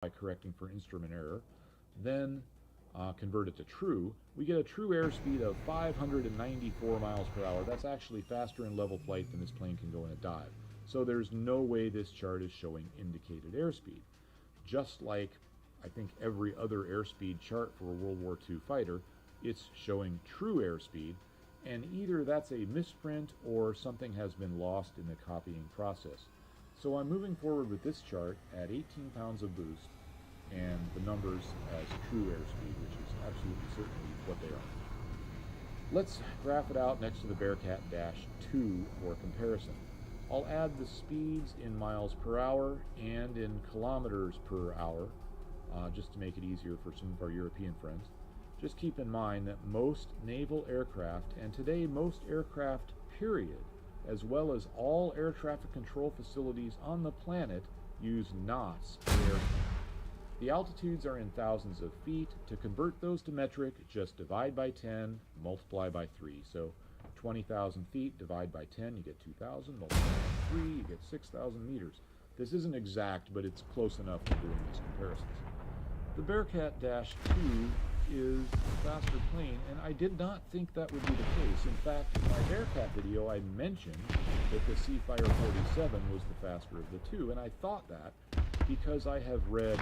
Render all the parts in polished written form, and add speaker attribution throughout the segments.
Speaker 1: by correcting for instrument error, then convert it to true, we get a true airspeed of 594 miles per hour. That's actually faster in level flight than this plane can go in a dive. So there's no way this chart is showing indicated airspeed. Just like I think every other airspeed chart for a World War II fighter, it's showing true airspeed, and either that's a misprint or something has been lost in the copying process. So I'm moving forward with this chart at 18 pounds of boost and the numbers as true airspeed, which is absolutely certainly what they are. Let's graph it out next to the Bearcat Dash 2 for comparison. I'll add the speeds in miles per hour and in kilometers per hour, just to make it easier for some of our European friends. Just keep in mind that most naval aircraft, and today most aircraft period, as well as all air traffic control facilities on the planet, use knots per aircraft. The altitudes are in thousands of feet. To convert those to metric, just divide by 10, multiply by 3. So 20,000 feet, divide by 10, you get 2,000, multiply by 3, you get 6,000 meters. This isn't exact, but it's close enough to doing these comparisons. The Bearcat Dash 2 is a faster plane, and I did not think that would be the case. In fact, in my Bearcat video, I mentioned that the Seafire 47 was the faster of the two, and I thought that because I have read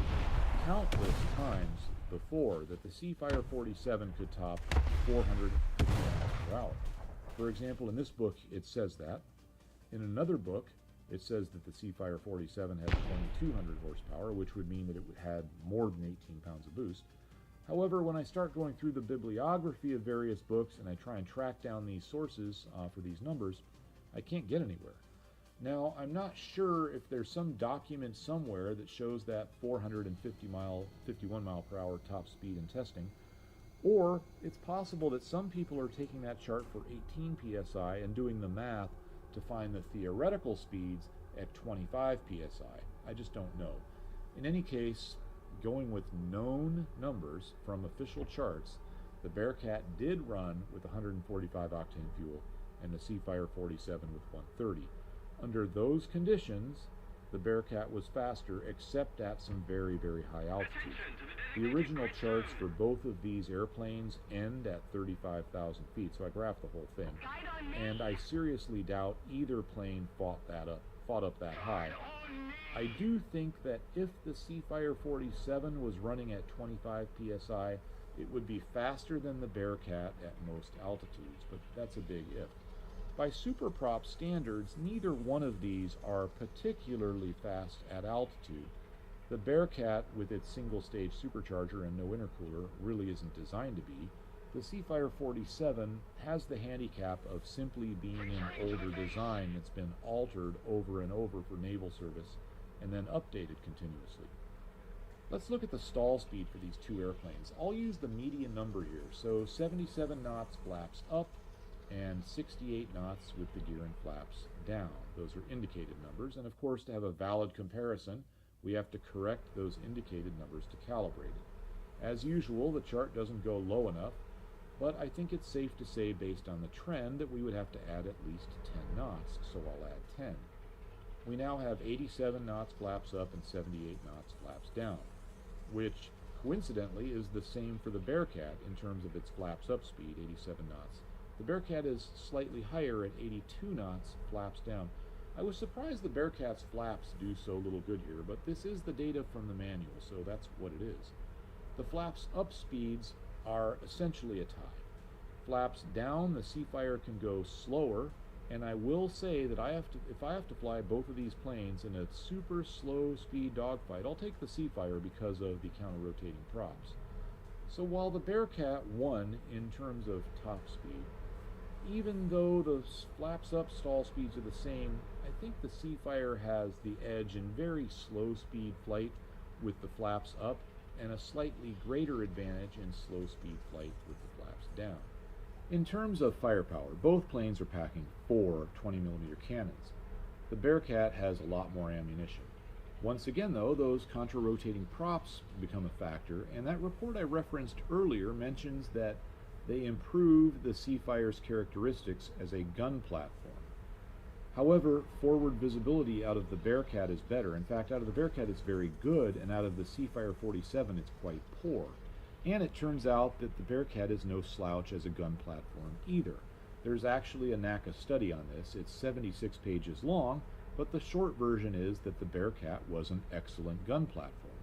Speaker 1: countless times before that the Seafire 47 could top 450 miles per hour. For example, in this book, it says that. In another book, it says that the Seafire 47 has 2,200 horsepower, which would mean that it had more than 18 pounds of boost. However, when I start going through the bibliography of various books and I try and track down these sources for these numbers, I can't get anywhere. Now, I'm not sure if there's some document somewhere that shows that 51 mile per hour top speed in testing, or it's possible that some people are taking that chart for 18 psi and doing the math to find the theoretical speeds at 25 psi. I just don't know. In any case, going with known numbers from official charts, the Bearcat did run with 145 octane fuel and the Seafire 47 with 130. Under those conditions, the Bearcat was faster, except at some very, very high altitudes. The original charts for both of these airplanes end at 35,000 feet, so I graphed the whole thing. And I seriously doubt either plane fought up that high. I do think that if the Seafire 47 was running at 25 psi, it would be faster than the Bearcat at most altitudes, but that's a big if. By superprop standards, neither one of these are particularly fast at altitude. The Bearcat, with its single-stage supercharger and no intercooler, really isn't designed to be. The Seafire 47 has the handicap of simply being an older design that's been altered over and over for naval service and then updated continuously. Let's look at the stall speed for these two airplanes. I'll use the median number here, so 77 knots flaps up, and 68 knots with the gear and flaps down. Those are indicated numbers, and of course, to have a valid comparison, we have to correct those indicated numbers to calibrate it. As usual, the chart doesn't go low enough, but I think it's safe to say, based on the trend, that we would have to add at least 10 knots, so I'll add 10. We now have 87 knots flaps up and 78 knots flaps down, which coincidentally is the same for the Bearcat in terms of its flaps up speed, 87 knots. The Bearcat is slightly higher at 82 knots flaps down. I was surprised the Bearcat's flaps do so little good here, but this is the data from the manual, so that's what it is. The flaps up speeds are essentially a tie. Flaps down, the Seafire can go slower, and I will say that if I have to fly both of these planes in a super slow speed dogfight, I'll take the Seafire because of the counter-rotating props. So while the Bearcat won in terms of top speed, even though the flaps up stall speeds are the same, I think the Seafire has the edge in very slow speed flight with the flaps up, and a slightly greater advantage in slow speed flight with the flaps down. In terms of firepower, both planes are packing 4 20mm cannons. The Bearcat has a lot more ammunition. Once again, though, those contra-rotating props become a factor, and that report I referenced earlier mentions that they improve the Seafire's characteristics as a gun platform. However, forward visibility out of the Bearcat is better. In fact, out of the Bearcat it's very good, and out of the Seafire 47 it's quite poor. And it turns out that the Bearcat is no slouch as a gun platform either. There's actually a NACA study on this. It's 76 pages long, but the short version is that the Bearcat was an excellent gun platform.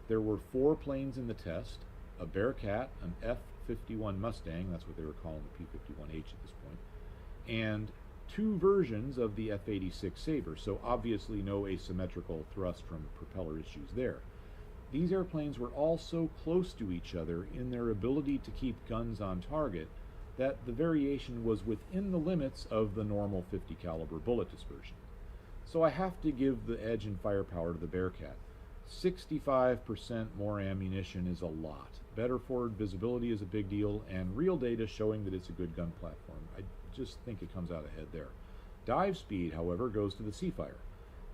Speaker 1: There were 4 planes in the test: a Bearcat, an F-51 Mustang, that's what they were calling the P-51H at this point, and 2 versions of the F-86 Sabre, so obviously no asymmetrical thrust from propeller issues there. These airplanes were all so close to each other in their ability to keep guns on target that the variation was within the limits of the normal 50 caliber bullet dispersion. So I have to give the edge in firepower to the Bearcat. 65% more ammunition is a lot. Better forward visibility is a big deal, and real data showing that it's a good gun platform. I just think it comes out ahead there. Dive speed, however, goes to the Seafire.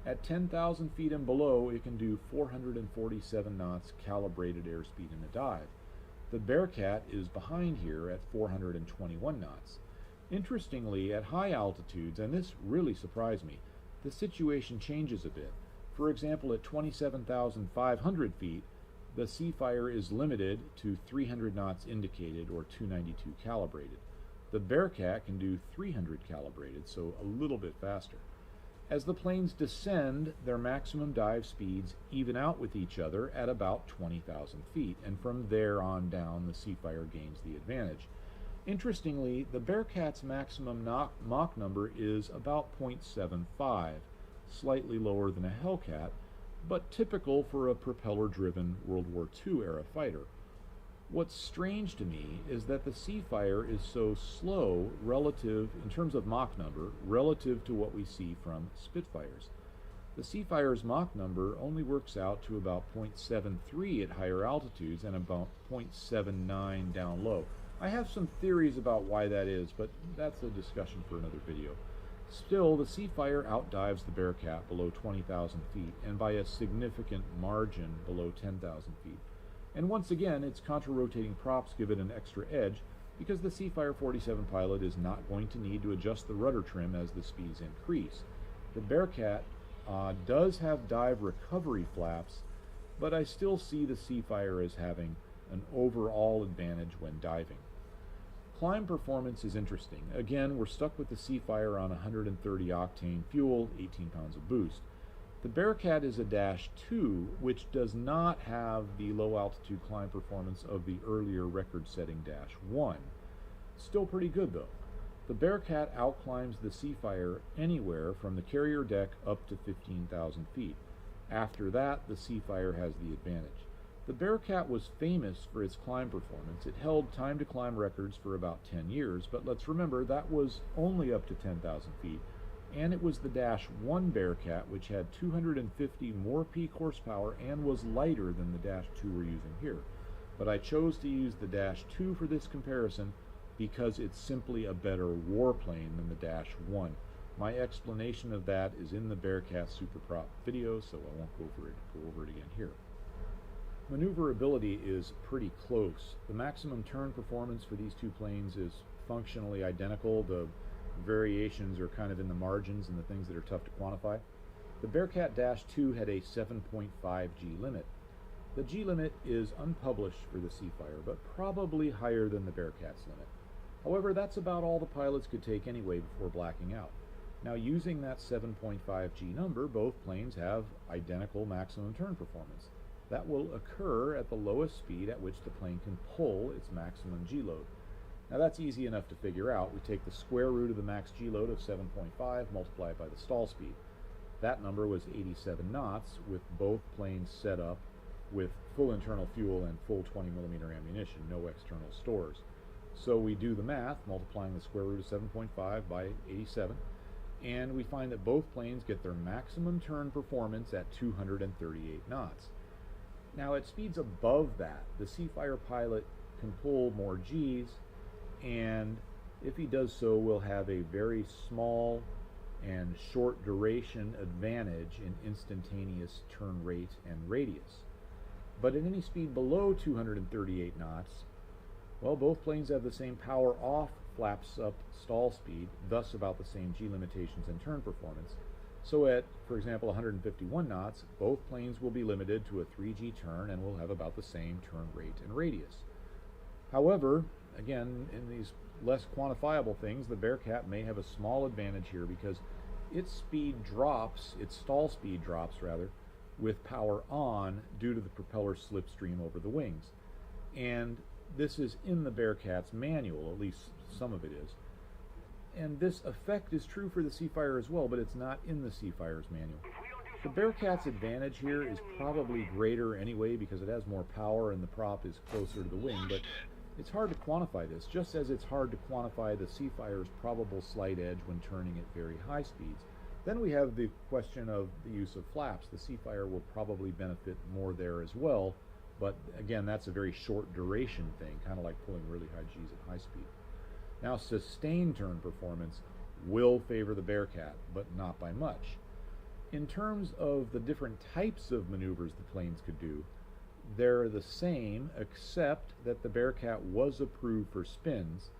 Speaker 1: At 10,000 feet and below, it can do 447 knots calibrated airspeed in a dive. The Bearcat is behind here at 421 knots. Interestingly, at high altitudes, and this really surprised me, the situation changes a bit. For example, at 27,500 feet, the Seafire is limited to 300 knots indicated, or 292 calibrated. The Bearcat can do 300 calibrated, so a little bit faster. As the planes descend, their maximum dive speeds even out with each other at about 20,000 feet, and from there on down, the Seafire gains the advantage. Interestingly, the Bearcat's maximum Mach number is about 0.75, slightly lower than a Hellcat, but typical for a propeller-driven World War II era fighter. What's strange to me is that the Seafire is so slow relative, in terms of Mach number, relative to what we see from Spitfires. The Seafire's Mach number only works out to about 0.73 at higher altitudes and about 0.79 down low. I have some theories about why that is, but that's a discussion for another video. Still, the Seafire outdives the Bearcat below 20,000 feet, and by a significant margin below 10,000 feet. And once again, its contra-rotating props give it an extra edge, because the Seafire 47 pilot is not going to need to adjust the rudder trim as the speeds increase. The Bearcat does have dive recovery flaps, but I still see the Seafire as having an overall advantage when diving. Climb performance is interesting. Again, we're stuck with the Seafire on 130 octane fuel, 18 pounds of boost. The Bearcat is a Dash 2, which does not have the low altitude climb performance of the earlier record-setting Dash 1. Still pretty good though. The Bearcat outclimbs the Seafire anywhere from the carrier deck up to 15,000 feet. After that, the Seafire has the advantage. The Bearcat was famous for its climb performance. It held time to climb records for about 10 years, but let's remember that was only up to 10,000 feet, and it was the Dash 1 Bearcat which had 250 more peak horsepower and was lighter than the Dash 2 we're using here. But I chose to use the Dash 2 for this comparison because it's simply a better warplane than the Dash 1. My explanation of that is in the Bearcat Superprop video, so I won't go over it again here. Maneuverability is pretty close. The maximum turn performance for these two planes is functionally identical. The variations are kind of in the margins and the things that are tough to quantify. The Bearcat Dash 2 had a 7.5 G limit. The G limit is unpublished for the Seafire, but probably higher than the Bearcat's limit. However, that's about all the pilots could take anyway before blacking out. Now, using that 7.5 G number, both planes have identical maximum turn performance. That will occur at the lowest speed at which the plane can pull its maximum G load. Now that's easy enough to figure out. We take the square root of the max G load of 7.5, multiply it by the stall speed. That number was 87 knots with both planes set up with full internal fuel and full 20mm ammunition, no external stores. So we do the math, multiplying the square root of 7.5 by 87, and we find that both planes get their maximum turn performance at 238 knots. Now at speeds above that, the Seafire pilot can pull more Gs, and if he does so, will have a very small and short duration advantage in instantaneous turn rate and radius. But at any speed below 238 knots, well, both planes have the same power off flaps up stall speed, thus about the same G limitations and turn performance. So at, for example, 151 knots, both planes will be limited to a 3G turn and will have about the same turn rate and radius. However, again, in these less quantifiable things, the Bearcat may have a small advantage here because its stall speed drops rather, with power on due to the propeller slipstream over the wings. And this is in the Bearcat's manual, at least some of it is. And this effect is true for the Seafire as well, but it's not in the Seafire's manual. The Bearcat's advantage here is probably greater anyway because it has more power and the prop is closer to the wing, but it's hard to quantify this, just as it's hard to quantify the Seafire's probable slight edge when turning at very high speeds. Then we have the question of the use of flaps. The Seafire will probably benefit more there as well, but again, that's a very short duration thing, kind of like pulling really high G's at high speed. Now, sustained turn performance will favor the Bearcat, but not by much. In terms of the different types of maneuvers the planes could do, they're the same, except that the Bearcat was approved for spins.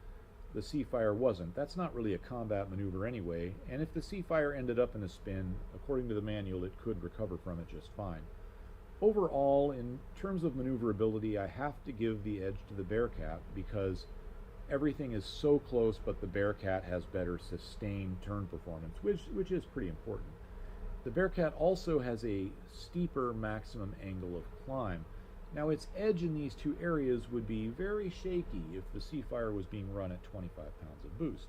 Speaker 1: The Seafire wasn't. That's not really a combat maneuver anyway, and if the Seafire ended up in a spin, according to the manual, it could recover from it just fine. Overall, in terms of maneuverability, I have to give the edge to the Bearcat because everything is so close, but the Bearcat has better sustained turn performance, which is pretty important. The Bearcat also has a steeper maximum angle of climb. Now, its edge in these two areas would be very shaky if the Seafire was being run at 25 pounds of boost.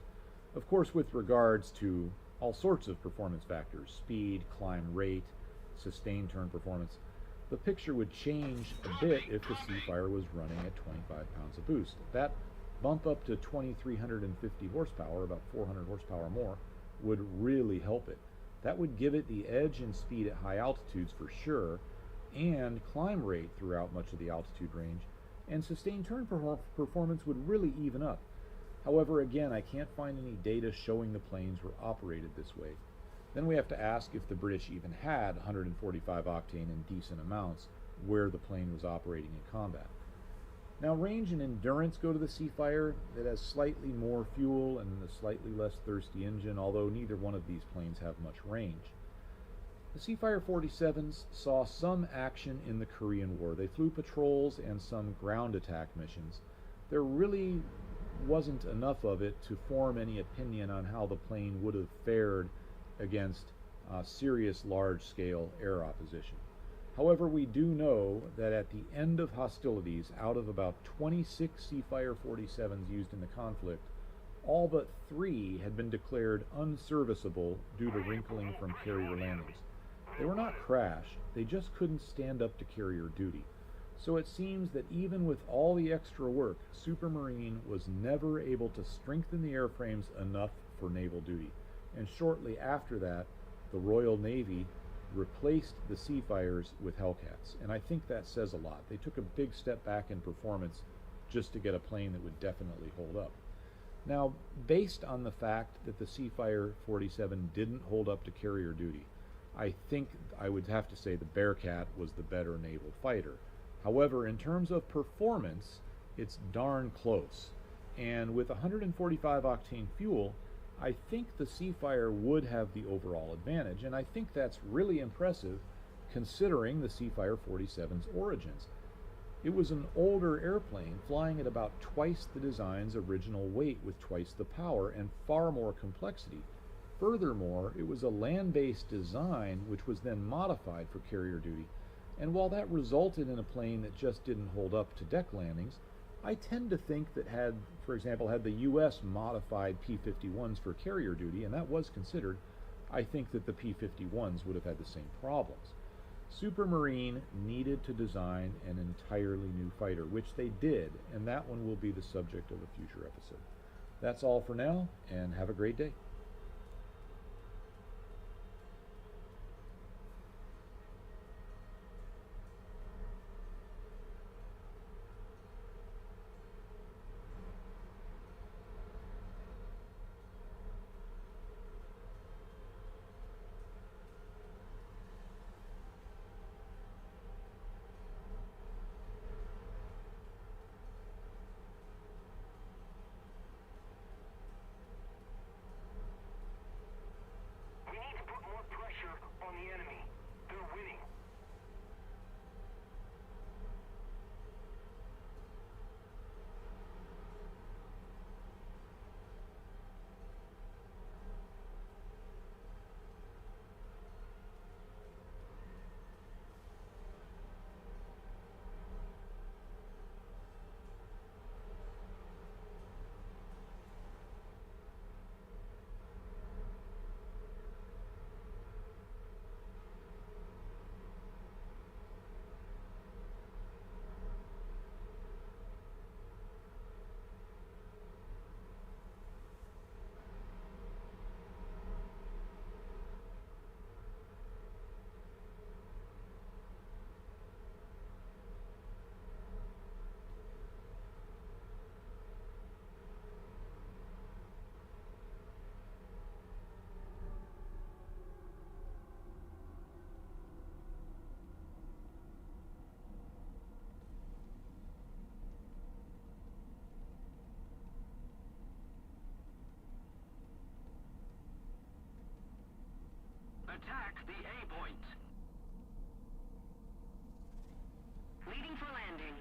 Speaker 1: Of course, with regards to all sorts of performance factors, speed, climb rate, sustained turn performance, the picture would change a bit if the Seafire was running at 25 pounds of boost. That bump up to 2,350 horsepower, about 400 horsepower more, would really help it. That would give it the edge in speed at high altitudes for sure, and climb rate throughout much of the altitude range, and sustained turn performance would really even up. However, again, I can't find any data showing the planes were operated this way. Then we have to ask if the British even had 145 octane in decent amounts where the plane was operating in combat. Now, range and endurance go to the Seafire. It has slightly more fuel and a slightly less thirsty engine, although neither one of these planes have much range. The Seafire 47s saw some action in the Korean War. They flew patrols and some ground attack missions. There really wasn't enough of it to form any opinion on how the plane would have fared against serious large-scale air opposition. However, we do know that at the end of hostilities, out of about 26 Seafire 47s used in the conflict, all but 3 had been declared unserviceable due to wrinkling from carrier landings. They were not crashed, they just couldn't stand up to carrier duty. So it seems that even with all the extra work, Supermarine was never able to strengthen the airframes enough for naval duty. And shortly after that, the Royal Navy replaced the Seafires with Hellcats. And I think that says a lot. They took a big step back in performance just to get a plane that would definitely hold up. Now, based on the fact that the Seafire 47 didn't hold up to carrier duty, I think I would have to say the Bearcat was the better naval fighter. However, in terms of performance, it's darn close. And with 145 octane fuel, I think the Seafire would have the overall advantage, and I think that's really impressive considering the Seafire 47's origins. It was an older airplane flying at about twice the design's original weight with twice the power and far more complexity. Furthermore, it was a land-based design which was then modified for carrier duty, and while that resulted in a plane that just didn't hold up to deck landings, I tend to think that had, for example, had the U.S. modified P-51s for carrier duty, and that was considered, I think that the P-51s would have had the same problems. Supermarine needed to design an entirely new fighter, which they did, and that one will be the subject of a future episode. That's all for now, and have a great day.
Speaker 2: Attack the A point. Leading for landing.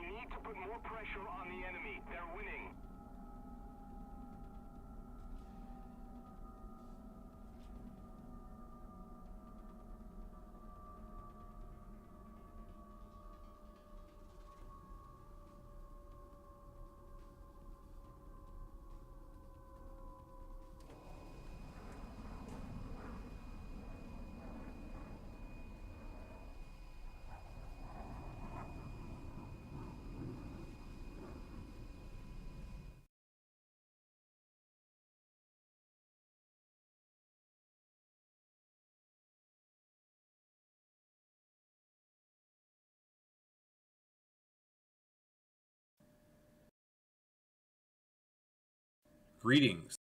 Speaker 2: We need to put more pressure on the enemy. They're winning.
Speaker 1: Greetings.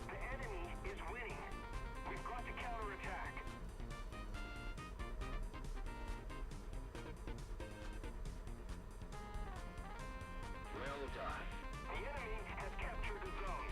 Speaker 2: The enemy is winning. We've got to counterattack. Well done. The enemy has captured the zone.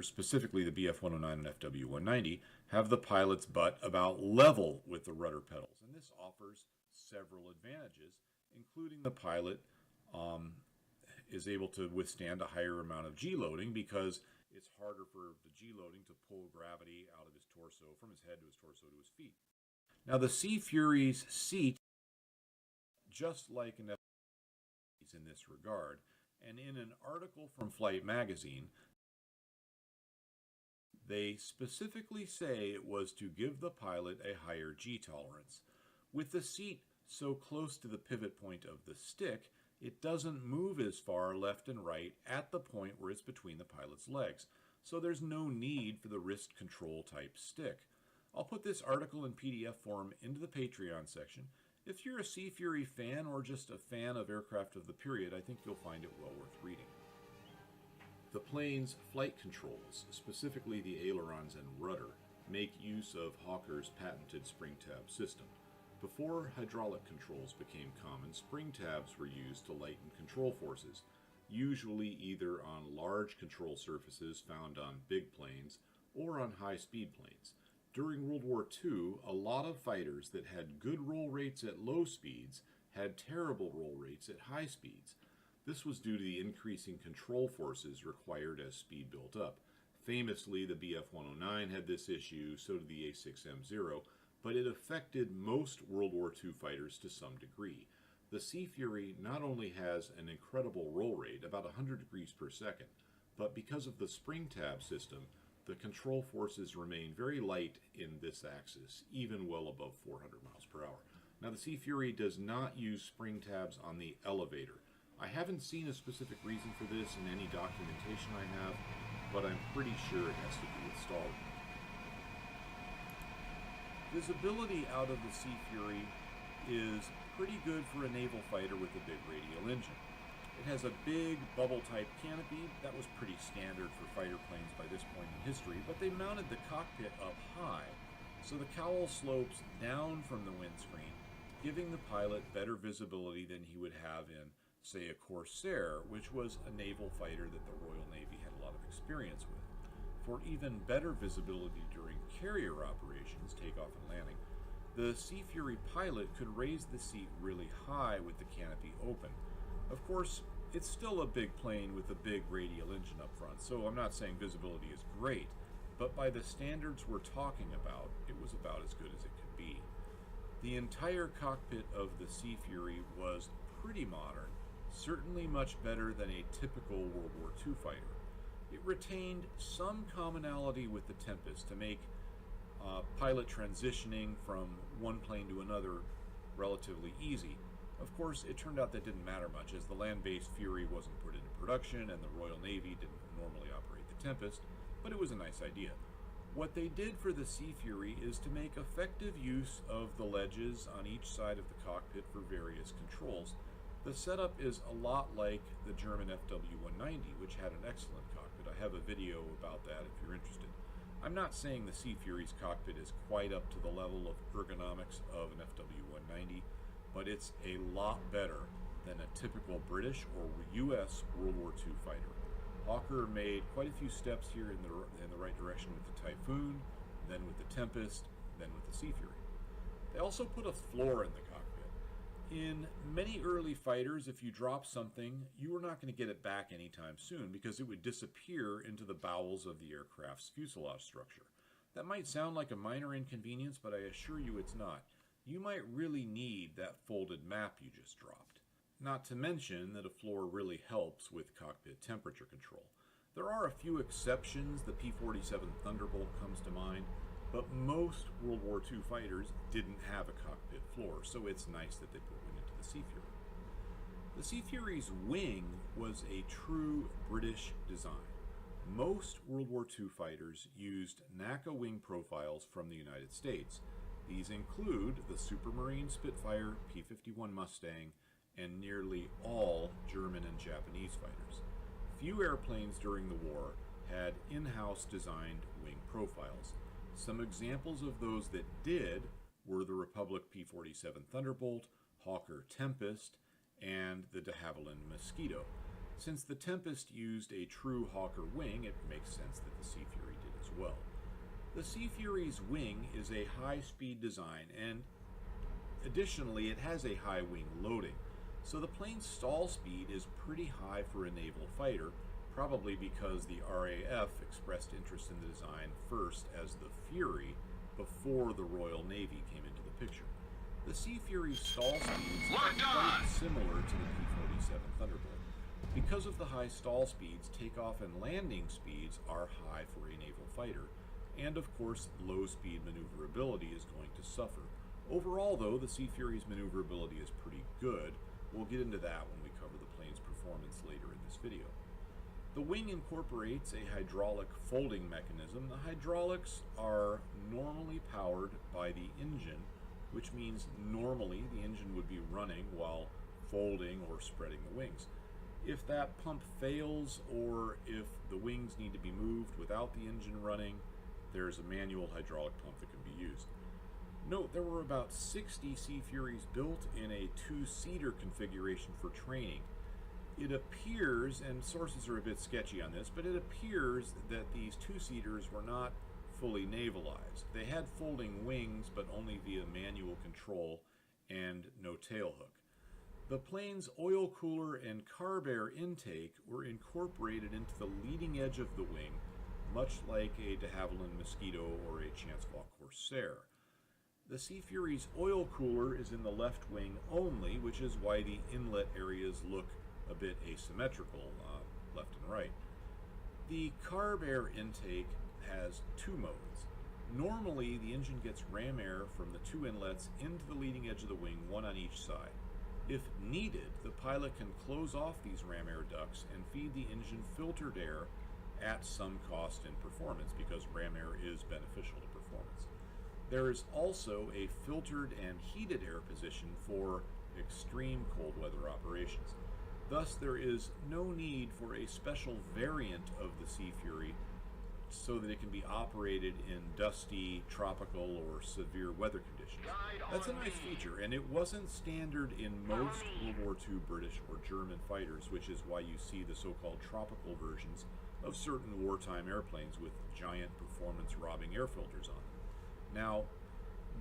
Speaker 1: Specifically the BF-109 and FW-190, have the pilot's butt about level with the rudder pedals. And this offers several advantages, including the pilot is able to withstand a higher amount of G-loading because it's harder for the G-loading to pull gravity out of his torso, from his head to his torso to his feet. Now the Sea Fury's seat, just like an F in this regard, and in an article from Flight Magazine, they specifically say it was to give the pilot a higher G tolerance. With the seat so close to the pivot point of the stick, it doesn't move as far left and right at the point where it's between the pilot's legs, so there's no need for the wrist control type stick.
Speaker 3: I'll put this article in PDF form into the Patreon section. If you're a Sea Fury fan or just a fan of aircraft of the period, I think you'll find it well worth reading. The plane's flight controls, specifically the ailerons and rudder, make use of Hawker's patented spring tab system. Before hydraulic controls became common, spring tabs were used to lighten control forces, usually either on large control surfaces found on big planes or on high-speed planes. During World War II, a lot of fighters that had good roll rates at low speeds had terrible roll rates at high speeds. This was due to the increasing control forces required as speed built up. Famously, the Bf-109 had this issue, so did the A6M0, but it affected most World War II fighters to some degree. The Sea Fury not only has an incredible roll rate, about 100 degrees per second, but because of the spring tab system, the control forces remain very light in this axis, even well above 400 miles per hour. Now, the Sea Fury does not use spring tabs on the elevator. I haven't seen a specific reason for this in any documentation I have, but I'm pretty sure it has to do with stalling. Visibility out of the Sea Fury is pretty good for a naval fighter with a big radial engine. It has a big bubble-type canopy. That was pretty standard for fighter planes by this point in history, but they mounted the cockpit up high, so the cowl slopes down from the windscreen, giving the pilot better visibility than he would have in, say, a Corsair, which was a naval fighter that the Royal Navy had a lot of experience with. For even better visibility during carrier operations, takeoff and landing, the Sea Fury pilot could raise the seat really high with the canopy open. Of course, it's still a big plane with a big radial engine up front, so I'm not saying visibility is great, but by the standards we're talking about, it was about as good as it could be. The entire cockpit of the Sea Fury was pretty modern, certainly much better than a typical World War II fighter. It retained some commonality with the Tempest to make pilot transitioning from one plane to another relatively easy. Of course, it turned out that didn't matter much, as the land-based Fury wasn't put into production and the Royal Navy didn't normally operate the Tempest, but it was a nice idea. What they did for the Sea Fury is to make effective use of the ledges on each side of the cockpit for various controls. The setup is a lot like the German FW-190, which had an excellent cockpit. I have a video about that if you're interested. I'm not saying the Sea Fury's cockpit is quite up to the level of ergonomics of an FW-190, but it's a lot better than a typical British or US World War II fighter. Hawker made quite a few steps here in the right direction with the Typhoon, then with the Tempest, then with the Sea Fury. They also put a floor in the cockpit. In many early fighters, if you drop something, you were not going to get it back anytime soon because it would disappear into the bowels of the aircraft's fuselage structure. That might sound like a minor inconvenience, but I assure you it's not. You might really need that folded map you just dropped. Not to mention that a floor really helps with cockpit temperature control. There are a few exceptions. The P-47 Thunderbolt comes to mind, but most World War II fighters didn't have a cockpit floor, so it's nice that they put one into the Sea Fury. The Sea Fury's wing was a true British design. Most World War II fighters used NACA wing profiles from the United States. These include the Supermarine Spitfire, P-51 Mustang, and nearly all German and Japanese fighters. Few airplanes during the war had in-house designed wing profiles. Some examples of those that did were the Republic P-47 Thunderbolt, Hawker Tempest, and the de Havilland Mosquito. Since the Tempest used a true Hawker wing, it makes sense that the Sea Fury did as well. The Sea Fury's wing is a high-speed design, and additionally it has a high wing loading, so the plane's stall speed is pretty high for a naval fighter, probably because the RAF expressed interest in the design first as the Fury before the Royal Navy came into the picture. The Sea Fury's stall speeds are quite similar to the P-47 Thunderbolt. Because of the high stall speeds, takeoff and landing speeds are high for a naval fighter, and of course low-speed maneuverability is going to suffer. Overall, though, the Sea Fury's maneuverability is pretty good. We'll get into that when we cover the plane's performance later in this video. The wing incorporates a hydraulic folding mechanism. The hydraulics are normally powered by the engine, which means normally the engine would be running while folding or spreading the wings. If that pump fails or if the wings need to be moved without the engine running, there's a manual hydraulic pump that can be used. Note, there were about 60 Sea Furies built in a two-seater configuration for training. It appears, and sources are a bit sketchy on this, but it appears that these two-seaters were not fully navalized. They had folding wings, but only via manual control and no tailhook. The plane's oil cooler and carb air intake were incorporated into the leading edge of the wing, much like a de Havilland Mosquito or a Chancellor Corsair. The Sea Fury's oil cooler is in the left wing only, which is why the inlet areas look a bit asymmetrical, left and right. The carb air intake has two modes. Normally, the engine gets ram air from the two inlets into the leading edge of the wing, one on each side. If needed, the pilot can close off these ram air ducts and feed the engine filtered air at some cost in performance, because ram air is beneficial to performance. There is also a filtered and heated air position for extreme cold weather operations. Thus, there is no need for a special variant of the Sea Fury so that it can be operated in dusty, tropical, or severe weather conditions. That's a nice feature, and it wasn't standard in most World War II British or German fighters, which is why you see the so-called tropical versions of certain wartime airplanes with giant performance-robbing air filters on them. Now,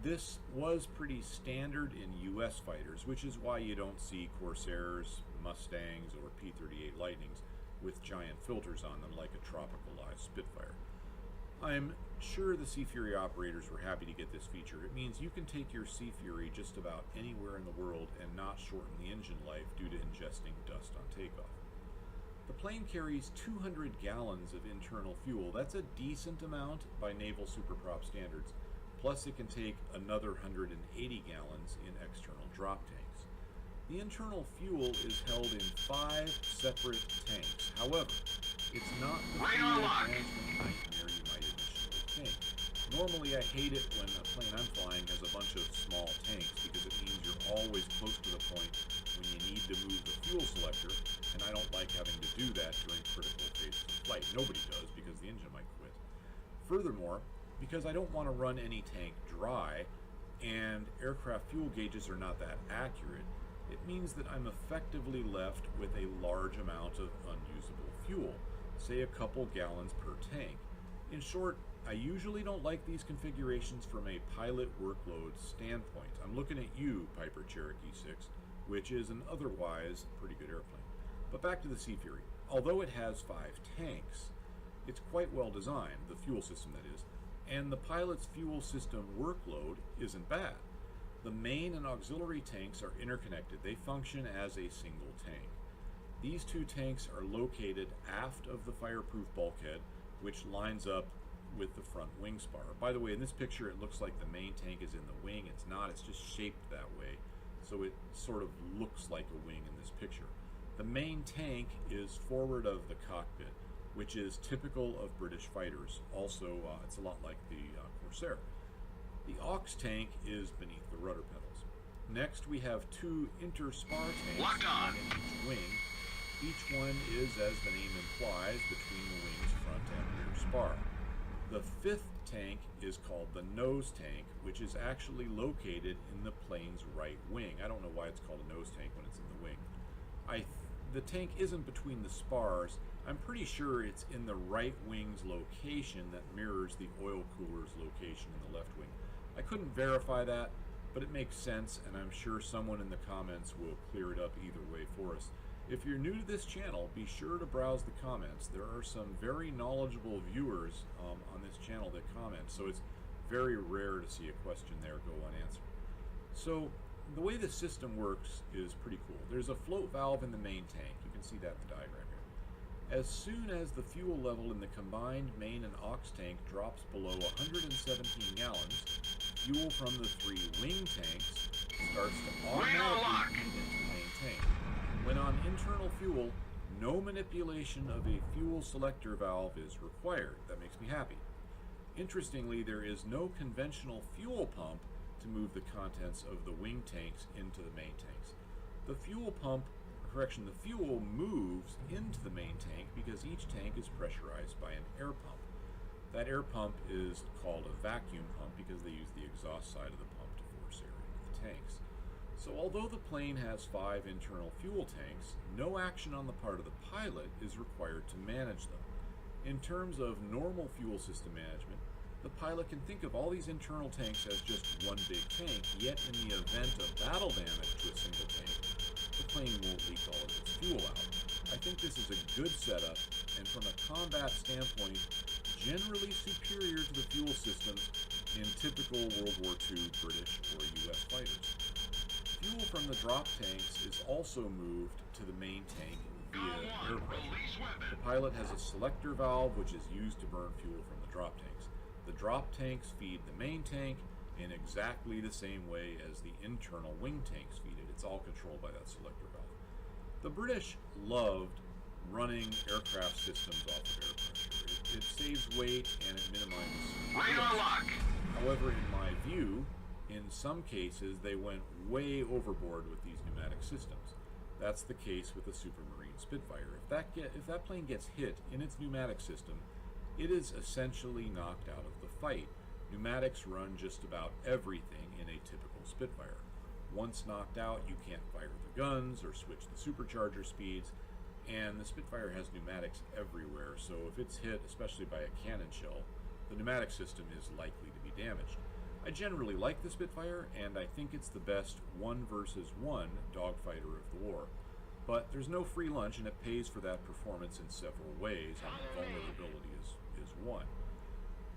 Speaker 3: this was pretty standard in U.S. fighters, which is why you don't see Corsairs, Mustangs, or P-38 Lightnings with giant filters on them like a tropicalized Spitfire. I'm sure the Sea Fury operators were happy to get this feature. It means you can take your Sea Fury just about anywhere in the world and not shorten the engine life due to ingesting dust on takeoff. The plane carries 200 gallons of internal fuel. That's a decent amount by naval superprop standards. Plus, it can take another 180 gallons in external drop tanks. The internal fuel is held in 5 separate tanks. However, it's not the fuel management nightmare you might initially think. Normally, I hate it when a plane I'm flying has a bunch of small tanks because it means you're always close to the point when you need to move the fuel selector, and I don't like having to do that during critical phases of flight. Nobody does because the engine might quit. Furthermore, because I don't want to run any tank dry, and aircraft fuel gauges are not that accurate, it means that I'm effectively left with a large amount of unusable fuel, say a couple gallons per tank. In short, I usually don't like these configurations from a pilot workload standpoint. I'm looking at you, Piper Cherokee 6, which is an otherwise pretty good airplane. But back to the Sea Fury. Although it has 5 tanks, it's quite well designed, the fuel system that is, and the pilot's fuel system workload isn't bad. The main and auxiliary tanks are interconnected. They function as a single tank. These 2 tanks are located aft of the fireproof bulkhead, which lines up with the front wing spar. By the way, in this picture, it looks like the main tank is in the wing. It's not. It's just shaped that way, so it sort of looks like a wing in this picture. The main tank is forward of the cockpit, which is typical of British fighters. Also, it's a lot like the Corsair. The aux tank is beneath the rudder pedals. Next, we have 2 interspar tanks on each wing. Each one is, as the name implies, between the wing's front and rear spar. The 5th tank is called the nose tank, which is actually located in the plane's right wing. I don't know why it's called a nose tank when it's in the wing. The tank isn't between the spars. I'm pretty sure it's in the right wing's location that mirrors the oil cooler's location in the left wing. I couldn't verify that, but it makes sense, and I'm sure someone in the comments will clear it up either way for us. If you're new to this channel, be sure to browse the comments. There are some very knowledgeable viewers on this channel that comment, so it's very rare to see a question there go unanswered. So the way the system works is pretty cool. There's a float valve in the main tank. You can see that in the diagram here. As soon as the fuel level in the combined main and aux tank drops below 117 gallons, fuel from the 3 wing tanks starts to automatically feed into the main tank. When on internal fuel, No manipulation of a fuel selector valve is required. That makes me happy. Interestingly, there is no conventional fuel pump to move the contents of the wing tanks into the main tanks. The fuel moves into the main tank because each tank is pressurized by an air pump. That air pump is called a vacuum pump because they use the exhaust side of the pump to force air into the tanks. So although the plane has 5 internal fuel tanks, no action on the part of the pilot is required to manage them. In terms of normal fuel system management, the pilot can think of all these internal tanks as just one big tank, yet in the event of battle damage to a single tank, the plane won't leak all of its fuel out. I think this is a good setup, and from a combat standpoint, generally superior to the fuel systems in typical World War II British or US fighters. Fuel from the drop tanks is also moved to the main tank via air pressure. The pilot has a selector valve which is used to burn fuel from the drop tanks. The drop tanks feed the main tank in exactly the same way as the internal wing tanks feed it. It's all controlled by that selector valve. The British loved running aircraft systems off of air pressure. It saves weight and it minimizes
Speaker 2: Radar lock.
Speaker 3: However, in my view, in some cases they went way overboard with these pneumatic systems. That's the case with the Supermarine Spitfire. If that plane gets hit in its pneumatic system, it is essentially knocked out of the fight. Pneumatics run just about everything in a typical Spitfire. Once knocked out, you can't fire the guns or switch the supercharger speeds, and the Spitfire has pneumatics everywhere, so if it's hit, especially by a cannon shell, the pneumatic system is likely to be damaged. I generally like the Spitfire, and I think it's the best 1 versus 1 dogfighter of the war. But there's no free lunch, and it pays for that performance in several ways, and vulnerability is one.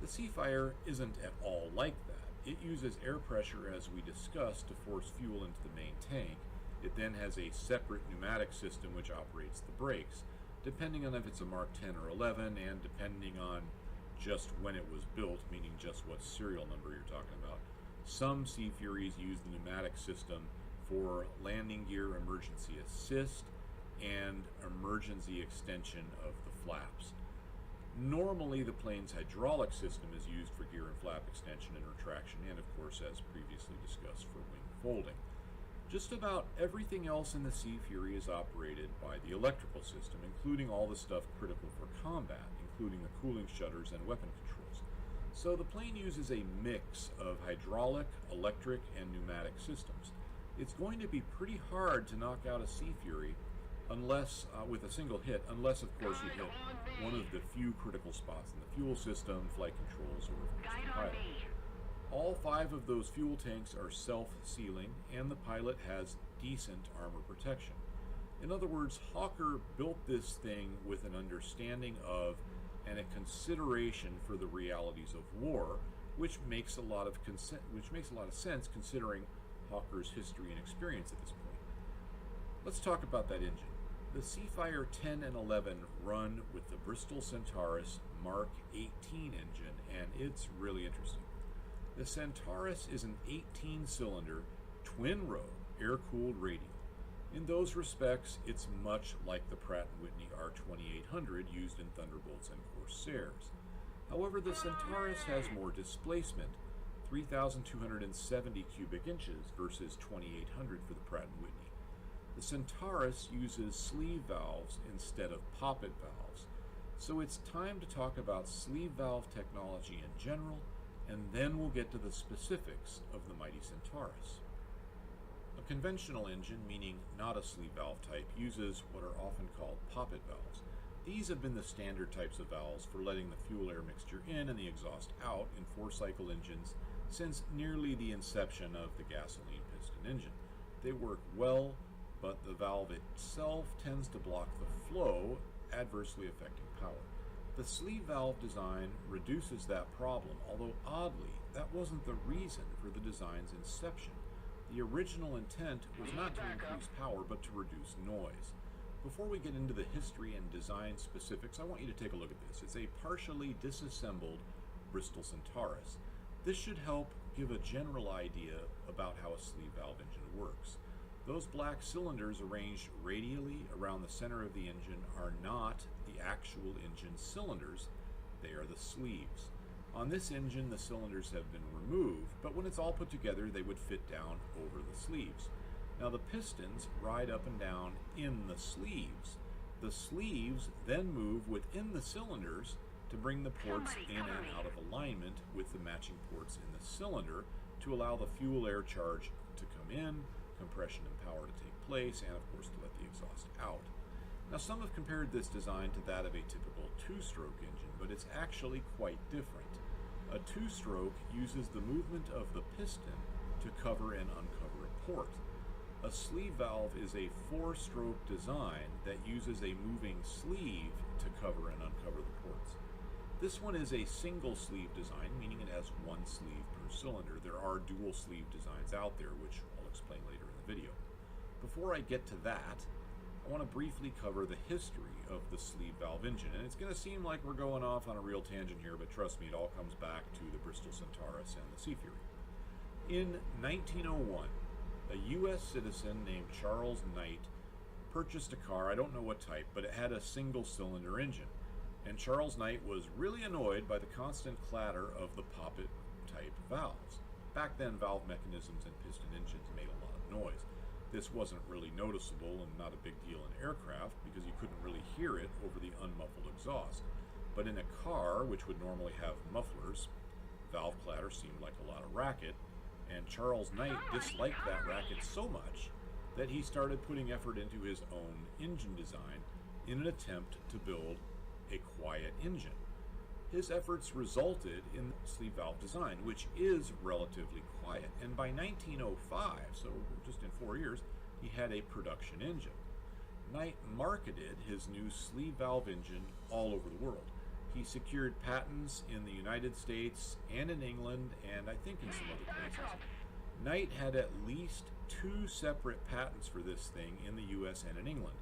Speaker 3: The Seafire isn't at all like that. It uses air pressure, as we discussed, to force fuel into the main tank. It then has a separate pneumatic system which operates the brakes, depending on if it's a Mark 10 or 11, and depending on just when it was built, meaning just what serial number you're talking about. Some Sea Furies use the pneumatic system for landing gear emergency assist and emergency extension of the flaps. Normally, the plane's hydraulic system is used for gear and flap extension and retraction, and of course, as previously discussed, for wing folding. Just about everything else in the Sea Fury is operated by the electrical system, including all the stuff critical for combat, including the cooling shutters and weapon controls. So the plane uses a mix of hydraulic, electric, and pneumatic systems. It's going to be pretty hard to knock out a Sea Fury unless, with a single hit, unless of course you hit one of the few critical spots in the fuel system, flight controls, or of course the pilot. All 5 of those fuel tanks are self-sealing, and the pilot has decent armor protection. In other words, Hawker built this thing with an understanding of and a consideration for the realities of war, which makes a lot of sense considering Hawker's history and experience at this point. Let's talk about that engine. The Seafire 10 and 11 run with the Bristol Centaurus Mark 18 engine, and it's really interesting. The Centaurus is an 18-cylinder, twin-row, air-cooled radial. In those respects, it's much like the Pratt & Whitney R2800 used in Thunderbolts and Corsairs. However, the Centaurus has more displacement, 3,270 cubic inches versus 2,800 for the Pratt & Whitney. The Centaurus uses sleeve valves instead of poppet valves, so it's time to talk about sleeve valve technology in general, and then we'll get to the specifics of the mighty Centaurus. A conventional engine, meaning not a sleeve valve type, uses what are often called poppet valves. These have been the standard types of valves for letting the fuel-air mixture in and the exhaust out in 4-cycle engines since nearly the inception of the gasoline piston engine. They work well, but the valve itself tends to block the flow, adversely affecting power. The sleeve valve design reduces that problem, although oddly, that wasn't the reason for the design's inception. The original intent was not to increase power, but to reduce noise. Before we get into the history and design specifics, I want you to take a look at this. It's a partially disassembled Bristol Centaurus. This should help give a general idea about how a sleeve valve engine works. Those black cylinders arranged radially around the center of the engine are not the actual engine cylinders, they are the sleeves. On this engine, the cylinders have been removed, but when it's all put together, they would fit down over the sleeves. Now the pistons ride up and down in the sleeves. The sleeves then move within the cylinders to bring the ports in and out of alignment with the matching ports in the cylinder to allow the fuel-air charge to come in, compression and power to take place, and of course to let the exhaust out. Now some have compared this design to that of a typical two-stroke engine, but it's actually quite different. A two-stroke uses the movement of the piston to cover and uncover a port. A sleeve valve is a four-stroke design that uses a moving sleeve to cover and uncover the ports. This one is a single sleeve design, meaning it has one sleeve per cylinder. There are dual sleeve designs out there, which I'll explain later in the video. Before I get to that, I want to briefly cover the history of the sleeve valve engine. And it's going to seem like we're going off on a real tangent here, but trust me, it all comes back to the Bristol Centaurus and the Sea Fury. In 1901, a U.S. citizen named Charles Knight purchased a car, I don't know what type, but it had a single-cylinder engine. And Charles Knight was really annoyed by the constant clatter of the poppet-type valves. Back then, valve mechanisms and piston engines made a lot of noise. This wasn't really noticeable and not a big deal in aircraft because you couldn't really hear it over the unmuffled exhaust. But in a car, which would normally have mufflers, valve clatter seemed like a lot of racket, and Charles Knight disliked that racket so much that he started putting effort into his own engine design in an attempt to build a quiet engine. His efforts resulted in sleeve valve design, which is relatively quiet, and by 1905, so just in 4 years, he had a production engine. Knight marketed his new sleeve valve engine all over the world. He secured patents in the United States and in England, and I think in some other places. Knight had at least 2 separate patents for this thing in the US and in England.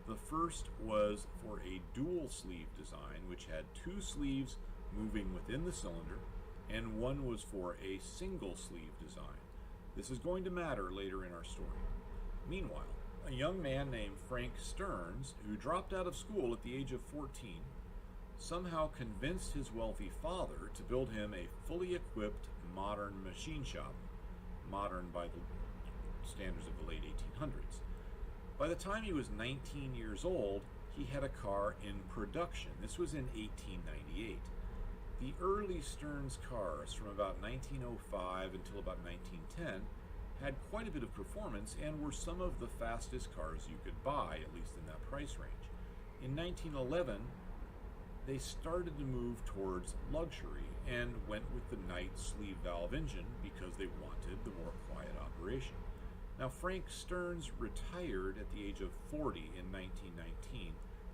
Speaker 3: The first was for a dual sleeve design, which had 2 sleeves moving within the cylinder, and one was for a single sleeve design. This is going to matter later in our story. Meanwhile, a young man named Frank Stearns, who dropped out of school at the age of 14, somehow convinced his wealthy father to build him a fully equipped modern machine shop, modern by the standards of the late 1800s. By the time he was 19 years old, he had a car in production. This was in 1898. The early Stearns cars from about 1905 until about 1910 had quite a bit of performance and were some of the fastest cars you could buy, at least in that price range. In 1911, they started to move towards luxury and went with the Knight sleeve valve engine because they wanted the more quiet operation. Now, Frank Stearns retired at the age of 40 in 1919,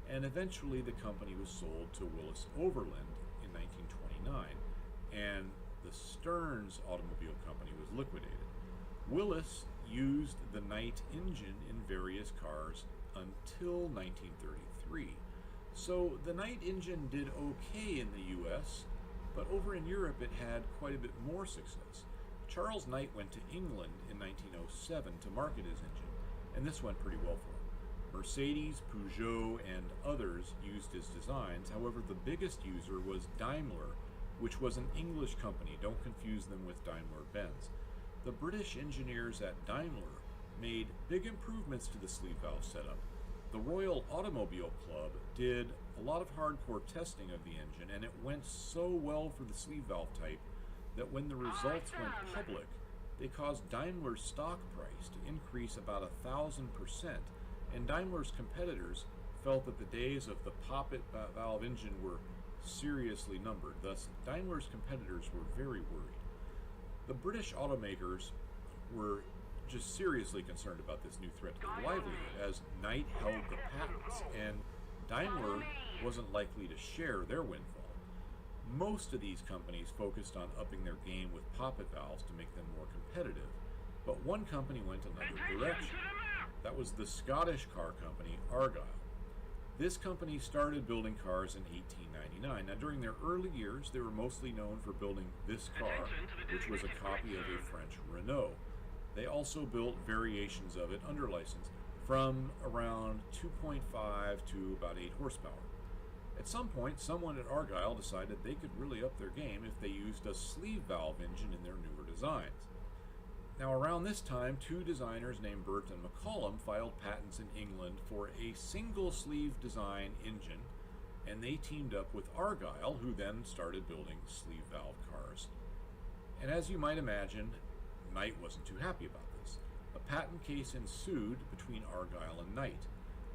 Speaker 3: and eventually the company was sold to Willis Overland in 1929, and the Stearns Automobile Company was liquidated. Willis used the Knight engine in various cars until 1933. So the Knight engine did okay in the US, but over in Europe it had quite a bit more success. Charles Knight went to England in 1907 to market his engine, and this went pretty well for him. Mercedes, Peugeot, and others used his designs. However, the biggest user was Daimler, which was an English company. Don't confuse them with Daimler-Benz. The British engineers at Daimler made big improvements to the sleeve valve setup. The Royal Automobile Club did a lot of hardcore testing of the engine, and it went so well for the sleeve valve type that when the results went public, they caused Daimler's stock price to increase about 1,000%, and Daimler's competitors felt that the days of the poppet valve engine were seriously numbered. Thus, Daimler's competitors were very worried. The British automakers were just seriously concerned about this new threat to their livelihood, as Knight held the patents, and Daimler wasn't likely to share their windfall. Most of these companies focused on upping their game with poppet valves to make them more competitive, but one company went another direction. That was the Scottish car company Argyll. This company started building cars in 1899. Now, during their early years, they were mostly known for building this car, which was a copy of a French Renault. They also built variations of it under license from around 2.5 to about 8 horsepower. At some point, someone at Argyle decided they could really up their game if they used a sleeve valve engine in their newer designs. Now, around this time, two designers named Burt and McCollum filed patents in England for a single sleeve design engine, and they teamed up with Argyle, who then started building sleeve valve cars. And as you might imagine, Knight wasn't too happy about this. A patent case ensued between Argyle and Knight.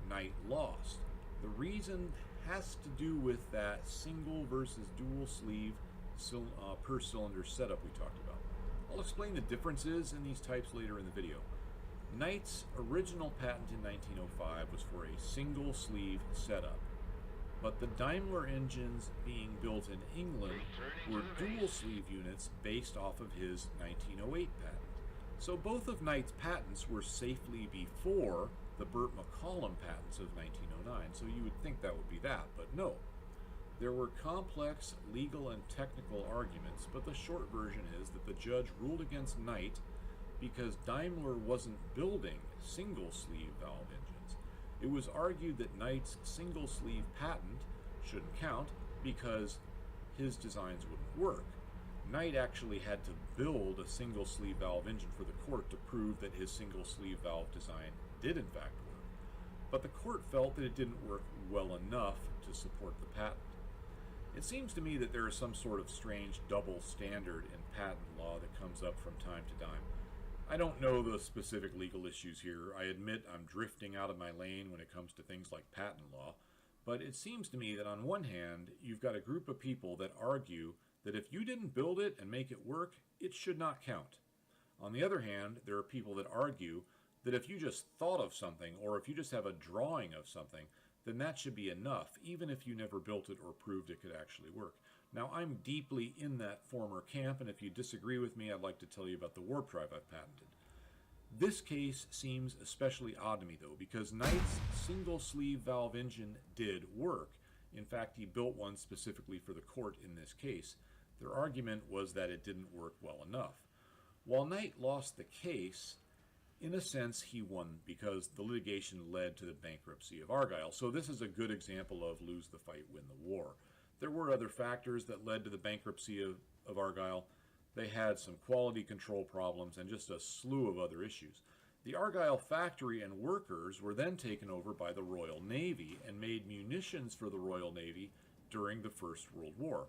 Speaker 3: Knight lost. The reason has to do with that single versus dual sleeve per cylinder setup we talked about. I'll explain the differences in these types later in the video. Knight's original patent in 1905 was for a single sleeve setup, but the Daimler engines being built in England were dual sleeve units based off of his 1908 patent. So both of Knight's patents were safely before the Burt McCollum patents of 1909, so you would think that would be that, but no. There were complex legal and technical arguments, but the short version is that the judge ruled against Knight because Daimler wasn't building single sleeve valve engines. It was argued that Knight's single sleeve patent shouldn't count because his designs wouldn't work. Knight actually had to build a single sleeve valve engine for the court to prove that his single sleeve valve design did in fact work. But the court felt that it didn't work well enough to support the patent. It seems to me that there is some sort of strange double standard in patent law that comes up from time to time. I don't know the specific legal issues here. I admit I'm drifting out of my lane when it comes to things like patent law, but it seems to me that on one hand, you've got a group of people that argue that if you didn't build it and make it work, it should not count. On the other hand, there are people that argue that if you just thought of something, or if you just have a drawing of something, then that should be enough, even if you never built it or proved it could actually work. Now, I'm deeply in that former camp, and if you disagree with me, I'd like to tell you about the warp drive I've patented. This case seems especially odd to me, though, because Knight's single sleeve valve engine did work. In fact, he built one specifically for the court in this case. Their argument was that it didn't work well enough. While Knight lost the case, in a sense, he won because the litigation led to the bankruptcy of Argyle. So this is a good example of lose the fight, win the war. There were other factors that led to the bankruptcy of Argyle. They had some quality control problems and just a slew of other issues. The Argyle factory and workers were then taken over by the Royal Navy and made munitions for the Royal Navy during the First World War.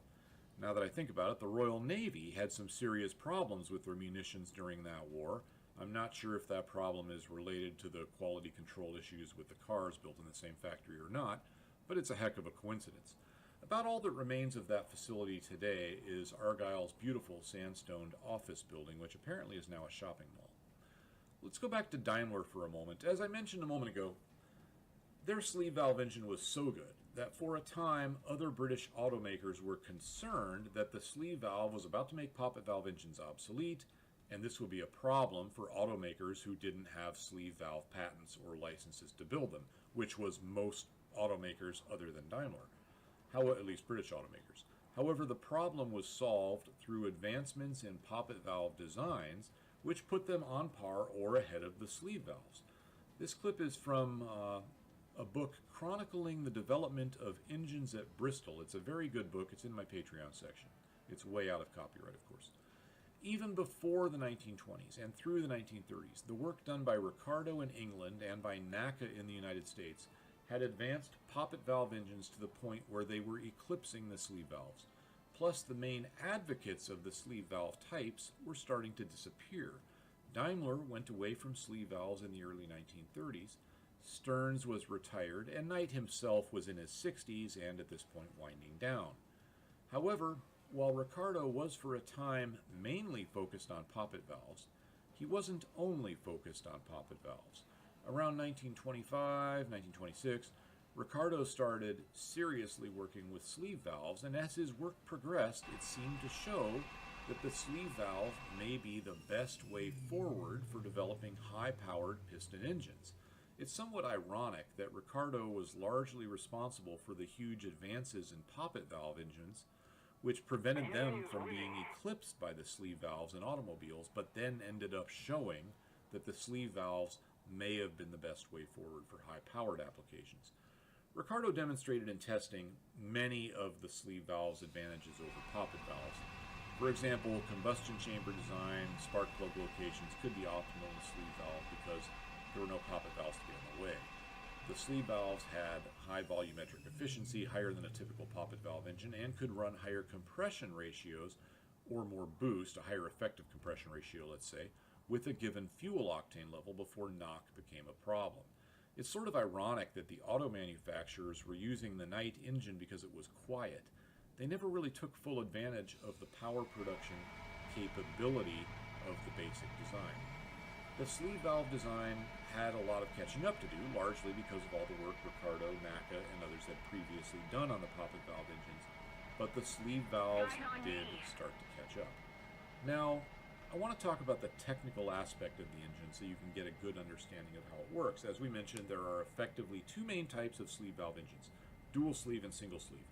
Speaker 3: Now that I think about it, the Royal Navy had some serious problems with their munitions during that war. I'm not sure if that problem is related to the quality control issues with the cars built in the same factory or not, but it's a heck of a coincidence. About all that remains of that facility today is Argyle's beautiful sandstone office building, which apparently is now a shopping mall. Let's go back to Daimler for a moment. As I mentioned a moment ago, their sleeve valve engine was so good that for a time other British automakers were concerned that the sleeve valve was about to make poppet valve engines obsolete, and this would be a problem for automakers who didn't have sleeve valve patents or licenses to build them, which was most automakers other than Daimler, at least British automakers. However, the problem was solved through advancements in poppet valve designs, which put them on par or ahead of the sleeve valves. This clip is from a book chronicling the development of engines at Bristol. It's a very good book. It's in my Patreon section. It's way out of copyright, of course. Even before the 1920s and through the 1930s, the work done by Ricardo in England and by NACA in the United States had advanced poppet valve engines to the point where they were eclipsing the sleeve valves. Plus, the main advocates of the sleeve valve types were starting to disappear. Daimler went away from sleeve valves in the early 1930s, Stearns was retired, and Knight himself was in his 60s and at this point winding down. However, while Ricardo was for a time mainly focused on poppet valves, he wasn't only focused on poppet valves. Around 1925, 1926, Ricardo started seriously working with sleeve valves, and as his work progressed, it seemed to show that the sleeve valve may be the best way forward for developing high-powered piston engines. It's somewhat ironic that Ricardo was largely responsible for the huge advances in poppet valve engines, which prevented them from being eclipsed by the sleeve valves in automobiles, but then ended up showing that the sleeve valves may have been the best way forward for high-powered applications. Ricardo demonstrated in testing many of the sleeve valves' advantages over poppet valves. For example, combustion chamber design, spark plug locations could be optimal in a sleeve valve because there were no poppet valves to get in the way. The sleeve valves had high volumetric efficiency, higher than a typical poppet valve engine, and could run higher compression ratios or more boost, a higher effective compression ratio, let's say, with a given fuel octane level before knock became a problem. It's sort of ironic that the auto manufacturers were using the Knight engine because it was quiet. They never really took full advantage of the power production capability of the basic design. The sleeve valve design had a lot of catching up to do, largely because of all the work Ricardo, NACA, and others had previously done on the poppet valve engines, but the sleeve valves did start to catch up. Now, I want to talk about the technical aspect of the engine so you can get a good understanding of how it works. As we mentioned, there are effectively two main types of sleeve valve engines, dual sleeve and single sleeve.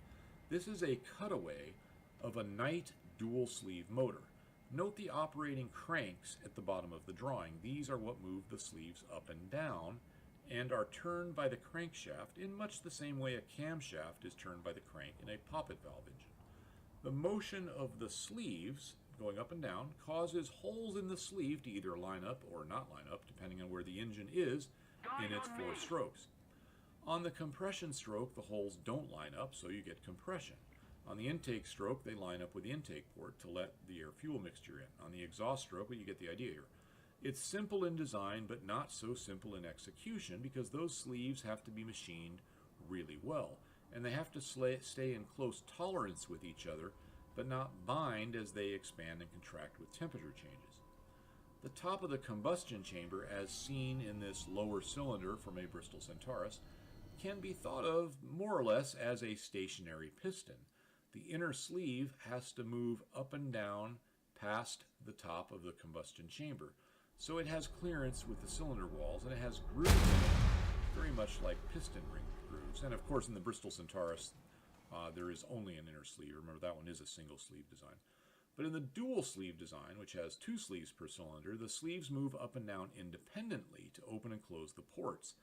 Speaker 3: This is a cutaway of a Knight dual sleeve motor. Note the operating cranks at the bottom of the drawing. These are what move the sleeves up and down and are turned by the crankshaft in much the same way a camshaft is turned by the crank in a poppet valve engine. The motion of the sleeves going up and down causes holes in the sleeve to either line up or not line up, depending on where the engine is in its four strokes. On the compression stroke, the holes don't line up, so you get compression. On the intake stroke, they line up with the intake port to let the air-fuel mixture in. On the exhaust stroke, well, you get the idea here. It's simple in design, but not so simple in execution because those sleeves have to be machined really well, and they have to stay in close tolerance with each other, but not bind as they expand and contract with temperature changes. The top of the combustion chamber, as seen in this lower cylinder from a Bristol Centaurus, can be thought of more or less as a stationary piston. The inner sleeve has to move up and down past the top of the combustion chamber. So it has clearance with the cylinder walls, and it has grooves in it, very much like piston ring grooves. And of course in the Bristol Centaurus, there is only an inner sleeve. Remember, that one is a single sleeve design. But in the dual sleeve design, which has two sleeves per cylinder, the sleeves move up and down independently to open and close the ports.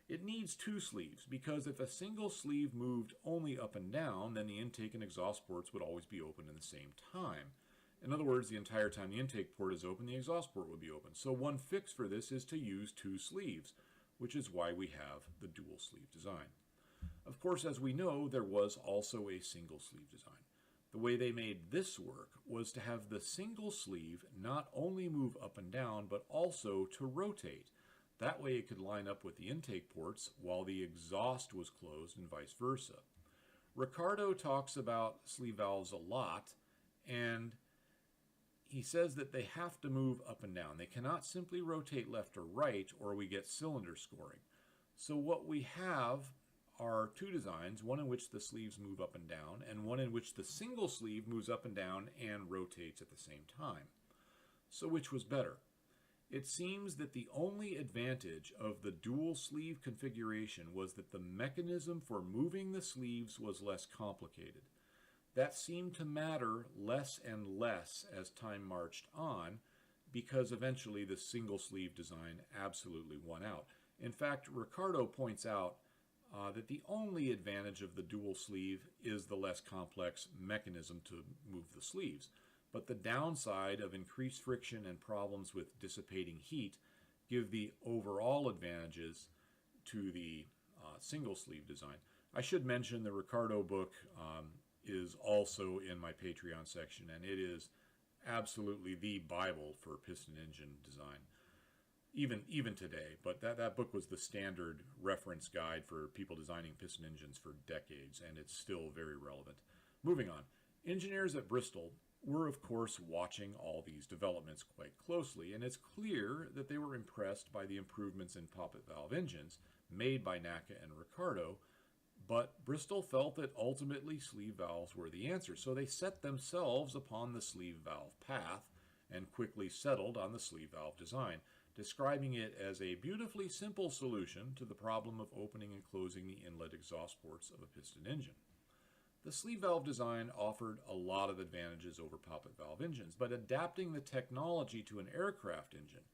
Speaker 3: It needs two sleeves because if a single sleeve moved only up and down, then the intake and exhaust ports would always be open in the same time. In other words, the entire time the intake port is open, the exhaust port would be open. So one fix for this is to use two sleeves, which is why we have the dual sleeve design. Of course, as we know, there was also a single sleeve design. The way they made this work was to have the single sleeve not only move up and down, but also to rotate. That way it could line up with the intake ports while the exhaust was closed and vice versa. Ricardo talks about sleeve valves a lot, and he says that they have to move up and down. They cannot simply rotate left or right or we get cylinder scoring. So what we have are two designs, one in which the sleeves move up and down and one in which the single sleeve moves up and down and rotates at the same time. So which was better? It seems that the only advantage of the dual sleeve configuration was that the mechanism for moving the sleeves was less complicated. That seemed to matter less and less as time marched on because eventually the single sleeve design absolutely won out. In fact, Ricardo points out that the only advantage of the dual sleeve is the less complex mechanism to move the sleeves. But the downside of increased friction and problems with dissipating heat give the overall advantages to the single sleeve design. I should mention the Ricardo book is also in my Patreon section, and it is absolutely the Bible for piston engine design, even today. But that book was the standard reference guide for people designing piston engines for decades, and it's still very relevant. Moving on, engineers at Bristol were of course watching all these developments quite closely, and it's clear that they were impressed by the improvements in poppet valve engines made by NACA and Ricardo, but Bristol felt that ultimately sleeve valves were the answer, so they set themselves upon the sleeve valve path and quickly settled on the sleeve valve design, describing it as a beautifully simple solution to the problem of opening and closing the inlet exhaust ports of a piston engine. The sleeve valve design offered a lot of advantages over poppet valve engines, but adapting the technology to an aircraft engine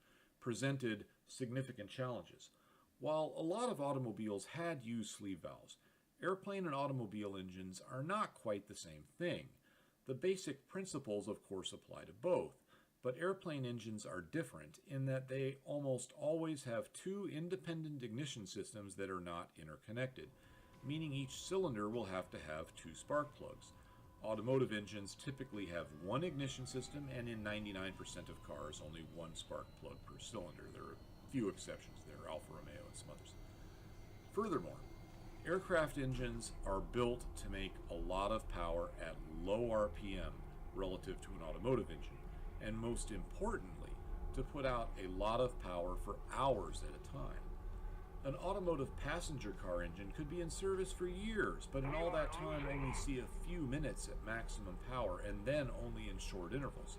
Speaker 3: presented significant challenges. While a lot of automobiles had used sleeve valves, airplane and automobile engines are not quite the same thing. The basic principles, of course, apply to both, but airplane engines are different in that they almost always have two independent ignition systems that are not interconnected, meaning each cylinder will have to have two spark plugs. Automotive engines typically have one ignition system, and in 99% of cars, only one spark plug per cylinder. There are a few exceptions there, Alfa Romeo and some others. Furthermore, aircraft engines are built to make a lot of power at low RPM relative to an automotive engine, and most importantly, to put out a lot of power for hours at a time. An automotive passenger car engine could be in service for years, but in all that time only see a few minutes at maximum power, and then only in short intervals.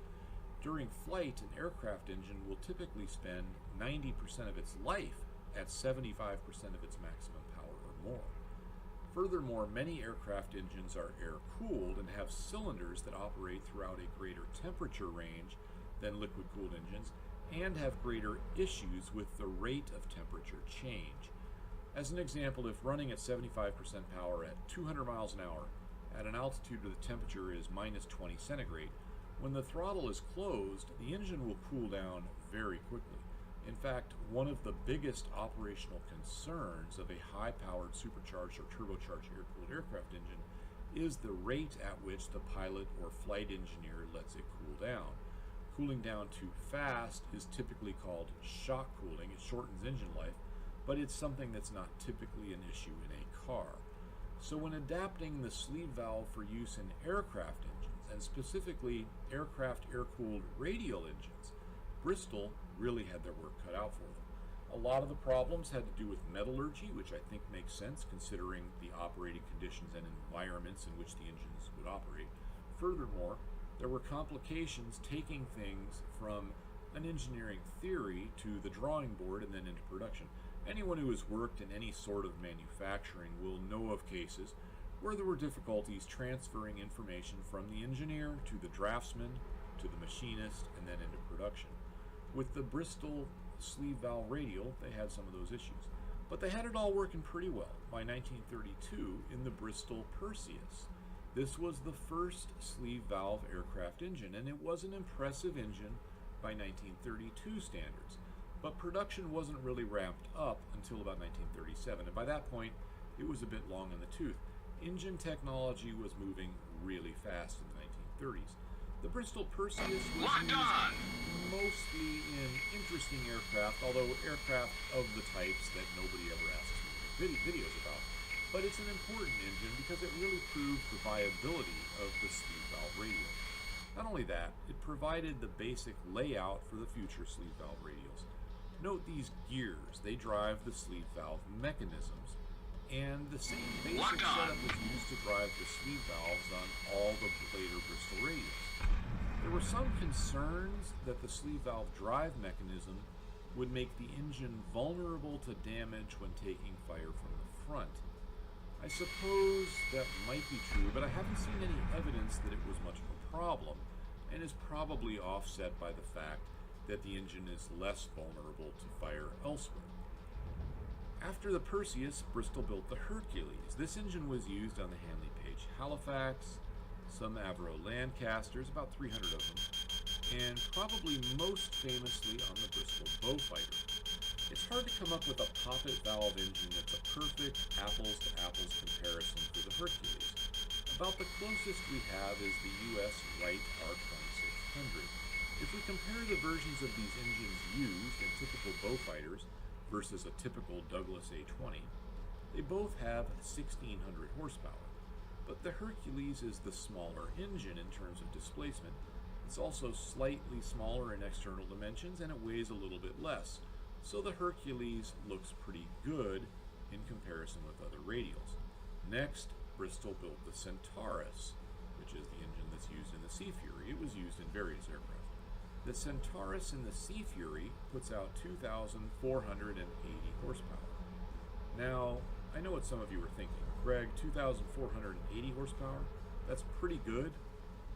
Speaker 3: During flight, an aircraft engine will typically spend 90% of its life at 75% of its maximum power or more. Furthermore, many aircraft engines are air-cooled and have cylinders that operate throughout a greater temperature range than liquid-cooled engines, and have greater issues with the rate of temperature change. As an example, if running at 75% power at 200 miles an hour at an altitude where the temperature is minus 20 centigrade, when the throttle is closed, the engine will cool down very quickly. In fact, one of the biggest operational concerns of a high-powered supercharged or turbocharged air-cooled aircraft engine is the rate at which the pilot or flight engineer lets it cool down. Cooling down too fast is typically called shock cooling. It shortens engine life, but it's something that's not typically an issue in a car. So when adapting the sleeve valve for use in aircraft engines, and specifically aircraft air-cooled radial engines, Bristol really had their work cut out for them. A lot of the problems had to do with metallurgy, which I think makes sense considering the operating conditions and environments in which the engines would operate. Furthermore, there were complications taking things from an engineering theory to the drawing board and then into production. Anyone who has worked in any sort of manufacturing will know of cases where there were difficulties transferring information from the engineer to the draftsman to the machinist and then into production. With the Bristol sleeve valve radial, they had some of those issues, but they had it all working pretty well by 1932 in the Bristol Perseus. This was the first sleeve valve aircraft engine, and it was an impressive engine by 1932 standards. But production wasn't really ramped up until about 1937, and by that point, it was a bit long in the tooth. Engine technology was moving really fast in the 1930s. The Bristol Perseus was used mostly in interesting aircraft, although aircraft of the types that nobody ever asks me to make videos about. But it's an important engine because it really proved the viability of the sleeve valve radial. Not only that, it provided the basic layout for the future sleeve valve radials. Note these gears, they drive the sleeve valve mechanisms, and the same basic setup was used to drive the sleeve valves on all the later Bristol radials. There were some concerns that the sleeve valve drive mechanism would make the engine vulnerable to damage when taking fire from the front. I suppose that might be true, but I haven't seen any evidence that it was much of a problem, and is probably offset by the fact that the engine is less vulnerable to fire elsewhere. After the Perseus, Bristol built the Hercules. This engine was used on the Handley Page Halifax, some Avro Lancasters, about 300 of them, and probably most famously on the Bristol Beaufighter. It's hard to come up with a poppet valve engine that's a perfect apples-to-apples comparison for the Hercules. About the closest we have is the US Wright R2600. If we compare the versions of these engines used in typical Beaufighters versus a typical Douglas A-20, they both have 1,600 horsepower. But the Hercules is the smaller engine in terms of displacement. It's also slightly smaller in external dimensions, and it weighs a little bit less. So the Hercules looks pretty good in comparison with other radials. Next, Bristol built the Centaurus, which is the engine that's used in the Sea Fury. It was used in various aircraft. The Centaurus in the Sea Fury puts out 2,480 horsepower. Now, I know what some of you are thinking. Greg, 2,480 horsepower. That's pretty good,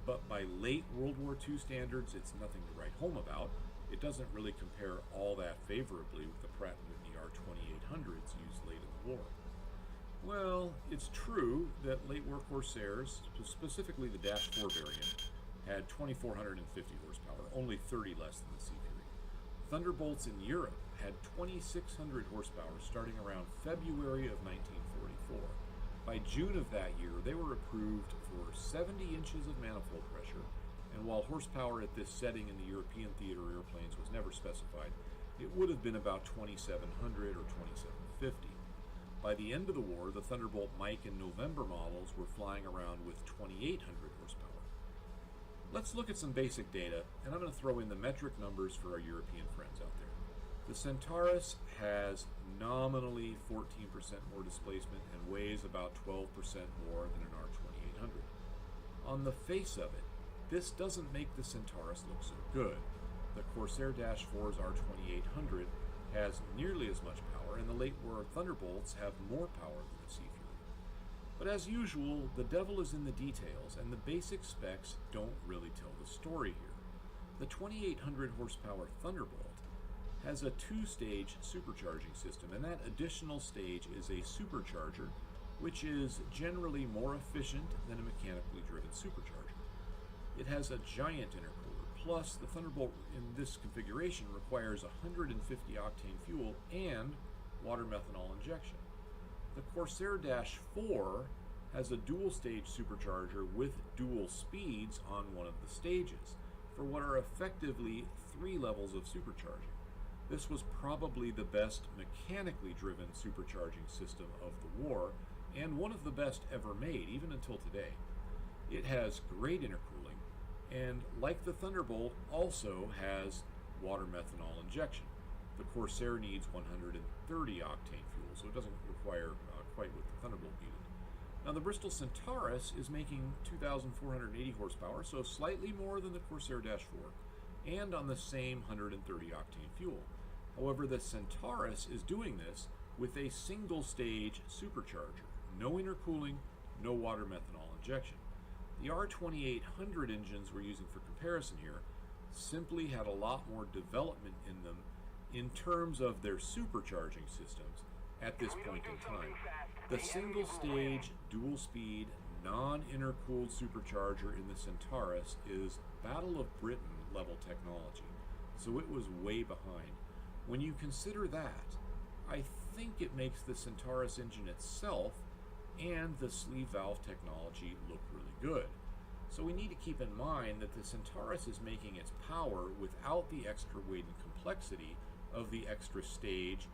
Speaker 3: but by late World War II standards, it's nothing to write home about. It doesn't really compare all that favorably with the Pratt & Whitney R2800s used late in the war. Well, it's true that late war Corsairs, specifically the Dash 4 variant, had 2,450 horsepower, only 30 less than the Sea Fury. Thunderbolts in Europe had 2,600 horsepower starting around February of 1944. By June of that year, they were approved for 70 inches of manifold pressure, and while horsepower at this setting in the European theater airplanes was never specified, it would have been about 2,700 or 2,750. By the end of the war, the Thunderbolt Mike and November models were flying around with 2,800 horsepower. Let's look at some basic data, and I'm going to throw in the metric numbers for our European friends out there. The Centaurus has nominally 14% more displacement and weighs about 12% more than an R2800. On the face of it, this doesn't make the Centaurus look so good. The Corsair Dash 4's R2800 has nearly as much power, and the late war Thunderbolts have more power than the Sea Fury. But as usual, the devil is in the details, and the basic specs don't really tell the story here. The 2,800 horsepower Thunderbolt has a two-stage supercharging system, and that additional stage is a supercharger, which is generally more efficient than a mechanically driven supercharger. It has a giant intercooler, plus the Thunderbolt in this configuration requires 150 octane fuel and water methanol injection. The Corsair Dash 4 has a dual-stage supercharger with dual speeds on one of the stages, for what are effectively 3 levels of supercharging. This was probably the best mechanically driven supercharging system of the war, and one of the best ever made, even until today. It has great intercooling, and like the Thunderbolt, also has water methanol injection. The Corsair needs 130 octane fuel, so it doesn't require quite what the Thunderbolt needed. Now the Bristol Centaurus is making 2,480 horsepower, so slightly more than the Corsair Dash 4, and on the same 130 octane fuel. However, the Centaurus is doing this with a single stage supercharger, no intercooling, no water methanol injection. The R2800 engines we're using for comparison here simply had a lot more development in them in terms of their supercharging systems at this point in time. The single stage, dual speed, non-intercooled supercharger in the Centaurus is Battle of Britain level technology, so it was way behind. When you consider that, I think it makes the Centaurus engine itself and the sleeve valve technology look really good. So we need to keep in mind that the Centaurus is making its power without the extra weight and complexity of the extra stage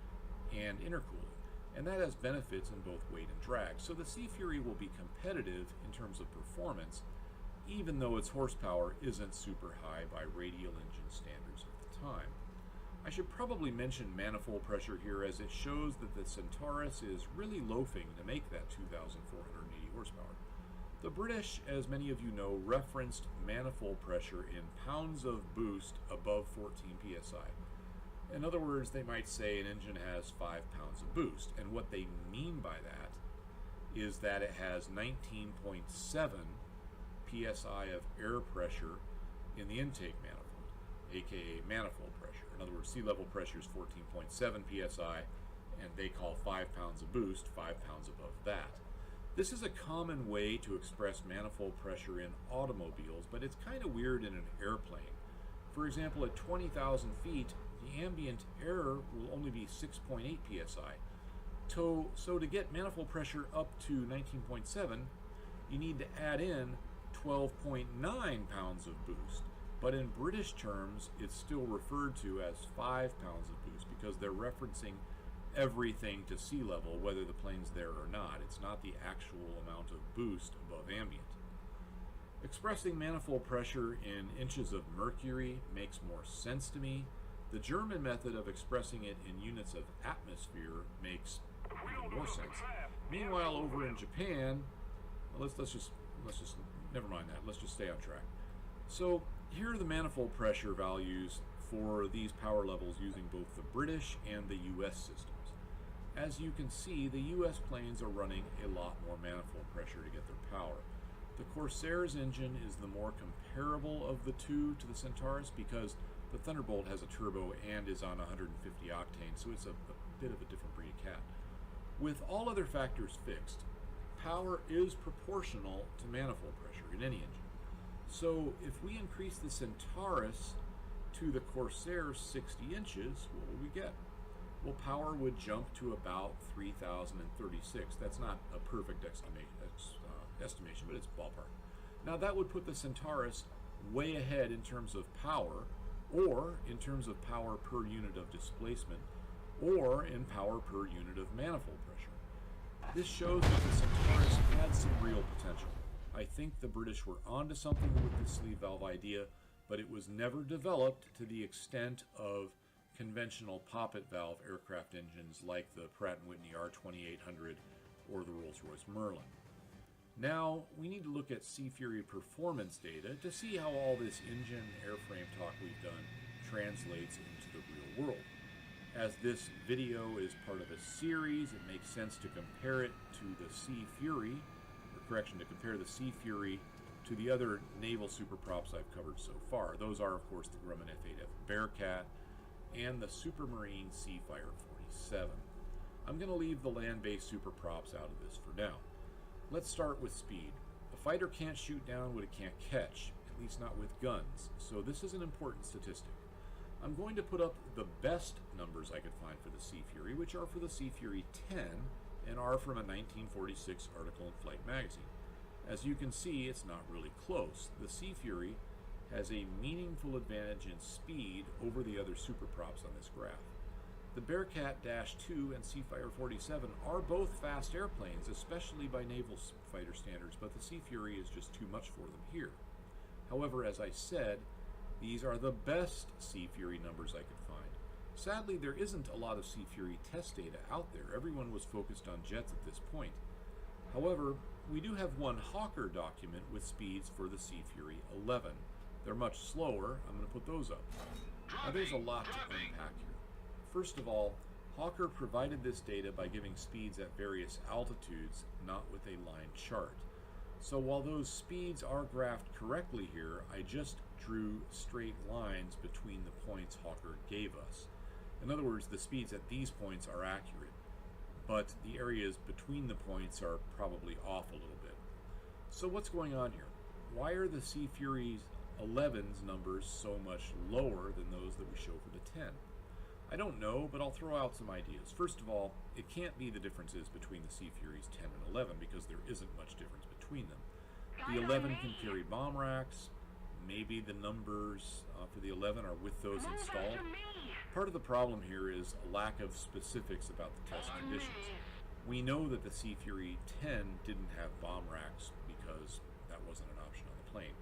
Speaker 3: and intercooling, and that has benefits in both weight and drag. So the Sea Fury will be competitive in terms of performance, even though its horsepower isn't super high by radial engine standards at the time. I should probably mention manifold pressure here, as it shows that the Centaurus is really loafing to make that 2,480 horsepower. The British, as many of you know, referenced manifold pressure in pounds of boost above 14 psi. In other words, they might say an engine has 5 pounds of boost, and what they mean by that is that it has 19.7 psi of air pressure in the intake manifold, aka manifold pressure. In other words, sea level pressure is 14.7 psi, and they call 5 pounds of boost 5 pounds above that. This is a common way to express manifold pressure in automobiles, but it's kind of weird in an airplane. For example, at 20,000 feet, the ambient air will only be 6.8 psi. So to get manifold pressure up to 19.7, you need to add in 12.9 pounds of boost. But in British terms, it's still referred to as 5 pounds of boost because they're referencing everything to sea level, whether the plane's there or not. It's not the actual amount of boost above ambient. Expressing manifold pressure in inches of mercury makes more sense to me. The German method of expressing it in units of atmosphere makes even more sense. Meanwhile, over in Japan, well, let's just never mind that. Let's just stay on track. So here are the manifold pressure values for these power levels using both the British and the US systems. As you can see, the US planes are running a lot more manifold pressure to get their power. The Corsair's engine is the more comparable of the two to the Centaurus because the Thunderbolt has a turbo and is on 150 octane, so it's a bit of a different breed of cat. With all other factors fixed, power is proportional to manifold pressure in any engine. So if we increase the Centaurus to the Corsair's 60 inches, what would we get? Well, power would jump to about 3,036. That's not a perfect estimation, but it's ballpark. Now that would put the Centaurus way ahead in terms of power, or in terms of power per unit of displacement, or in power per unit of manifold pressure. This shows that the Centaurus had some real potential. I think the British were onto something with the sleeve valve idea, but it was never developed to the extent of conventional poppet valve aircraft engines like the Pratt & Whitney R2800 or the Rolls-Royce Merlin. Now, we need to look at Sea Fury performance data to see how all this engine airframe talk we've done translates into the real world. As this video is part of a series, it makes sense to compare it to the Sea Fury, to compare the Sea Fury to the other naval superprops I've covered so far. Those are, of course, the Grumman F-8F Bearcat and the Supermarine Seafire 47. I'm going to leave the land-based superprops out of this for now. Let's start with speed. A fighter can't shoot down what it can't catch, at least not with guns, so this is an important statistic. I'm going to put up the best numbers I could find for the Sea Fury, which are for the Sea Fury 10 and are from a 1946 article in Flight magazine. As you can see, it's not really close. The Sea Fury has a meaningful advantage in speed over the other superprops on this graph. The Bearcat-2 and Seafire 47 are both fast airplanes, especially by naval fighter standards, but the Sea Fury is just too much for them here. However, as I said, these are the best Sea Fury numbers I could find. Sadly, there isn't a lot of Sea Fury test data out there. Everyone was focused on jets at this point. However, we do have one Hawker document with speeds for the Sea Fury 11. They're much slower. I'm going to put those up. Now, there's a lot to unpack here. First of all, Hawker provided this data by giving speeds at various altitudes, not with a line chart. So while those speeds are graphed correctly here, I just drew straight lines between the points Hawker gave us. In other words, the speeds at these points are accurate, but the areas between the points are probably off a little bit. So what's going on here? Why are the Sea Fury's 11's numbers so much lower than those that we show for the 10? I don't know, but I'll throw out some ideas. First of all, it can't be the differences between the Sea Fury's 10 and 11 because there isn't much difference between them. The 11 can carry bomb racks. Maybe the numbers for the 11 are with those installed. Part of the problem here is a lack of specifics about the test conditions. We know that the Sea Fury 10 didn't have bomb racks because that wasn't an option on the plane.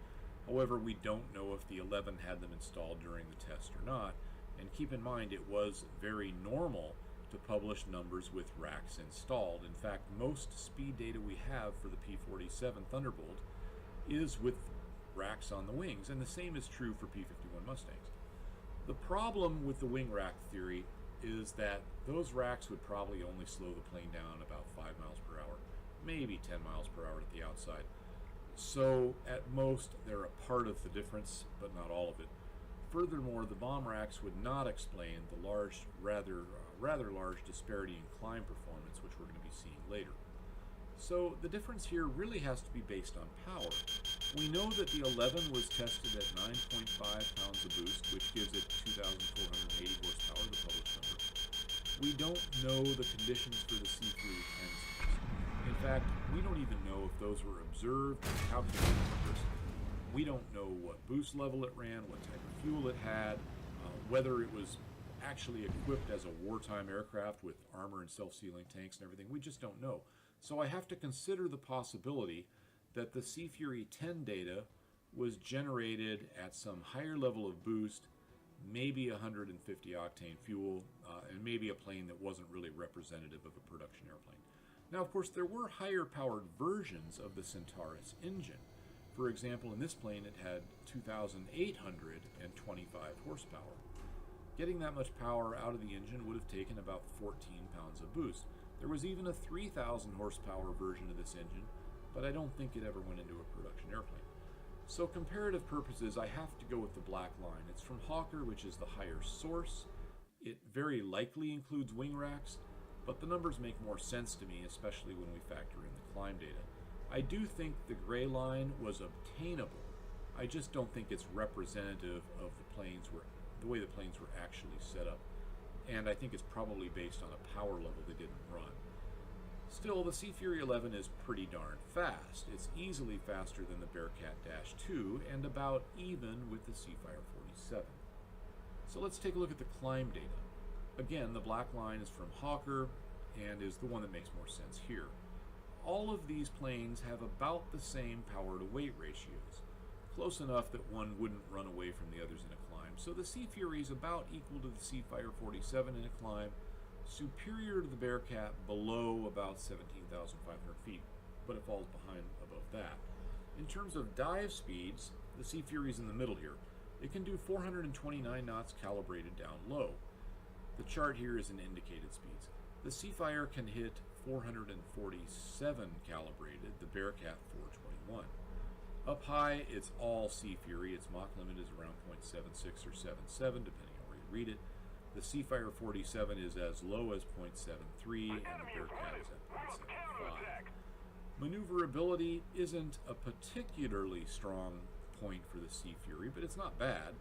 Speaker 3: However, we don't know if the 11 had them installed during the test or not. And keep in mind, it was very normal to publish numbers with racks installed. In fact, most speed data we have for the P-47 Thunderbolt is with racks on the wings, and the same is true for P-51 Mustangs. The problem with the wing rack theory is that those racks would probably only slow the plane down about 5 miles per hour, maybe 10 miles per hour at the outside. So at most, they're a part of the difference, but not all of it. Furthermore, the bomb racks would not explain the large, rather large disparity in climb performance, which we're going to be seeing later. So the difference here really has to be based on power. We know that the 11 was tested at 9.5 pounds of boost, which gives it 2,480 horsepower, the published number. We don't know the conditions for the Sea Fury 10s. In fact, we don't even know if those were observed or calculated numbers. We don't know what boost level it ran, what type of fuel it had, whether it was actually equipped as a wartime aircraft with armor and self-sealing tanks and everything. We just don't know. So I have to consider the possibility that the Sea Fury 10 data was generated at some higher level of boost, maybe 150 octane fuel, and maybe a plane that wasn't really representative of a production airplane. Now, of course, there were higher powered versions of the Centaurus engine. For example, in this plane it had 2,825 horsepower. Getting that much power out of the engine would have taken about 14 pounds of boost. There was even a 3,000 horsepower version of this engine, but I don't think it ever went into a production airplane. So comparative purposes, I have to go with the black line. It's from Hawker, which is the higher source. It very likely includes wing racks, but the numbers make more sense to me, especially when we factor in the climb data. I do think the gray line was obtainable. I just don't think it's representative of the way the planes were actually set up. And I think it's probably based on a power level they didn't run. Still, the Sea Fury 11 is pretty darn fast. It's easily faster than the Bearcat Dash 2 and about even with the Seafire 47. So let's take a look at the climb data. Again, the black line is from Hawker and is the one that makes more sense here. All of these planes have about the same power to weight ratios, close enough that one wouldn't run away from the others in a climb. So the Sea Fury is about equal to the Seafire 47 in a climb, superior to the Bearcat below about 17,500 feet, but it falls behind above that. In terms of dive speeds, the Sea Fury is in the middle here. It can do 429 knots calibrated down low. The chart here is in indicated speeds. The Seafire can hit 447 calibrated, the Bearcat 421. Up high, it's all Sea Fury. Its Mach limit is around 0.76 or 77, depending on where you read it. The Seafire 47 is as low as 0.73, and the Bearcat is at 0.75. Maneuverability isn't a particularly strong point for the Sea Fury, but it's not bad.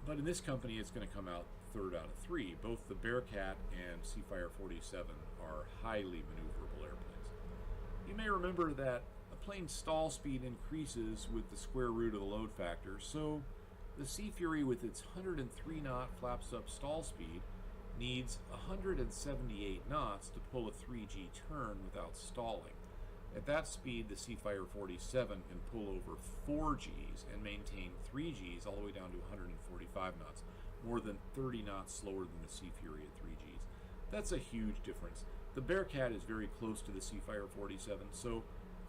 Speaker 3: But in this company, it's going to come out third out of three. Both the Bearcat and Seafire 47 are highly maneuverable airplanes. You may remember that a plane's stall speed increases with the square root of the load factor, so the Sea Fury with its 103 knot flaps up stall speed needs 178 knots to pull a 3G turn without stalling. At that speed, the Seafire 47 can pull over 4Gs and maintain 3Gs all the way down to 145 knots, more than 30 knots slower than the Sea Fury at 3Gs. That's a huge difference. The Bearcat is very close to the Seafire 47, so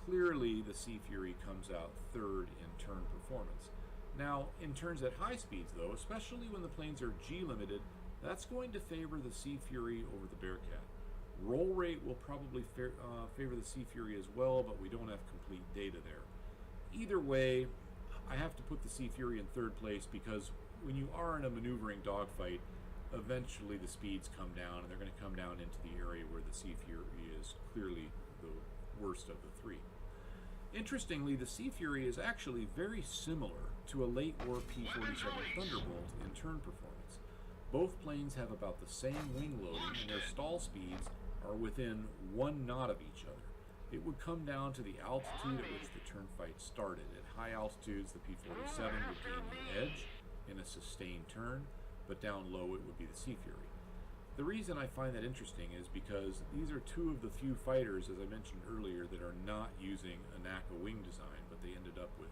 Speaker 3: clearly the Sea Fury comes out third in turn performance. Now, in turns at high speeds though, especially when the planes are G-limited, that's going to favor the Sea Fury over the Bearcat. Roll rate will probably favor the Sea Fury as well, but we don't have complete data there. Either way, I have to put the Sea Fury in third place because when you are in a maneuvering dogfight, eventually the speeds come down, and they're going to come down into the area where the Sea Fury is clearly the worst of the three. Interestingly, the Sea Fury is actually very similar to a late war P-47 Thunderbolt in turn performance. Both planes have about the same wing loading, and their stall speeds are within 1 knot of each other. It would come down to the altitude at which the turn fight started. At high altitudes, the P-47 would gain the edge in a sustained turn, but down low it would be the Sea Fury. The reason I find that interesting is because these are two of the few fighters, as I mentioned earlier, that are not using a NACA wing design, but they ended up with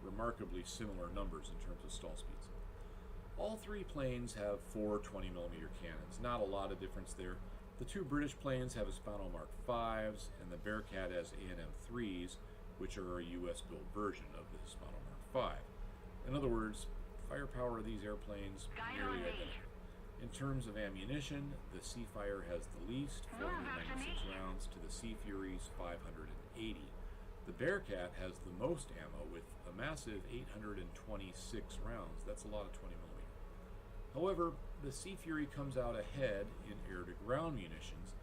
Speaker 3: remarkably similar numbers in terms of stall speeds. All three planes have 4 20mm cannons. Not a lot of difference there. The two British planes have Hispano Mark 5s, and the Bearcat has A&M 3s, which are a US-built version of the Hispano Mark 5. In other words, firepower of these airplanes nearly identical. In terms of ammunition, the Seafire has the least, 496 rounds, to the Sea Fury's 580. The Bearcat has the most ammo with a massive 826 rounds. That's a lot of 20mm. However, the Sea Fury comes out ahead in air-to-ground munitions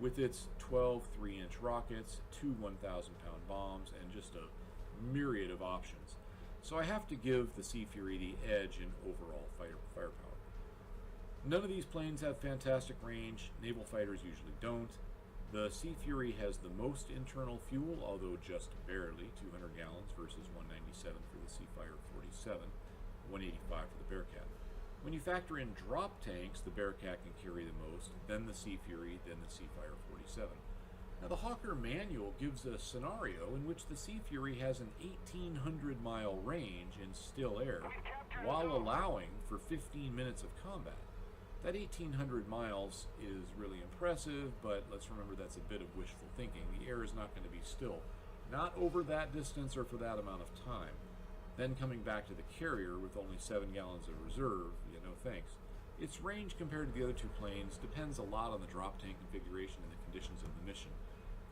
Speaker 3: with its 12 3-inch rockets, 2 1,000-pound bombs, and just a myriad of options. So I have to give the Sea Fury the edge in overall firepower. None of these planes have fantastic range. Naval fighters usually don't. The Sea Fury has the most internal fuel, although just barely, 200 gallons versus 197 for the Seafire 47, 185 for the Bearcat. When you factor in drop tanks, the Bearcat can carry the most, then the Sea Fury, then the Seafire 47. Now the Hawker manual gives a scenario in which the Sea Fury has an 1,800-mile range in still air while allowing for 15 minutes of combat. That 1,800 miles is really impressive, but let's remember that's a bit of wishful thinking. The air is not going to be still, not over that distance or for that amount of time. Then coming back to the carrier with only 7 gallons of reserve, no thanks. Its range compared to the other two planes depends a lot on the drop tank configuration and the conditions of the mission.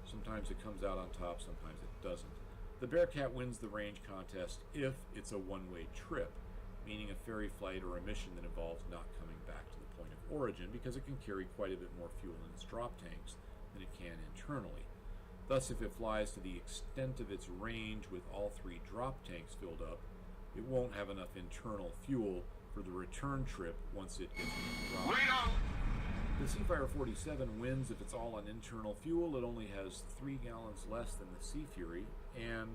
Speaker 3: Sometimes it comes out on top, sometimes it doesn't. The Bearcat wins the range contest if it's a one-way trip, meaning a ferry flight or a mission that involves not coming back to the point of origin, because it can carry quite a bit more fuel in its drop tanks than it can internally. Thus, if it flies to the extent of its range with all three drop tanks filled up, it won't have enough internal fuel for the return trip once it gets to the drop. The Seafire 47 wins if it's all on internal fuel. It only has 3 gallons less than the Sea Fury, and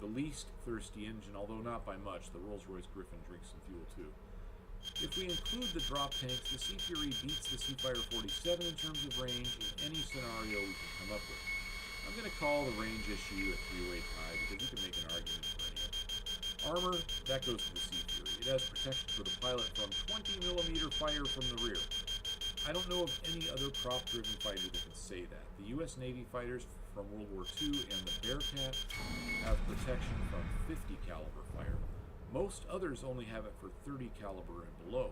Speaker 3: the least thirsty engine, although not by much. The Rolls-Royce Griffin drinks some fuel too. If we include the drop tanks, the Sea Fury beats the Seafire 47 in terms of range in any scenario we can come up with. I'm going to call the range issue a three-way tie because you can make an argument for any of it. Armor, that goes to the Sea Fury. It has protection for the pilot from 20mm fire from the rear. I don't know of any other prop-driven fighter that can say that. The U.S. Navy fighters from World War II and the Bearcat have protection from 50 caliber fire. Most others only have it for 30 caliber and below.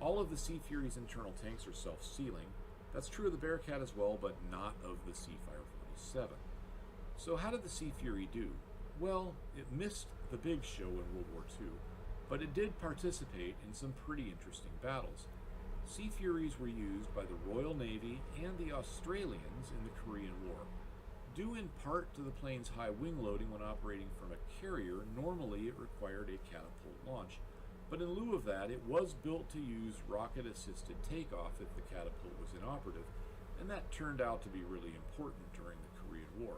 Speaker 3: All of the Sea Fury's internal tanks are self-sealing. That's true of the Bearcat as well, but not of the Seafire 47. So how did the Sea Fury do? Well, it missed the big show in World War II, but it did participate in some pretty interesting battles. Sea Furies were used by the Royal Navy and the Australians in the Korean War. Due in part to the plane's high wing loading when operating from a carrier, normally it required a catapult launch. But in lieu of that, it was built to use rocket-assisted takeoff if the catapult was inoperative, and that turned out to be really important during the Korean War.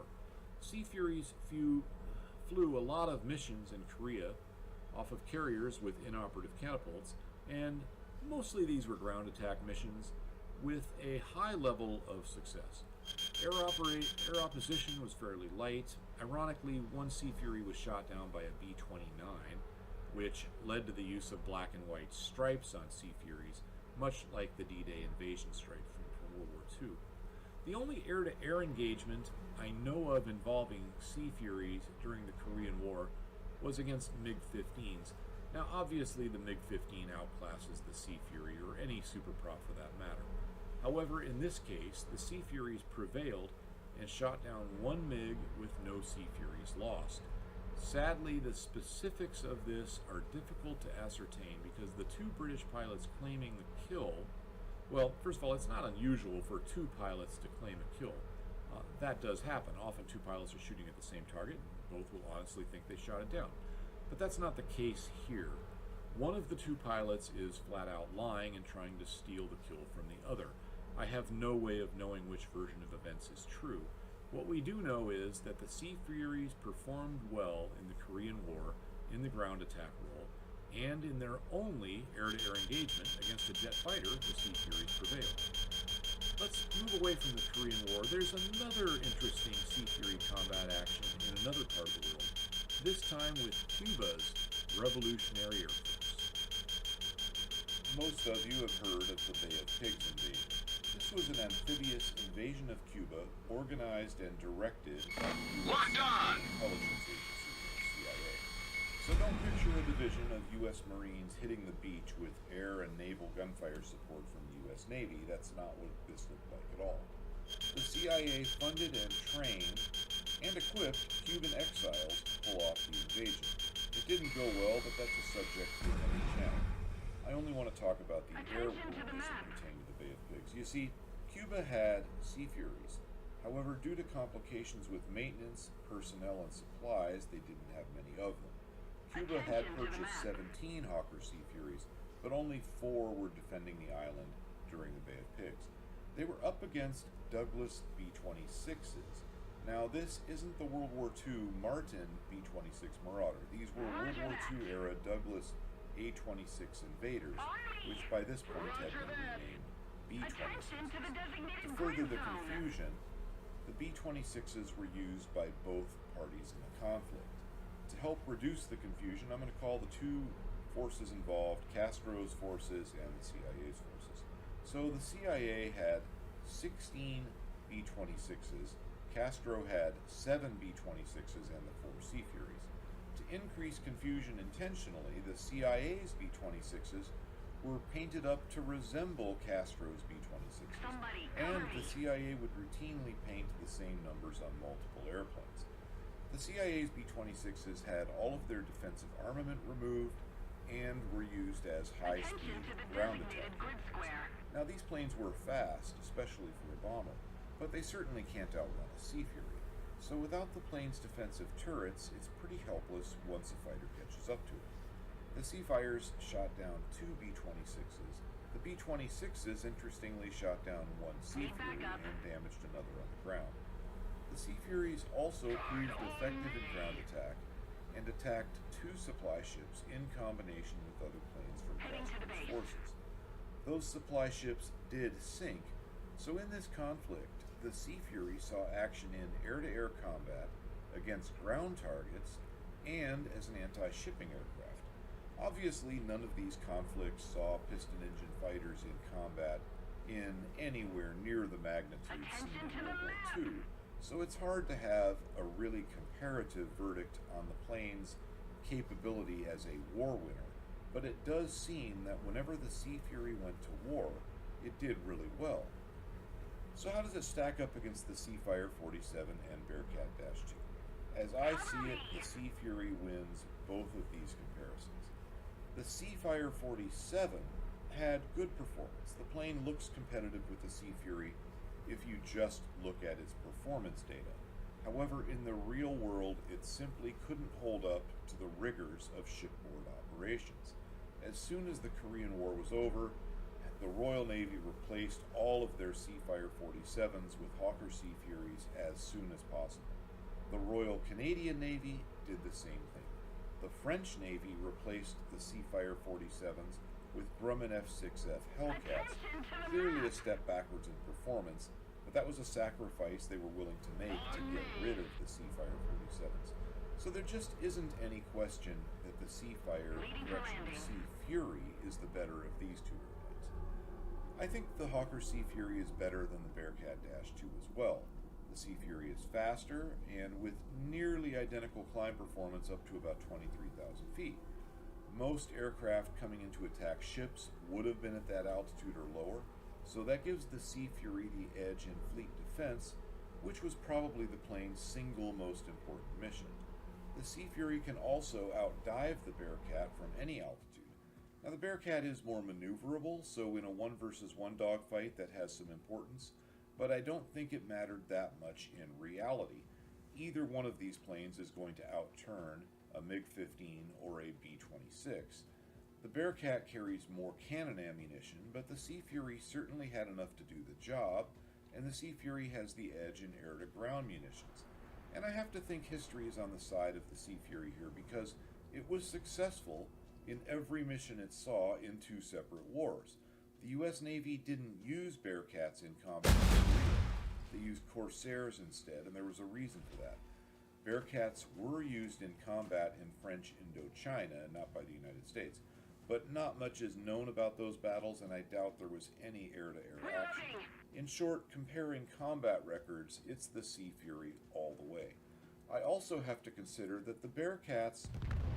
Speaker 3: Sea Furies flew a lot of missions in Korea off of carriers with inoperative catapults, and mostly these were ground attack missions with a high level of success. Air opposition was fairly light. Ironically, one Sea Fury was shot down by a B-29, which led to the use of black and white stripes on Sea Furies, much like the D-Day invasion stripe from World War II. The only air-to-air engagement I know of involving Sea Furies during the Korean War was against MiG-15s. Now, obviously, the MiG-15 outclasses the Sea Fury, or any superprop for that matter. However, in this case, the Sea Furies prevailed and shot down one MiG with no Sea Furies lost. Sadly, the specifics of this are difficult to ascertain because the two British pilots claiming the kill, well, first of all, it's not unusual for two pilots to claim a kill. That does happen. Often two pilots are shooting at the same target, and both will honestly think they shot it down. But that's not the case here. One of the two pilots is flat out lying and trying to steal the kill from the other. I have no way of knowing which version of events is true. What we do know is that the Sea Furies performed well in the Korean War in the ground attack role, and in their only air-to-air engagement against a jet fighter, the Sea Furies prevailed. Let's move away from the Korean War. There's another interesting Sea Fury combat action in another part of the world, this time with Cuba's Revolutionary Air Force. Most of you have heard of the Bay of Pigs invasion. This was an amphibious invasion of Cuba organized and directed by the U.S. intelligence agency, the CIA. So don't picture a division of U.S. Marines hitting the beach with air and naval gunfire support from the U.S. Navy. That's not what this looked like at all. The CIA funded and trained and equipped Cuban exiles to pull off the invasion. It didn't go well, but that's a subject for another channel. I only want to talk about the air war as it pertained to the Bay of Pigs. You see, Cuba had Sea Furies. However, due to complications with maintenance, personnel, and supplies, they didn't have many of them. Cuba had purchased 17 Hawker Sea Furies, but only 4 were defending the island during the Bay of Pigs. They were up against Douglas B-26s. Now, this isn't the World War II Martin B-26 Marauder. These were World War II era Douglas A-26 Invaders, which by this point had been renamed B-26s. To further the confusion, the B-26s were used by both parties in the conflict. To help reduce the confusion, I'm going to call the two forces involved Castro's forces and the CIA's forces. So the CIA had 16 B-26s, Castro had 7 B-26s and the 4 Sea Furies. To increase confusion intentionally, the CIA's B-26s were painted up to resemble Castro's B-26s, and the CIA would routinely paint the same numbers on multiple airplanes. The CIA's B-26s had all of their defensive armament removed and were used as high-speed ground attack planes. Now, these planes were fast, especially for a bomber, but they certainly can't outrun a Sea Fury. So without the plane's defensive turrets, it's pretty helpless once a fighter catches up to it. The Seafires shot down 2 B-26s. The B-26s interestingly shot down 1 Sea Fury and damaged another on the ground. The Sea Furies also proved effective in ground attack and attacked 2 supply ships in combination with other planes from Castro's forces. Those supply ships did sink, so in this conflict, the Sea Fury saw action in air-to-air combat against ground targets and as an anti-shipping aircraft. Obviously, none of these conflicts saw piston-engine fighters in combat in anywhere near the magnitude seen in World War II, so it's hard to have a really comparative verdict on the plane's capability as a war winner, but it does seem that whenever the Sea Fury went to war, it did really well. So how does it stack up against the Seafire 47 and Bearcat-2? As I see it, the Sea Fury wins both of these comparisons. The Seafire 47 had good performance. The plane looks competitive with the Sea Fury if you just look at its performance data. However, in the real world, it simply couldn't hold up to the rigors of shipboard operations. As soon as the Korean War was over, the Royal Navy replaced all of their Seafire 47s with Hawker Sea Furies as soon as possible. The Royal Canadian Navy did the same thing. The French Navy replaced the Seafire 47s with Grumman F-6F Hellcats, clearly a step backwards in performance, but that was a sacrifice they were willing to make to get rid of the Seafire 47s. So there just isn't any question that the Seafire, correction, Sea Fury, is the better of these two airplanes. I think the Hawker Sea Fury is better than the Bearcat-2 as well. The Sea Fury is faster and with nearly identical climb performance up to about 23,000 feet. Most aircraft coming in to attack ships would have been at that altitude or lower, so that gives the Sea Fury the edge in fleet defense, which was probably the plane's single most important mission. The Sea Fury can also outdive the Bearcat from any altitude. Now the Bearcat is more maneuverable, so in a 1 versus 1 dogfight that has some importance, but I don't think it mattered that much in reality. Either one of these planes is going to outturn a MiG-15 or a B-26. The Bearcat carries more cannon ammunition, but the Sea Fury certainly had enough to do the job, and the Sea Fury has the edge in air-to-ground munitions. And I have to think history is on the side of the Sea Fury here because it was successful in every mission it saw in 2 separate wars. The U.S. Navy didn't use Bearcats in combat in Korea. They used Corsairs instead, and there was a reason for that. Bearcats were used in combat in French Indochina, not by the United States, but not much is known about those battles, and I doubt there was any air-to-air action. In short, comparing combat records, it's the Sea Fury all the way. I also have to consider that the Bearcat's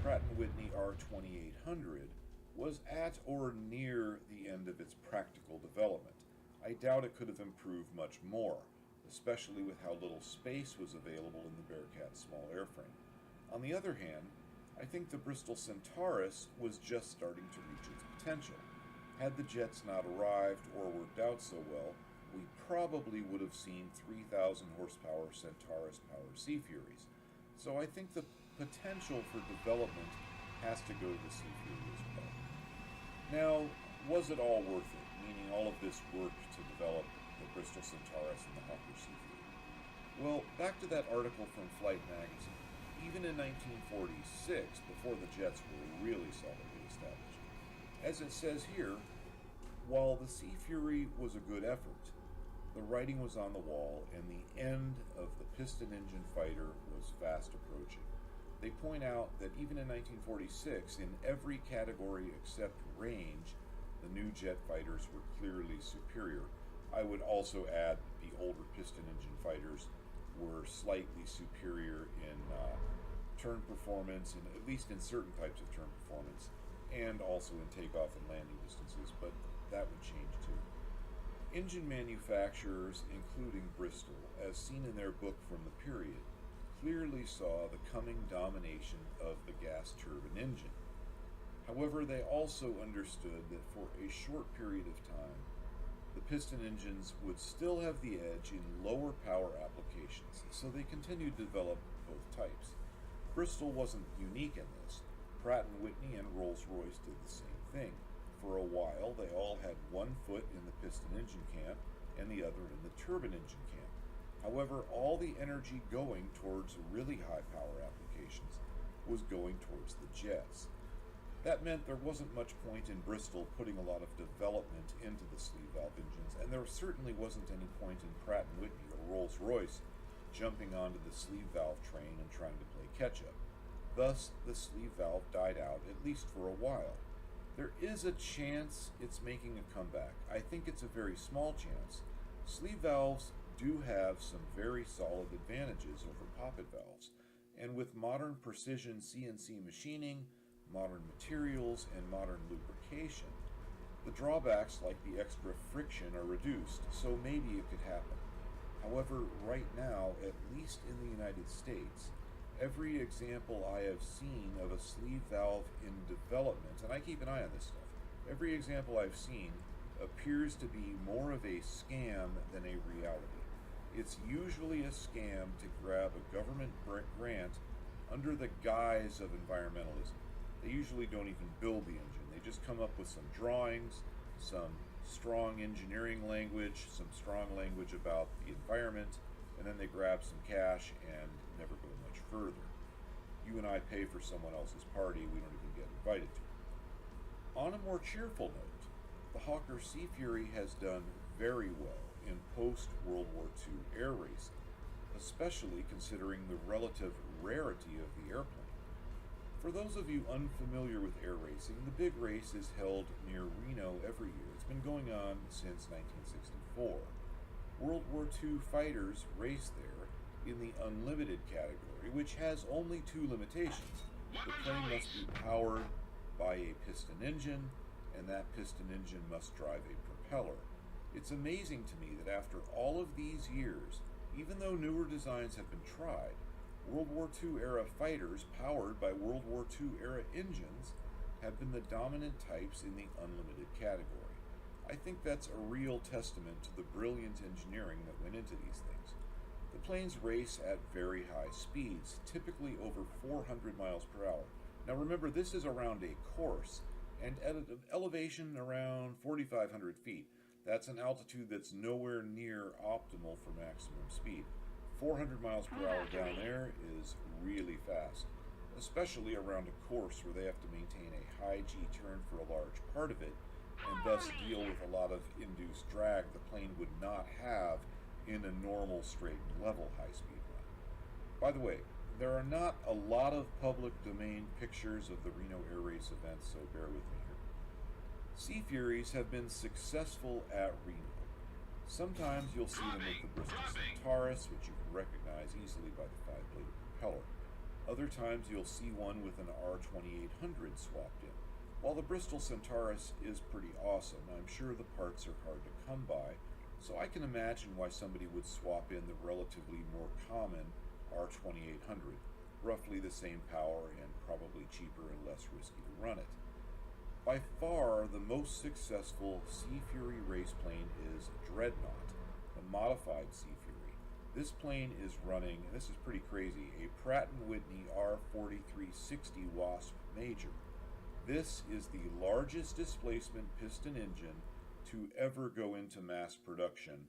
Speaker 3: Pratt & Whitney R2800 was at or near the end of its practical development. I doubt it could have improved much more, especially with how little space was available in the Bearcat's small airframe. On the other hand, I think the Bristol Centaurus was just starting to reach its potential. Had the jets not arrived or worked out so well, we probably would have seen 3,000 horsepower Centaurus-powered Sea Furies. So I think the potential for development has to go to the Sea Fury as well. Now, was it all worth it, meaning all of this work to develop the Bristol Centaurus and the Hawker Sea Fury? Well, back to that article from Flight Magazine. Even in 1946, before the jets were really solidly established. As it says here, while the Sea Fury was a good effort, the writing was on the wall and the end of the piston engine fighter was fast approaching. They point out that even in 1946, in every category except range, the new jet fighters were clearly superior. I would also add the older piston engine fighters were slightly superior in turn performance, and at least in certain types of turn performance, and also in takeoff and landing distances, but that would change too. Engine manufacturers, including Bristol, as seen in their book from the period, clearly saw the coming domination of the gas turbine engine. However, they also understood that for a short period of time, the piston engines would still have the edge in lower power applications, so they continued to develop both types. Bristol wasn't unique in this. Pratt & Whitney and Rolls-Royce did the same thing. For a while, they all had one foot in the piston engine camp and the other in the turbine engine camp. However, all the energy going towards really high power applications was going towards the jets. That meant there wasn't much point in Bristol putting a lot of development into the sleeve valve engines, and there certainly wasn't any point in Pratt & Whitney or Rolls-Royce jumping onto the sleeve valve train and trying to play catch-up. Thus, the sleeve valve died out, at least for a while. There is a chance it's making a comeback. I think it's a very small chance. Sleeve valves do have some very solid advantages over poppet valves, and with modern precision CNC machining, modern materials, and modern lubrication, the drawbacks like the extra friction are reduced, so maybe it could happen. However, right now, at least in the United States, every example I have seen of a sleeve valve in development, and I keep an eye on this stuff, every example I've seen appears to be more of a scam than a reality. It's usually a scam to grab a government grant under the guise of environmentalism. They usually don't even build the engine. They just come up with some drawings, some strong engineering language, some strong language about the environment, and then they grab some cash and never go much further. You and I pay for someone else's party we don't even get invited to. On a more cheerful note, the Hawker Sea Fury has done very well in post-World War II air racing, especially considering the relative rarity of the airplane. For those of you unfamiliar with air racing, the big race is held near Reno every year. It's been going on since 1964. World War II fighters race there in the unlimited category, which has only two limitations. The plane must be powered by a piston engine, and that piston engine must drive a propeller. It's amazing to me that after all of these years, even though newer designs have been tried, World War II era fighters powered by World War II era engines have been the dominant types in the unlimited category. I think that's a real testament to the brilliant engineering that went into these things. The planes race at very high speeds, typically over 400 miles per hour. Now remember, this is around a course, and at an elevation around 4,500 feet. That's an altitude that's nowhere near optimal for maximum speed. 400 miles per hour down there is really fast, especially around a course where they have to maintain a high G turn for a large part of it, and thus deal with a lot of induced drag the plane would not have in a normal straight and level high-speed run. By the way, there are not a lot of public domain pictures of the Reno Air Race event, so bear with me here. Sea Furies have been successful at Reno. Sometimes you'll see them with the Bristol Centaurus, which you can recognize easily by the 5-bladed propeller. Other times you'll see one with an R2800 swapped in. While the Bristol Centaurus is pretty awesome, I'm sure the parts are hard to come by, so I can imagine why somebody would swap in the relatively more common R2800, roughly the same power and probably cheaper and less risky to run it. By far, the most successful Sea Fury race plane is Dreadnought, the modified Sea Fury. This plane is running, and this is pretty crazy, a Pratt & Whitney R4360 Wasp Major. This is the largest displacement piston engine to ever go into mass production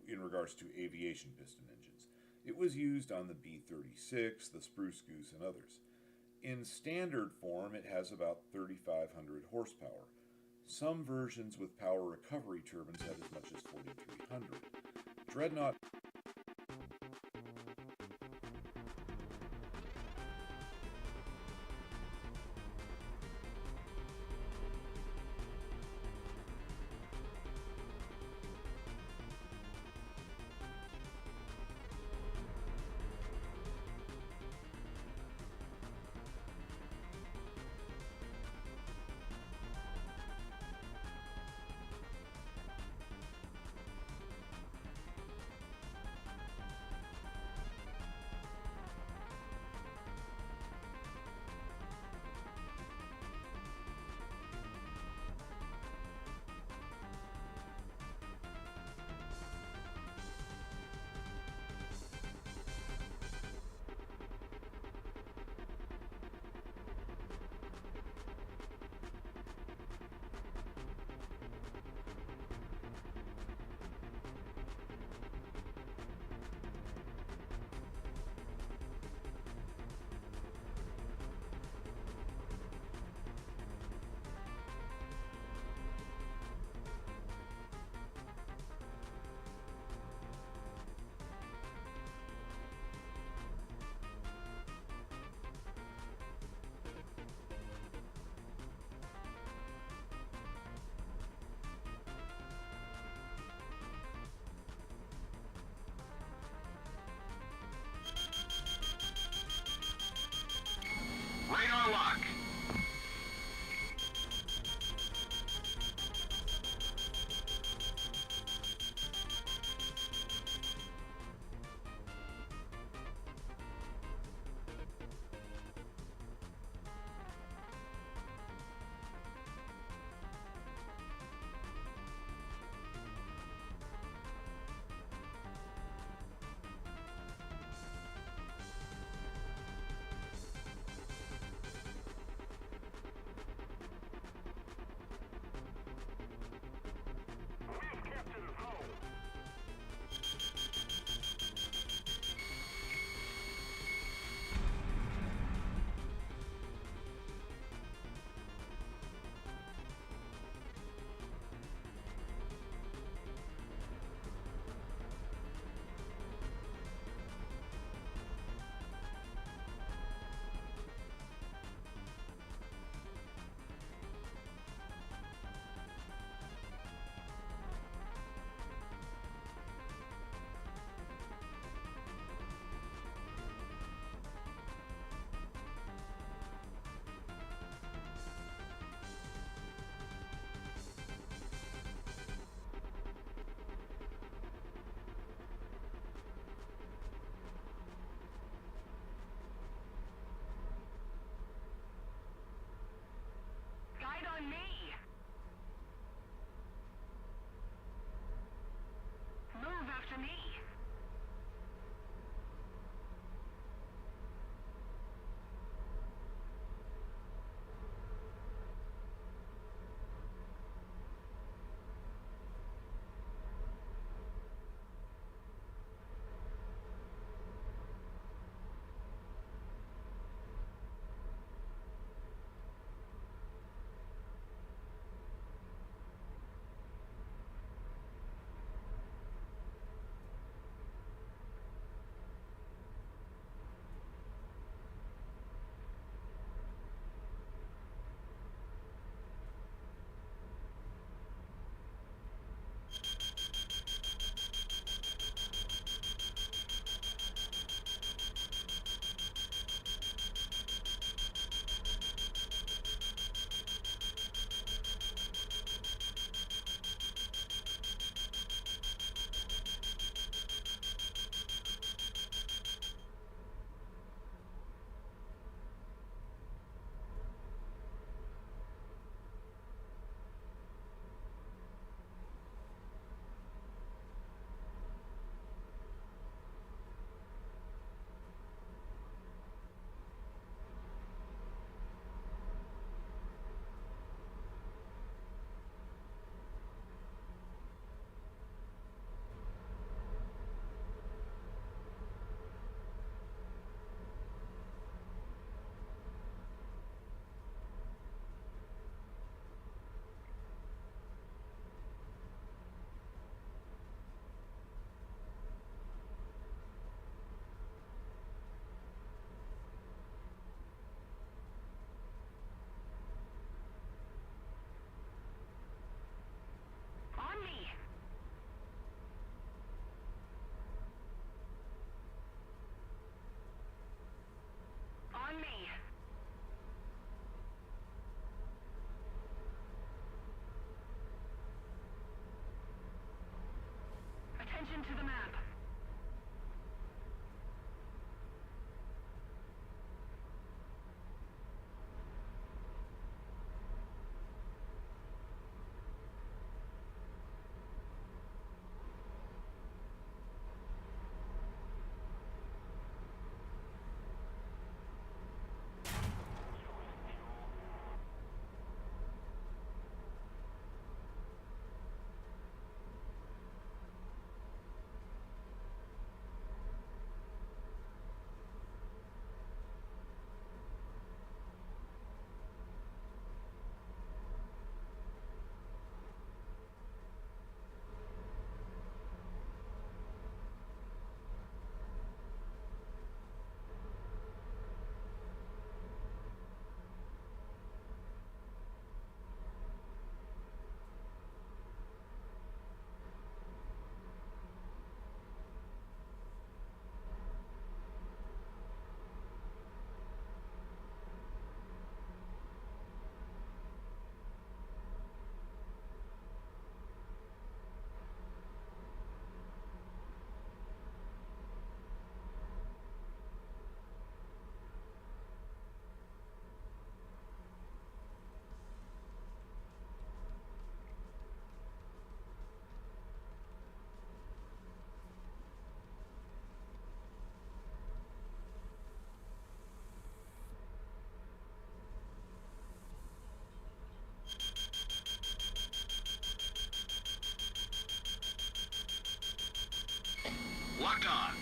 Speaker 3: in regards to aviation piston engines. It was used on the B-36, the Spruce Goose, and others. In standard form, it has about 3,500 horsepower. Some versions with power recovery turbines have as much as 4,300. Dreadnought
Speaker 2: lock. on.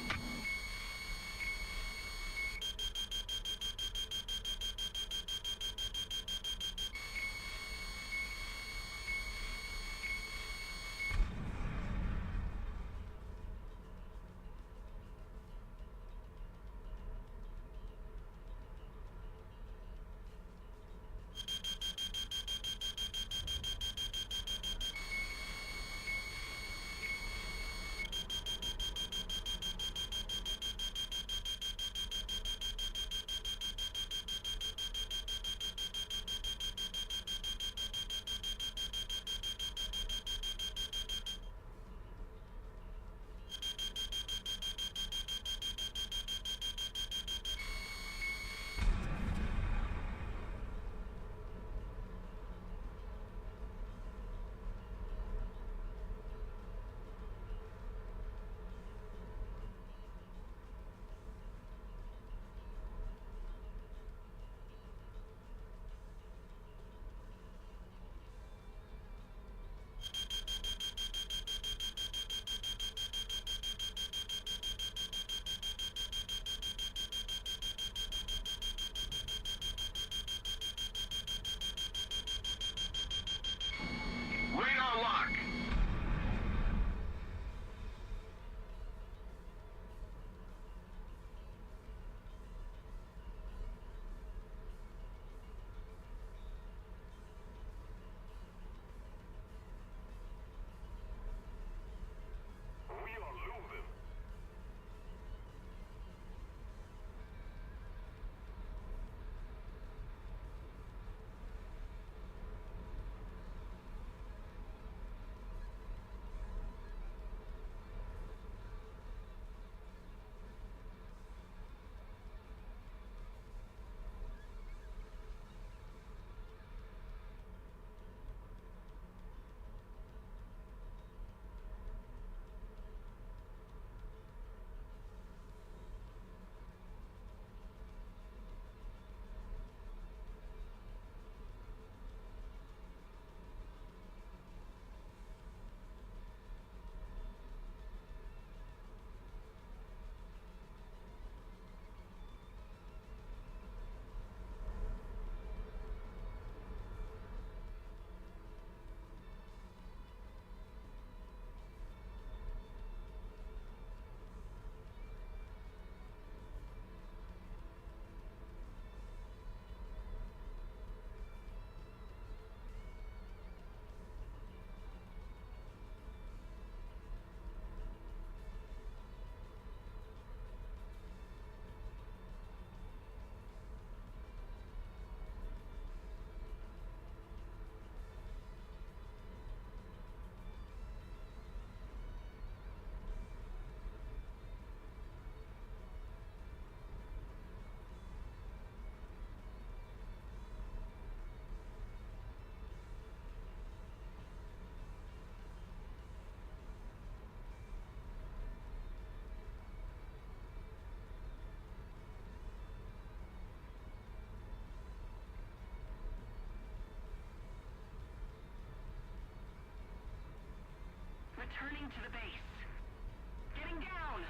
Speaker 2: Radar lock. We are losing.
Speaker 4: Returning to the base. Getting down!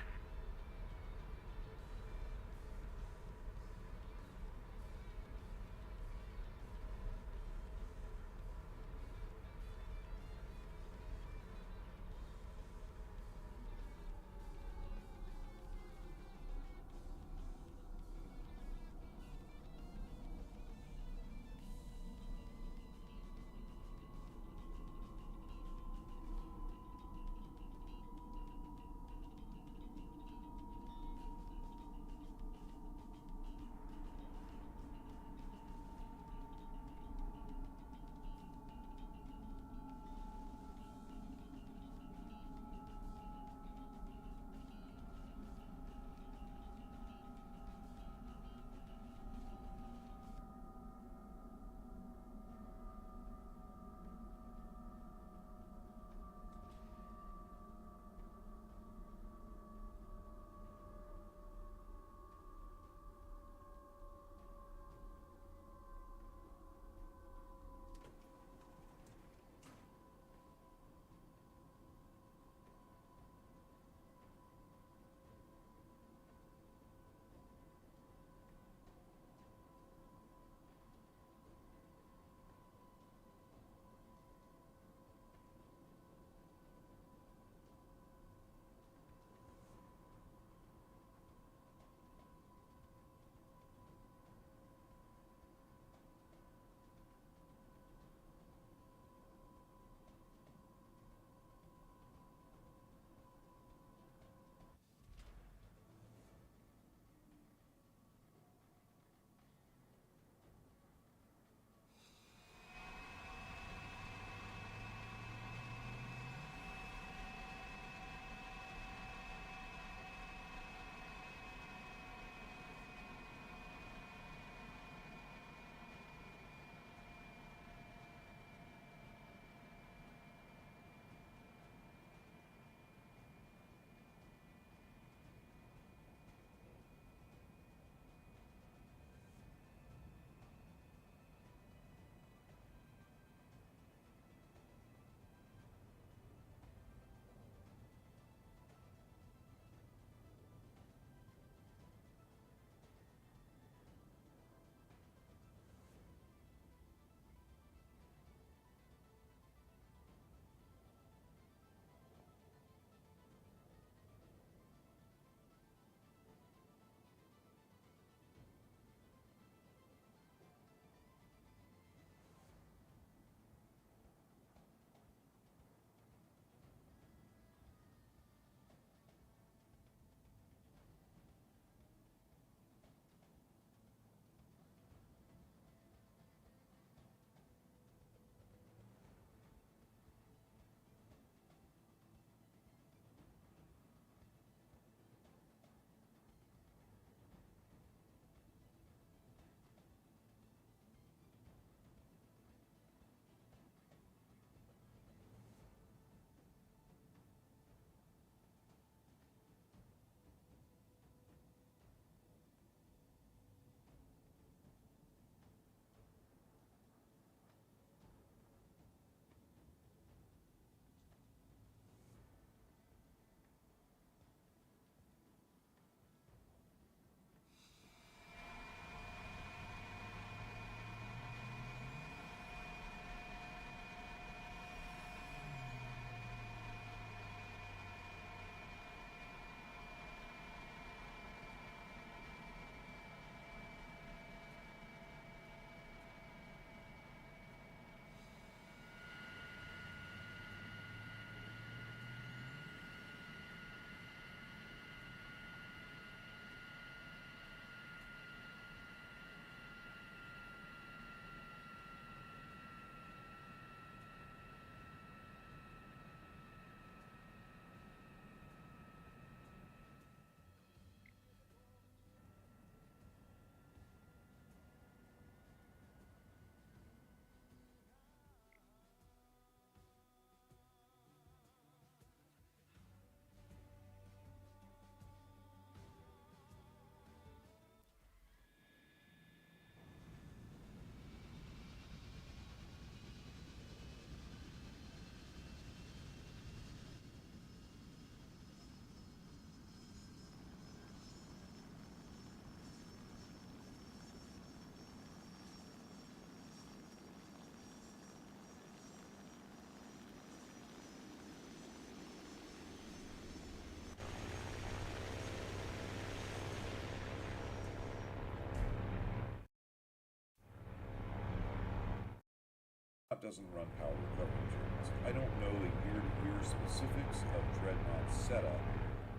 Speaker 3: Dreadnought doesn't run power recovery turbines. I don't know the year-to-year specifics of Dreadnought's setup,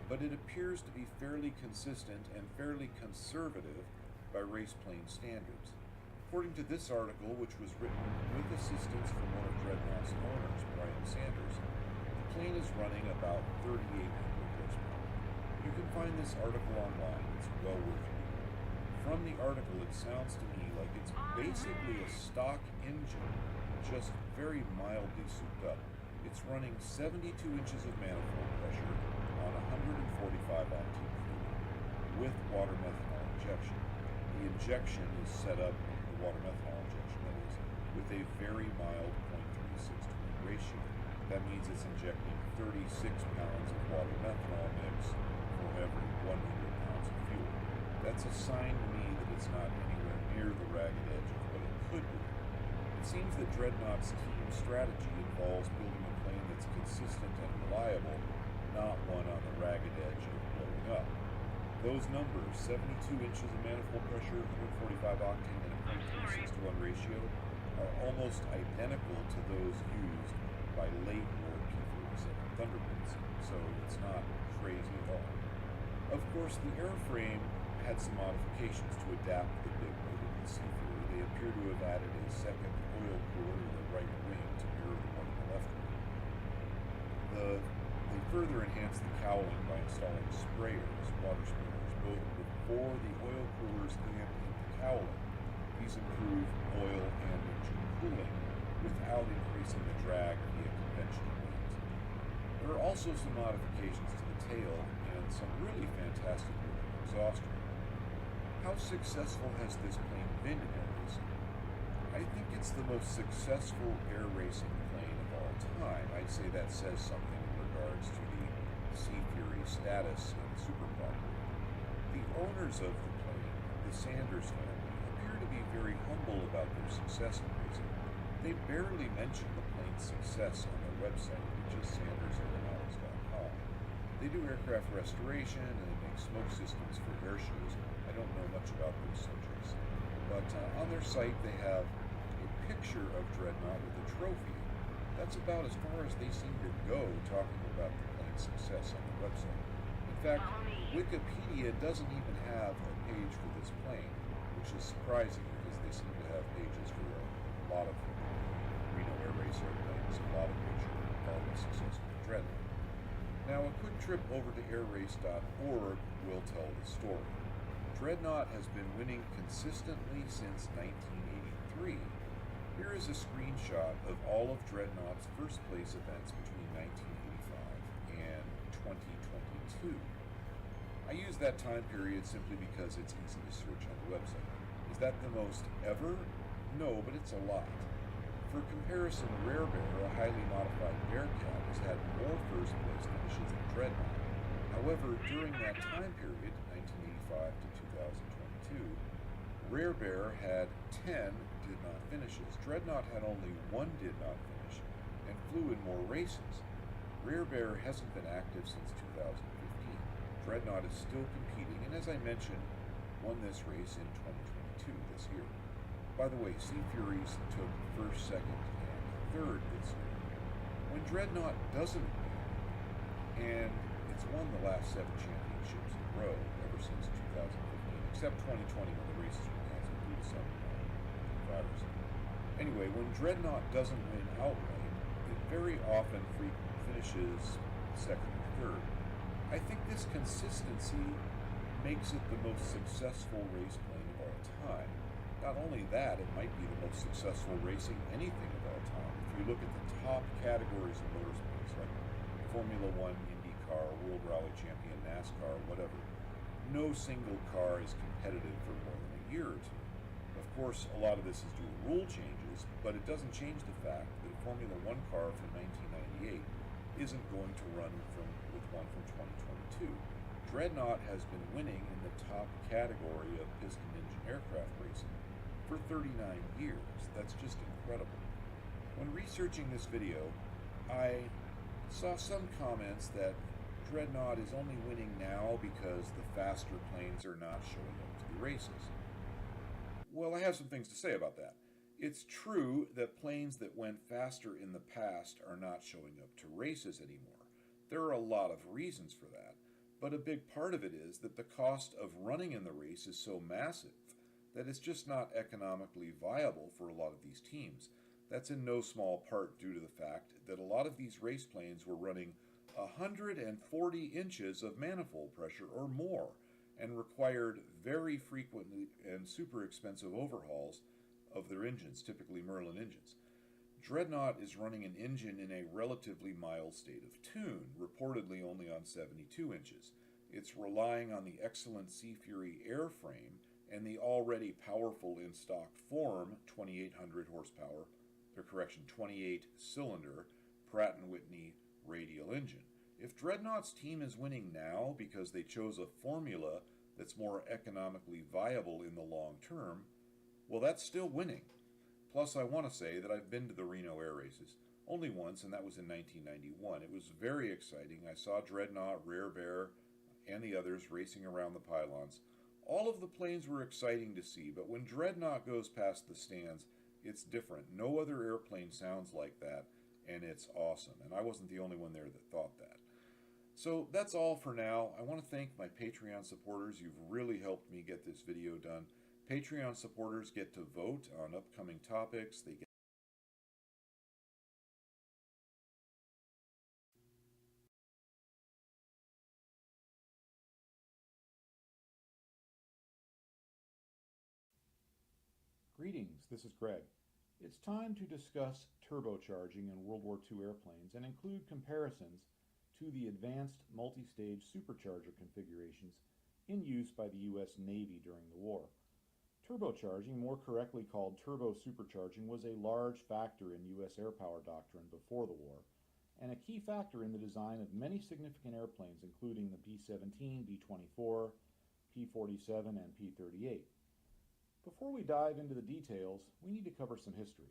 Speaker 3: but it appears to be fairly consistent and fairly conservative by raceplane standards. According to this article, which was written with assistance from one of Dreadnought's owners, Brian Sanders, the plane is running about 3,800 horsepower. You can find this article online. It's well worth reading. From the article, it sounds to me like it's basically a stock engine, just very mildly souped up. It's running 72 inches of manifold pressure on 145 octane fluid with water methanol injection. The injection is set up, the water methanol injection that is, with a very mild 0.36 to 1 ratio. That means it's injecting 36 pounds of water methanol mix for every 100 pounds of fuel. That's a sign to me that it's not anywhere near the ragged edge of what it could be. It seems that Dreadnought's team strategy involves building a plane that's consistent and reliable, not one on the ragged edge of blowing up. Those numbers, 72 inches of manifold pressure, 145 octane, and a 0.36 to 1 ratio, are almost identical to those used by late war P-47 Thunderbirds, so it's not crazy at all. Of course, the airframe had some modifications to adapt the big motor to the Sea Fury. They appear to have added a second oil cooler to the right wing to mirror the one in the left wing. They further enhanced the cowling by installing sprayers, water sprayers, both before the oil coolers and in the cowling. These improve oil and engine cooling without increasing the drag via conventional means. There are also some modifications to the tail and some really fantastic looking exhaust trim. How successful has this plane been in air racing? I think it's the most successful air racing plane of all time. I'd say that says something in regards to the Sea Fury status in the superpop world. The owners of the plane, the Sanders family, appear to be very humble about their success in racing. They barely mention the plane's success on their website, which is sandersaeronautics.com. They do aircraft restoration and they make smoke systems for air shows. I don't know much about those subjects. But on their site they have a picture of Dreadnought with a trophy. That's about as far as they seem to go talking about the plane's success on the website. In fact, Wikipedia doesn't even have a page for this plane, which is surprising because they seem to have pages for a lot of Reno Air Race airplanes, a lot of which are far less successful than Dreadnought. Now, a quick trip over to airrace.org will tell the story. Dreadnought has been winning consistently since 1983. Here is a screenshot of all of Dreadnought's first place events between 1985 and 2022. I use that time period simply because it's easy to search on the website. Is that the most ever? No, but it's a lot. For comparison, Rare Bear, a highly modified Bearcat, has had more first place finishes than Dreadnought. However, during that time period, 1985 to 2022, Rare Bear had 10 did not finishes. Dreadnought had only 1 did not finish and flew in more races. Rare Bear hasn't been active since 2015. Dreadnought is still competing and, as I mentioned, won this race in 2022 this year. By the way, Sea Furies took first, second, and third this year. When Dreadnought doesn't win, and it's won the last 7 championships in a row ever since 2015, except 2020 when the races were canceled due to some virus. Anyway, when Dreadnought doesn't win outright, it very often finishes second or third. I think this consistency makes it the most successful race plane of all time. Not only that, it might be the most successful racing anything of all time. If you look at the top categories of motorsports, like Formula One, IndyCar, World Rally Champion, NASCAR, whatever, no single car is competitive for more than a year or two. Of course, a lot of this is due to rule changes, but it doesn't change the fact that a Formula One car from 1998 isn't going to run with one from 2022. Dreadnought has been winning in the top category of piston engine aircraft racing for 39 years. That's just incredible. When researching this video, I saw some comments that Dreadnought is only winning now because the faster planes are not showing up to the races. Well, I have some things to say about that. It's true that planes that went faster in the past are not showing up to races anymore. There are a lot of reasons for that, but a big part of it is that the cost of running in the race is so massive that it's just not economically viable for a lot of these teams. That's in no small part due to the fact that a lot of these race planes were running 140 inches of manifold pressure or more and required very frequently and super expensive overhauls of their engines, typically Merlin engines. Dreadnought is running an engine in a relatively mild state of tune, reportedly only on 72 inches. It's relying on the excellent Sea Fury airframe and the already powerful in stock form 2800 horsepower, 28 cylinder Pratt & Whitney radial engine. If Dreadnought's team is winning now because they chose a formula that's more economically viable in the long term, well, that's still winning. Plus, I want to say that I've been to the Reno Air Races. Only once, and that was in 1991. It was very exciting. I saw Dreadnought, Rare Bear, and the others racing around the pylons. All of the planes were exciting to see, but when Dreadnought goes past the stands, it's different. No other airplane sounds like that, and it's awesome. And I wasn't the only one there that thought that. So that's all for now. I want to thank my Patreon supporters. You've really helped me get this video done. Patreon supporters get to vote on upcoming topics. They get
Speaker 1: Greetings, this is Greg. It's time to discuss turbocharging in World War II airplanes and include comparisons to the advanced multi-stage supercharger configurations in use by the U.S. Navy during the war. Turbocharging, more correctly called turbo supercharging, was a large factor in U.S. air power doctrine before the war, and a key factor in the design of many significant airplanes, including the B-17, B-24, P-47, and P-38. Before we dive into the details, we need to cover some history.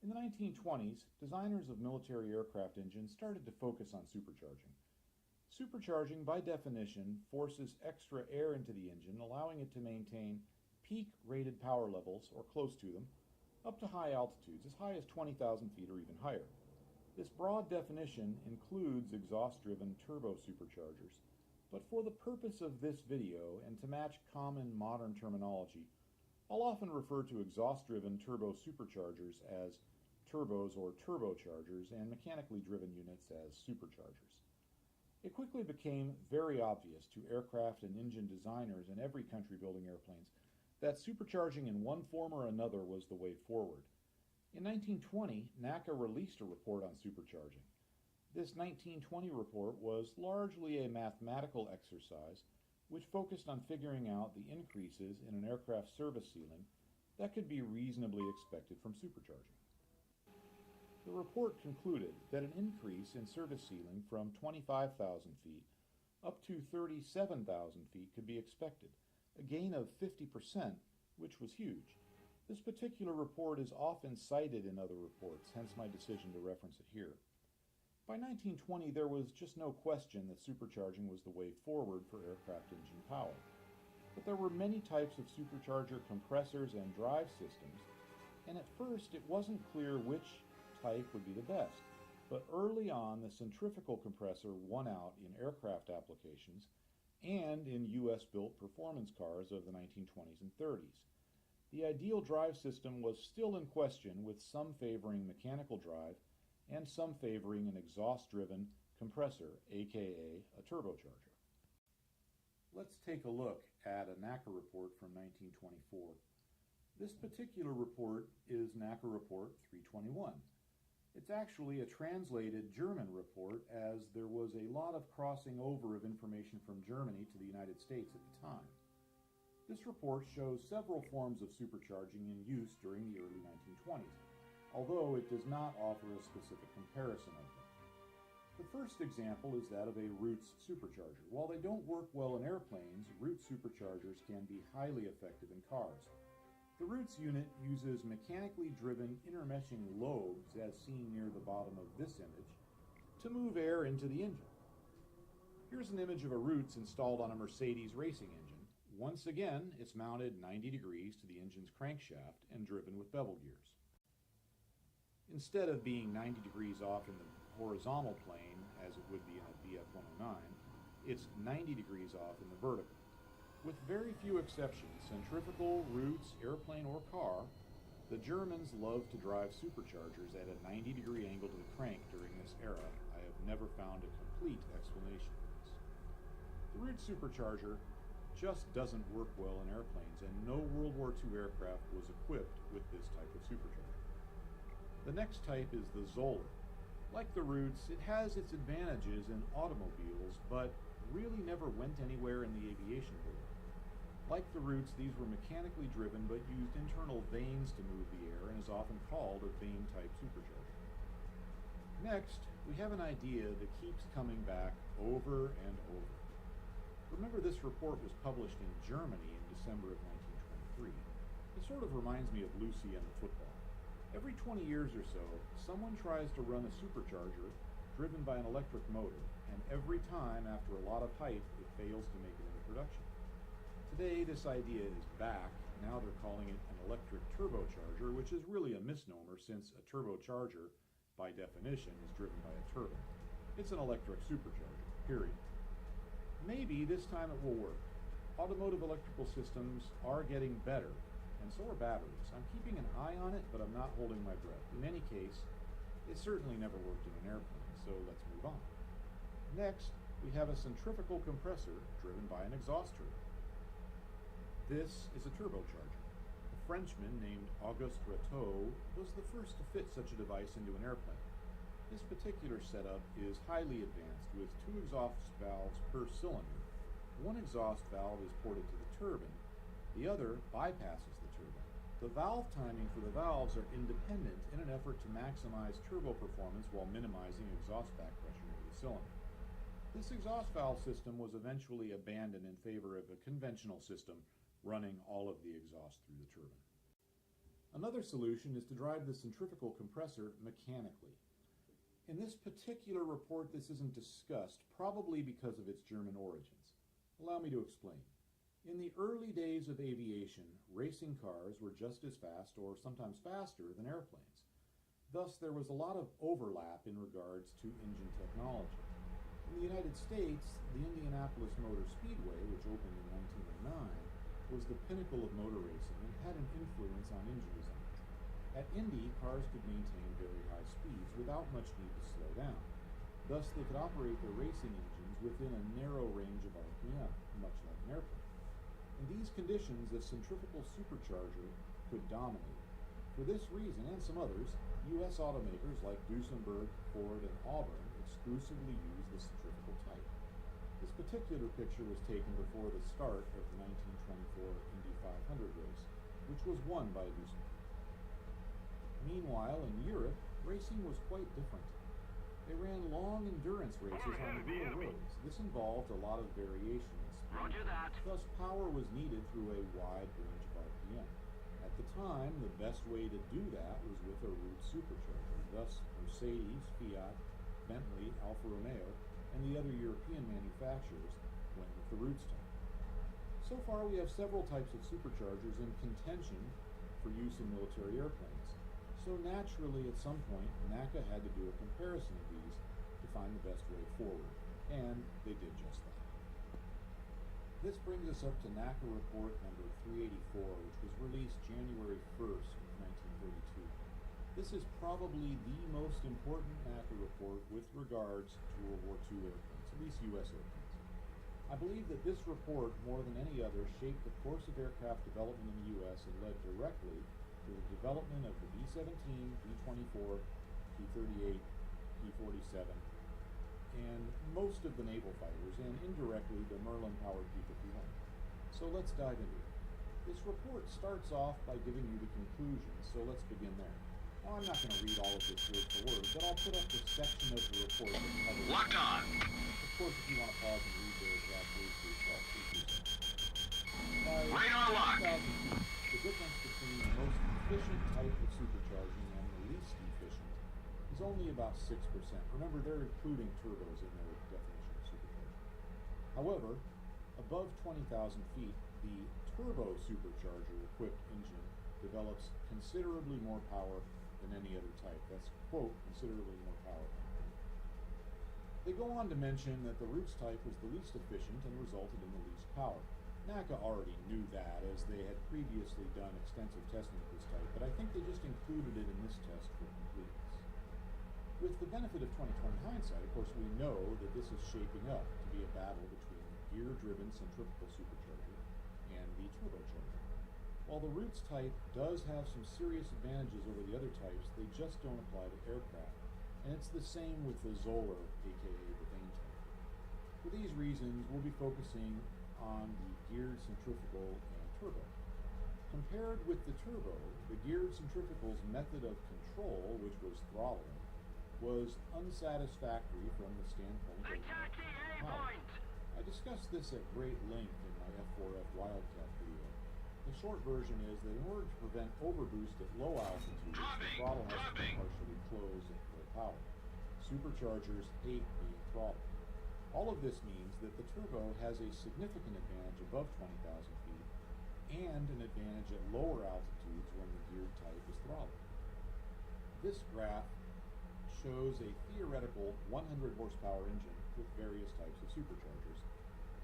Speaker 1: In the 1920s, designers of military aircraft engines started to focus on supercharging. Supercharging, by definition, forces extra air into the engine, allowing it to maintain peak rated power levels, or close to them, up to high altitudes, as high as 20,000 feet or even higher. This broad definition includes exhaust-driven turbo superchargers, but for the purpose of this video and to match common modern terminology, I'll often refer to exhaust-driven turbo superchargers as turbos or turbochargers and mechanically driven units as superchargers. It quickly became very obvious to aircraft and engine designers in every country building airplanes that supercharging in one form or another was the way forward. In 1920, NACA released a report on supercharging. This 1920 report was largely a mathematical exercise which focused on figuring out the increases in an aircraft service ceiling that could be reasonably expected from supercharging. The report concluded that an increase in service ceiling from 25,000 feet up to 37,000 feet could be expected, a gain of 50%, which was huge. This particular report is often cited in other reports, hence my decision to reference it here. By 1920, there was just no question that supercharging was the way forward for aircraft engine power. But there were many types of supercharger compressors and drive systems, and at first it wasn't clear which type would be the best. But early on, the centrifugal compressor won out in aircraft applications and in U.S.-built performance cars of the 1920s and 30s. The ideal drive system was still in question, with some favoring mechanical drive and some favoring an exhaust-driven compressor, aka a turbocharger. Let's take a look at a NACA report from 1924. This particular report is NACA Report 321. It's actually a translated German report, as there was a lot of crossing over of information from Germany to the United States at the time. This report shows several forms of supercharging in use during the early 1920s, although it does not offer a specific comparison of them. The first example is that of a Roots supercharger. While they don't work well in airplanes, Roots superchargers can be highly effective in cars. The Roots unit uses mechanically driven intermeshing lobes, as seen near the bottom of this image, to move air into the engine. Here's an image of a Roots installed on a Mercedes racing engine.
Speaker 3: Once again, it's mounted 90 degrees to the engine's crankshaft and driven with bevel gears. Instead of being 90 degrees off in the horizontal plane, as it would be in a BF-109, it's 90 degrees off in the vertical. With very few exceptions, centrifugal, roots, airplane, or car, the Germans loved to drive superchargers at a 90-degree angle to the crank during this era. I have never found a complete explanation for this. The root supercharger just doesn't work well in airplanes, and no World War II aircraft was equipped with this type of supercharger. The next type is the Zoller. Like the Roots, it has its advantages in automobiles, but really never went anywhere in the aviation world. Like the Roots, these were mechanically driven but used internal vanes to move the air and is often called a vane-type supercharger. Next, we have an idea that keeps coming back over and over. Remember, this report was published in Germany in December of 1923. It sort of reminds me of Lucy and the football. Every 20 years or so, someone tries to run a supercharger driven by an electric motor, and every time, after a lot of hype, it fails to make it into production. Today, this idea is back. Now they're calling it an electric turbocharger, which is really a misnomer since a turbocharger, by definition, is driven by a turbine. It's an electric supercharger, period. Maybe this time it will work. Automotive electrical systems are getting better, and so are batteries. I'm keeping an eye on it, but I'm not holding my breath. In any case, it certainly never worked in an airplane, so let's move on. Next, we have a centrifugal compressor driven by an exhaust turbine. This is a turbocharger. A Frenchman named Auguste Rateau was the first to fit such a device into an airplane. This particular setup is highly advanced with 2 exhaust valves per cylinder. One exhaust valve is ported to the turbine, the other bypasses the turbine. The valve timing for the valves are independent in an effort to maximize turbo performance while minimizing exhaust back pressure into the cylinder. This exhaust valve system was eventually abandoned in favor of a conventional system running all of the exhaust through the turbine. Another solution is to drive the centrifugal compressor mechanically. In this particular report, this isn't discussed, probably because of its German origins. Allow me to explain. In the early days of aviation, racing cars were just as fast or sometimes faster than airplanes. Thus, there was a lot of overlap in regards to engine technology. In the United States, the Indianapolis Motor Speedway, which opened in 1909, was the pinnacle of motor racing and had an influence on engine design. At Indy, cars could maintain very high speeds without much need to slow down. Thus, they could operate their racing engines within a narrow range of RPM, much like an airplane. In these conditions, a centrifugal supercharger could dominate. For this reason, and some others, U.S. automakers like Duesenberg, Ford, and Auburn exclusively use the centrifugal type. This particular picture was taken before the start of the 1924 Indy 500 race, which was won by Duesenberg. Meanwhile, in Europe, racing was quite different. They ran long endurance races on real roads. This involved a lot of variation in speed.
Speaker 4: Roger that.
Speaker 3: Thus, power was needed through a wide range of RPM. At the time, the best way to do that was with a root supercharger. Thus, Mercedes, Fiat, Bentley, Alfa Romeo, and the other European manufacturers went with the Roots type. So far, we have several types of superchargers in contention for use in military airplanes. So naturally, at some point, NACA had to do a comparison of these to find the best way forward, and they did just that. This brings us up to NACA report number 384, which was released January 1st, 1932. This is probably the most important NACA report with regards to World War II airplanes, at least U.S. airplanes. I believe that this report, more than any other, shaped the course of aircraft development in the U.S. and led directly to the development of the B-17, B-24, P-38, P-47, and most of the naval fighters, and indirectly the Merlin-powered P-51. So let's dive into it. This report starts off by giving you the conclusions, so let's begin there. Now, I'm not going to read all of this word for word, but I'll put up the section of the report that covers.
Speaker 2: Locked on.
Speaker 3: Of course, if you want to pause and read the exact words for yourself, please do so. By
Speaker 2: Radar lock.
Speaker 3: 2000 feet, the difference between the most efficient type of supercharging and the least efficient is only about 6%. Remember, they're including turbos in their definition of supercharging. However, above 20,000 feet, the turbo supercharger equipped engine develops considerably more power than any other type. That's, quote, considerably more power. They go on to mention that the Roots type was the least efficient and resulted in the least power. NACA already knew that, as they had previously done extensive testing of this type, but I think they just included it in this test for completeness. With the benefit of 2020 hindsight, of course, we know that this is shaping up to be a battle between the gear-driven centrifugal supercharger and the turbocharger. While the Roots type does have some serious advantages over the other types, they just don't apply to aircraft. And it's the same with the Zoller, aka the Bane type. For these reasons, we'll be focusing on the geared centrifugal and turbo. Compared with the turbo, the geared centrifugal's method of control, which was throttling, was unsatisfactory from the standpoint of
Speaker 4: Attacking A
Speaker 3: power.
Speaker 4: point!
Speaker 3: I discussed this at great length in my F4F Wildcat video. The short version is that in order to prevent overboost at low altitudes, the throttle has to be partially closed at full power. Superchargers hate being throttled. All of this means that the turbo has a significant advantage above 20,000 feet and an advantage at lower altitudes when the geared type is throttled. This graph shows a theoretical 100 horsepower engine with various types of superchargers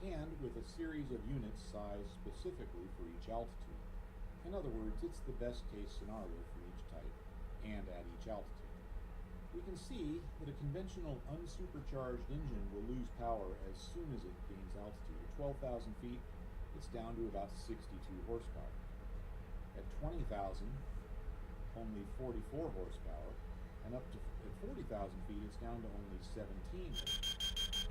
Speaker 3: and with a series of units sized specifically for each altitude. In other words, it's the best case scenario for each type and at each altitude. We can see that a conventional unsupercharged engine will lose power as soon as it gains altitude. At 12,000 feet, it's down to about 62 horsepower. At 20,000, only 44 horsepower, and up to at 40,000 feet, it's down to only 17 horsepower.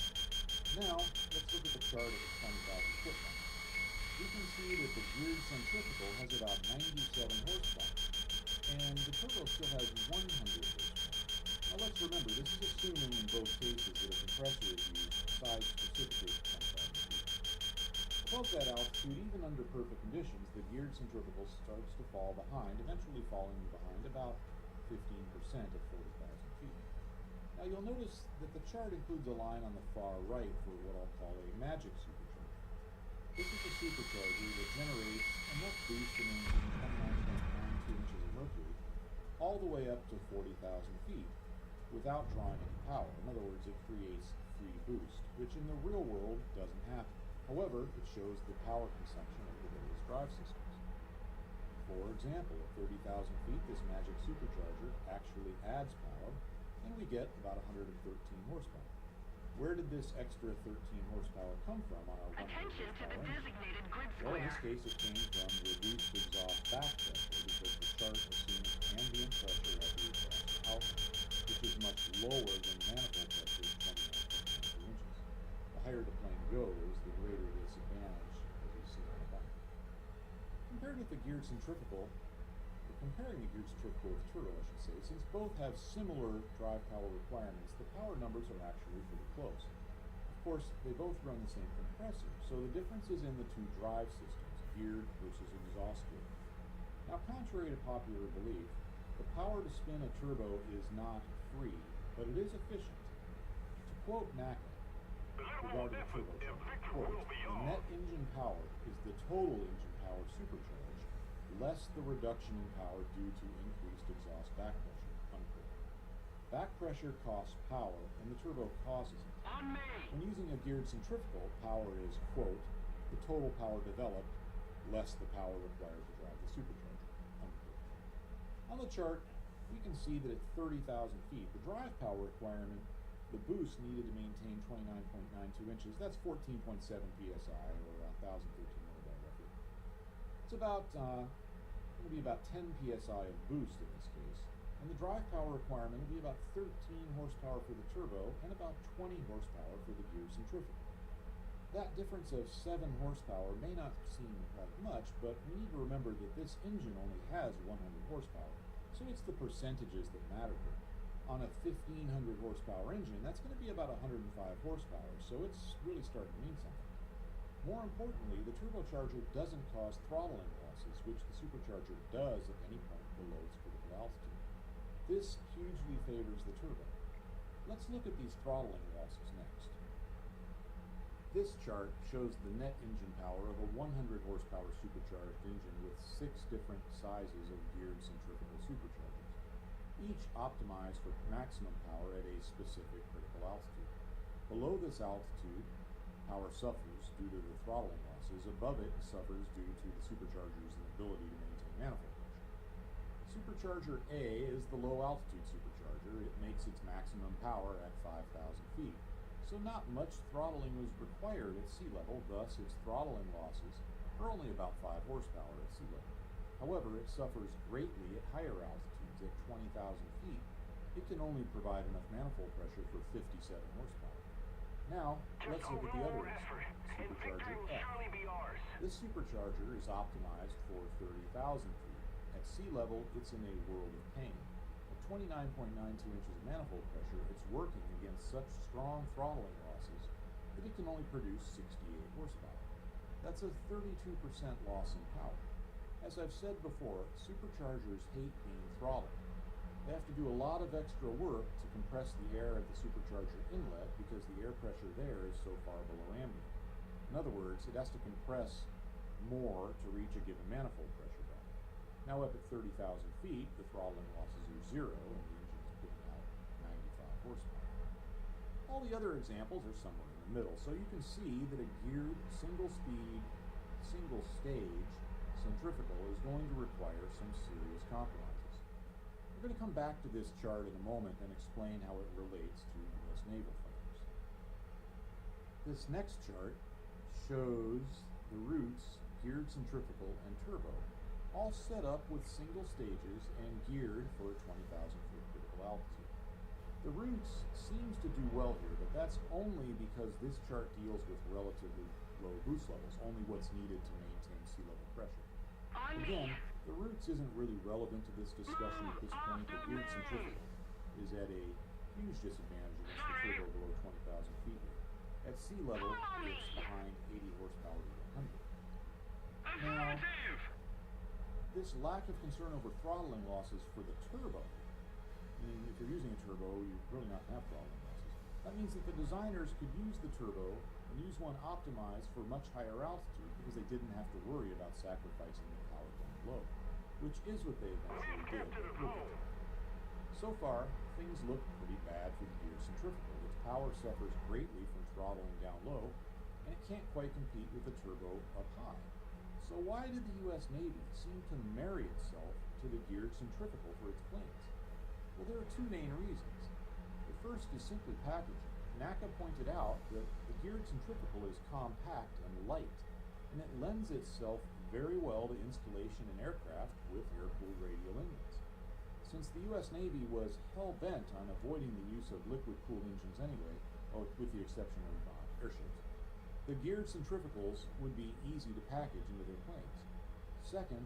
Speaker 3: Now, let's look at the chart at the 20,000 foot mark. We can see that the geared centrifugal has about 97 horsepower, and the turbo still has 100 horsepower. Now let's remember, this is assuming in both cases that a compressor is used sized specifically for 20,000 feet. Above that altitude, even under perfect conditions, the geared centrifugal starts to fall behind, eventually falling behind about 15% at 40,000 feet. Now you'll notice that the chart includes a line on the far right for what I'll call a magic supercharger. This is a supercharger that generates enough boost to maintain 29.92 inches of mercury all the way up to 40,000 feet without drawing any power. In other words, it creates free boost, which in the real world doesn't happen. However, it shows the power consumption of the various drive systems. For example, at 30,000 feet, this magic supercharger actually adds power, and we get about 113 horsepower. Where did this extra 13 horsepower come from on our 100
Speaker 4: Attention to the
Speaker 3: horsepower engine?
Speaker 4: designated grid
Speaker 3: Well, in
Speaker 4: square.
Speaker 3: this case, it came from reduced exhaust back pressure because the chart assumes ambient pressure at the exhaust outlet, which is much lower than manifold pressure of 29.92 inches. The higher the plane goes, the greater this advantage, as we see on the back. Compared with the geared centrifugal, comparing the geared centrifugal with turbo, I should say, since both have similar drive power requirements, the power numbers are actually pretty close. Of course, they both run the same compressor, so the difference is in the two drive systems, geared versus exhaust geared. Now, contrary to popular belief, the power to spin a turbo is not free, but it is efficient. To quote NACA regarding the turbocharger, quote, "The net engine power is the total engine power supercharged, less the reduction in power due to increased exhaust back pressure," unquote. Back pressure costs power, and the turbo causes it.
Speaker 4: On me!
Speaker 3: When using a geared centrifugal, power is, quote, "the total power developed, less the power required to drive the supercharger," unquote. On the chart, we can see that at 30,000 feet, the drive power requirement, the boost needed to maintain 29.92 inches, that's 14.7 psi, or 1,013 millibar roughly. It's about, going to be about 10 psi of boost in this case, and the drive power requirement will be about 13 horsepower for the turbo and about 20 horsepower for the geared centrifugal. That difference of 7 horsepower may not seem like much, but we need to remember that this engine only has 100 horsepower, so it's the percentages that matter here. On a 1,500 horsepower engine, that's going to be about 105 horsepower, so it's really starting to mean something. More importantly, the turbocharger doesn't cause throttling losses, which the supercharger does at any point below its critical altitude. This hugely favors the turbo. Let's look at these throttling losses next. This chart shows the net engine power of a 100 horsepower supercharged engine with 6 different sizes of geared centrifugal superchargers, each optimized for maximum power at a specific critical altitude. Below this altitude, power suffers due to the throttling losses. Above it, suffers due to the supercharger's inability to maintain manifold pressure. Supercharger A is the low altitude supercharger. It makes its maximum power at 5,000 feet. So not much throttling was required at sea level, thus its throttling losses are only about 5 horsepower at sea level. However, it suffers greatly at higher altitudes. At 20,000 feet, it can only provide enough manifold pressure for 57 horsepower. Now, let's look at the other instrument, supercharger F. This supercharger is optimized for 30,000 feet. At sea level, it's in a world of pain. At 29.92 inches of manifold pressure, it's working against such strong throttling losses that it can only produce 68 horsepower. That's a 32% loss in power. As I've said before, superchargers hate being throttled. They have to do a lot of extra work to compress the air at the supercharger inlet because the air pressure there is so far below ambient. In other words, it has to compress more to reach a given manifold pressure value. Now up at 30,000 feet, the throttling losses are 0 and the engine is putting out 95 horsepower. All the other examples are somewhere in the middle, so you can see that a geared, single-speed, single-stage centrifugal is going to require some serious compromises. We're going to come back to this chart in a moment and explain how it relates to U.S. naval fighters. This next chart shows the roots, geared centrifugal, and turbo, all set up with single stages and geared for a 20,000 foot critical altitude. The roots seems to do well here, but that's only because this chart deals with relatively low boost levels, only what's needed to maintain sea level pressure. Again, the roots isn't really relevant to this discussion at this point. The geared centrifugal is at a huge disadvantage against the turbo below 20,000 feet here. At sea level, it's behind 80 horsepower to 100. Now, this lack of concern over throttling losses for the turbo, and if you're using a turbo, you're really not going to have throttling losses. That means that the designers could use the turbo and use one optimized for much higher altitude because they didn't have to worry about sacrificing the power down low, which is what they eventually did. So far, things look pretty bad for the geared centrifugal. Its power suffers greatly from throttling down low, and it can't quite compete with the turbo up high. So why did the U.S. Navy seem to marry itself to the geared centrifugal for its planes? Well, there are two main reasons. The first is simply packaging. NACA pointed out that the geared centrifugal is compact and light, and it lends itself very well to installation in aircraft with air-cooled radial engines. Since the U.S. Navy was hell-bent on avoiding the use of liquid-cooled engines anyway, with the exception of airships, the geared centrifugals would be easy to package into their planes. Second,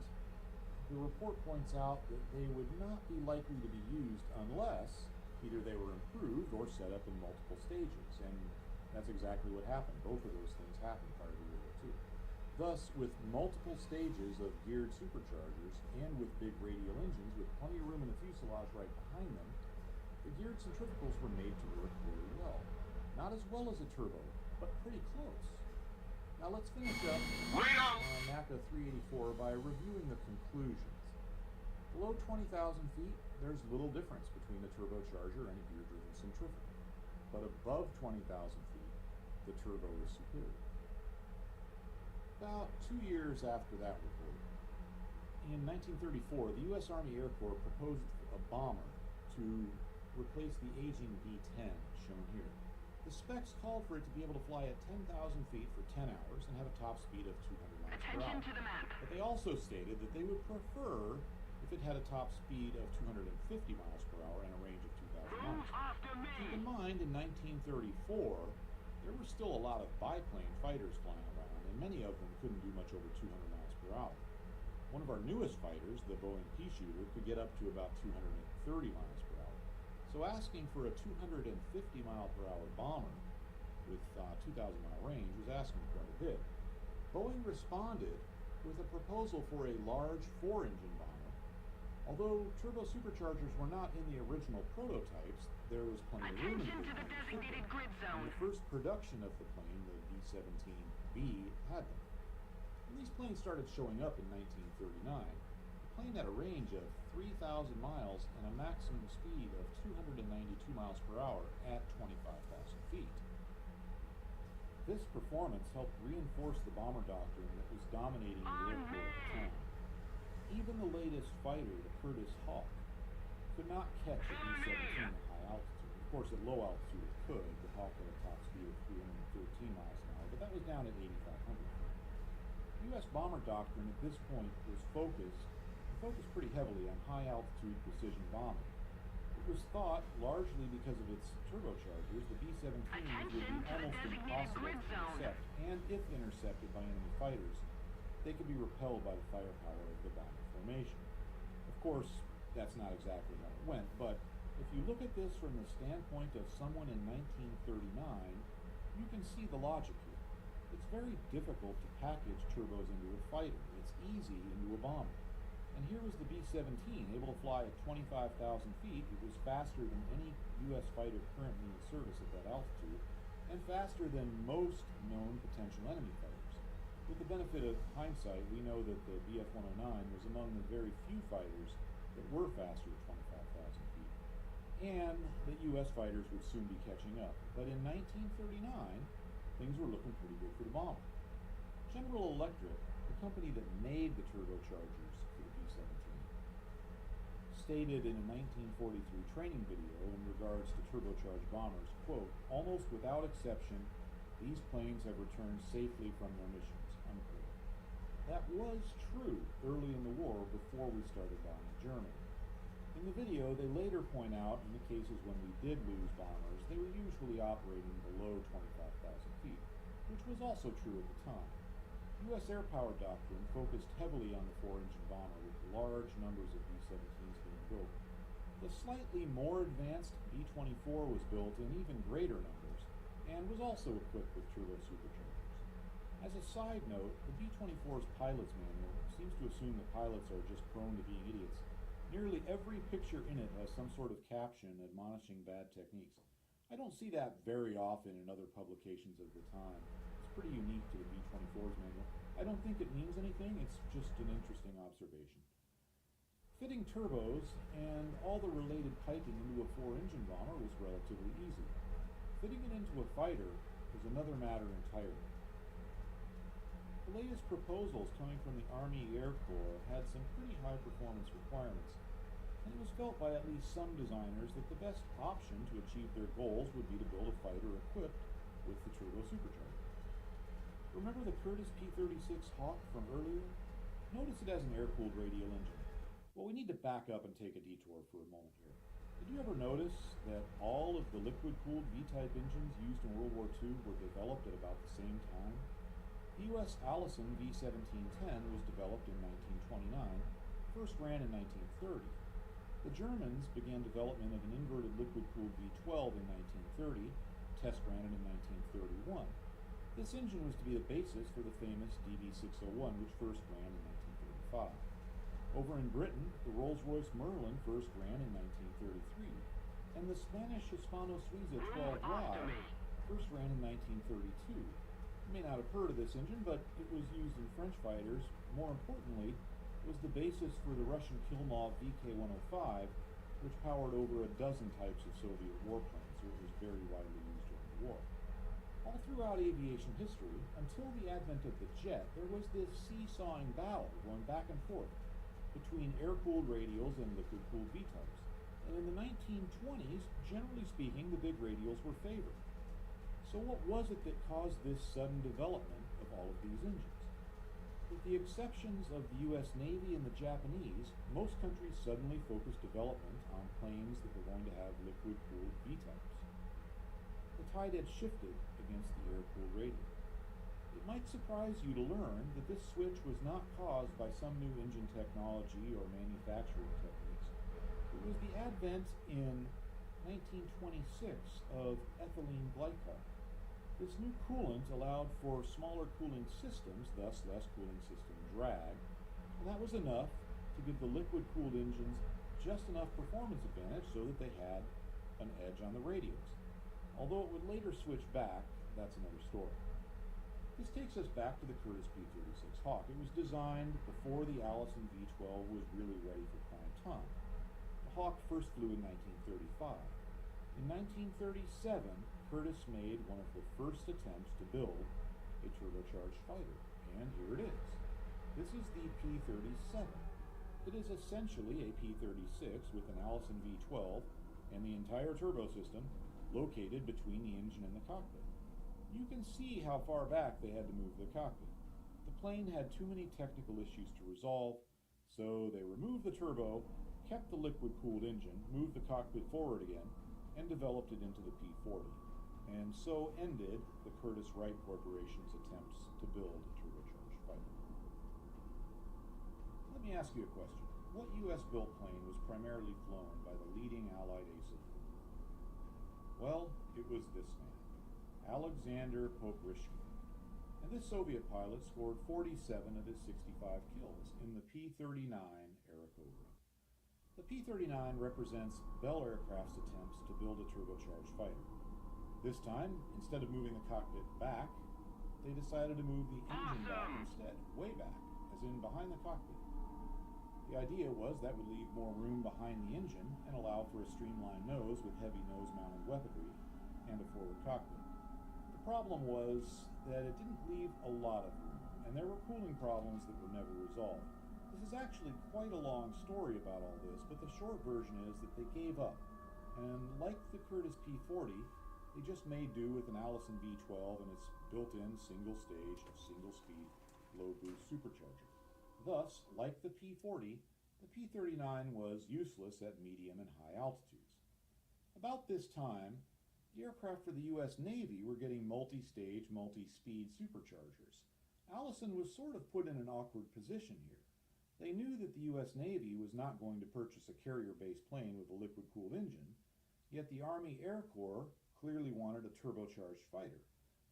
Speaker 3: the report points out that they would not be likely to be used unless either they were improved or set up in multiple stages, and that's exactly what happened. Both of those things happened prior to World War II. Thus, with multiple stages of geared superchargers and with big radial engines with plenty of room in the fuselage right behind them, the geared centrifugals were made to work really well. Not as well as a turbo, but pretty close. Now let's finish up on NACA 384 by reviewing the conclusions. Below 20,000 feet, there's little difference between a turbocharger and a gear-driven centrifugal. But above 20,000 feet, the turbo is superior. About 2 years after that report, in 1934, the U.S. Army Air Corps proposed a bomber to replace the aging B-10, shown here. The specs called for it to be able to fly at 10,000 feet for 10 hours and have a top speed of 200 miles per hour.
Speaker 4: Attention to the map.
Speaker 3: But they also stated that they would prefer if it had a top speed of 250 miles per hour and a range of 2,000 miles. Keep in mind, in 1934, there were still a lot of biplane fighters flying around, and many of them couldn't do much over 200 miles per hour. One of our newest fighters, the Boeing Pea Shooter, could get up to about 230 miles per hour. So asking for a 250 mile per hour bomber with 2,000 mile range was asking quite a bit. Boeing responded with a proposal for a large 4-engine bomber. Although turbo superchargers were not in the original prototypes, there was plenty of room in the
Speaker 4: Attention to the
Speaker 3: plane to fit
Speaker 4: designated
Speaker 3: them.
Speaker 4: grid
Speaker 3: And
Speaker 4: zone.
Speaker 3: the first production of the plane, the B-17B had them. When these planes started showing up in 1939, the plane had a range of 3,000 miles and a maximum speed of 292 miles per hour at 25,000 feet. This performance helped reinforce the bomber doctrine that was dominating the airport at the time. Even the latest fighter, the Curtiss Hawk, could not catch a B-17 at high altitude. Of course, at low altitude it could. The Hawk had a top speed of 313 miles an hour, but that was down at 8,500 feet. The U.S. bomber doctrine at this point was focused pretty heavily on high altitude precision bombing. It was thought, largely because of its turbochargers, the B-17s would be almost impossible to intercept, and if intercepted by enemy fighters, they could be repelled by the firepower of the bomber formation. Of course, that's not exactly how it went, but if you look at this from the standpoint of someone in 1939, you can see the logic here. It's very difficult to package turbos into a fighter. It's easy into a bomber. And here was the B-17, able to fly at 25,000 feet. It was faster than any U.S. fighter currently in service at that altitude, and faster than most known potential enemy fighters. With the benefit of hindsight, we know that the Bf-109 was among the very few fighters that were faster at 25,000 feet, and that U.S. fighters would soon be catching up. But in 1939, things were looking pretty good for the bomber. General Electric, the company that made the turbochargers for the B-17, stated in a 1943 training video in regards to turbocharged bombers, quote, "Almost without exception, these planes have returned safely from their missions," unquote. That was true early in the war before we started bombing Germany. In the video, they later point out in the cases when we did lose bombers, they were usually operating below 25,000 feet, which was also true at the time. U.S. air power doctrine focused heavily on the four-engine bomber, with large numbers of B-17s being built. The slightly more advanced B-24 was built in even greater numbers, and was also equipped with turbo superchargers. As a side note, the B-24's pilot's manual seems to assume that pilots are just prone to being idiots. Nearly every picture in it has some sort of caption admonishing bad techniques. I don't see that very often in other publications of the time. It's pretty unique to the B-24's manual. I don't think it means anything, it's just an interesting observation. Fitting turbos and all the related piping into a four-engine bomber was relatively easy. Fitting it into a fighter was another matter entirely. The latest proposals coming from the Army Air Corps had some pretty high performance requirements, and it was felt by at least some designers that the best option to achieve their goals would be to build a fighter equipped with the turbo supercharger. Remember the Curtiss P-36 Hawk from earlier? Notice it has an air-cooled radial engine. Well, we need to back up and take a detour for a moment here. Did you ever notice that all of the liquid-cooled V-type engines used in World War II were developed at about the same time? The U.S. Allison V-1710 was developed in 1929, first ran in 1930. The Germans began development of an inverted liquid-cooled V-12 in 1930, test ran it in 1931. This engine was to be the basis for the famous DD-601, which first ran in 1935. Over in Britain, the Rolls-Royce Merlin first ran in 1933, and the Spanish Hispano-Suiza 12Y first ran in 1932. You may not have heard of this engine, but it was used in French fighters. More importantly, it was the basis for the Russian Kilmov VK-105, which powered over a dozen types of Soviet warplanes, so it was very widely used during the war. All throughout aviation history, until the advent of the jet, there was this seesawing battle going back and forth between air-cooled radials and liquid-cooled V-types. And in the 1920s, generally speaking, the big radials were favored. So what was it that caused this sudden development of all of these engines? With the exceptions of the U.S. Navy and the Japanese, most countries suddenly focused development on planes that were going to have liquid-cooled V-types. The tide had shifted against the air-cooled radial. It might surprise you to learn that this switch was not caused by some new engine technology or manufacturing techniques. It was the advent in 1926 of ethylene glycol. This new coolant allowed for smaller cooling systems, thus less cooling system drag, and that was enough to give the liquid-cooled engines just enough performance advantage so that they had an edge on the radials. Although it would later switch back, that's another story. This takes us back to the Curtiss P-36 Hawk. It was designed before the Allison V-12 was really ready for prime time. The Hawk first flew in 1935. In 1937, Curtiss made one of the first attempts to build a turbocharged fighter, and here it is. This is the P-37. It is essentially a P-36 with an Allison V-12 and the entire turbo system located between the engine and the cockpit. You can see how far back they had to move the cockpit. The plane had too many technical issues to resolve, so they removed the turbo, kept the liquid-cooled engine, moved the cockpit forward again, and developed it into the P-40, and so ended the Curtiss-Wright Corporation's attempts to build a turbocharged fighter. Let me ask you a question. What U.S.-built plane was primarily flown by the leading Allied ace of the war? Well, it was this man, Alexander Pokrishkin. And this Soviet pilot scored 47 of his 65 kills in the P-39 Arakobra. The P-39 represents Bell Aircraft's attempts to build a turbocharged fighter. This time, instead of moving the cockpit back, they decided to move the engine back instead, way back, as in behind the cockpit. The idea was that would leave more room behind the engine and allow for a streamlined nose with heavy nose-mounted weaponry and a forward cockpit. The problem was that it didn't leave a lot of room, and there were cooling problems that were never resolved. This is actually quite a long story about all this, but the short version is that they gave up, and like the Curtiss P-40, they just made do with an Allison V-12 and its built-in single-stage, single-speed, low-boost supercharger. Thus, like the P-40, the P-39 was useless at medium and high altitudes. About this time, the aircraft for the U.S. Navy were getting multi-stage, multi-speed superchargers. Allison was sort of put in an awkward position here. They knew that the U.S. Navy was not going to purchase a carrier-based plane with a liquid-cooled engine, yet the Army Air Corps clearly wanted a turbocharged fighter.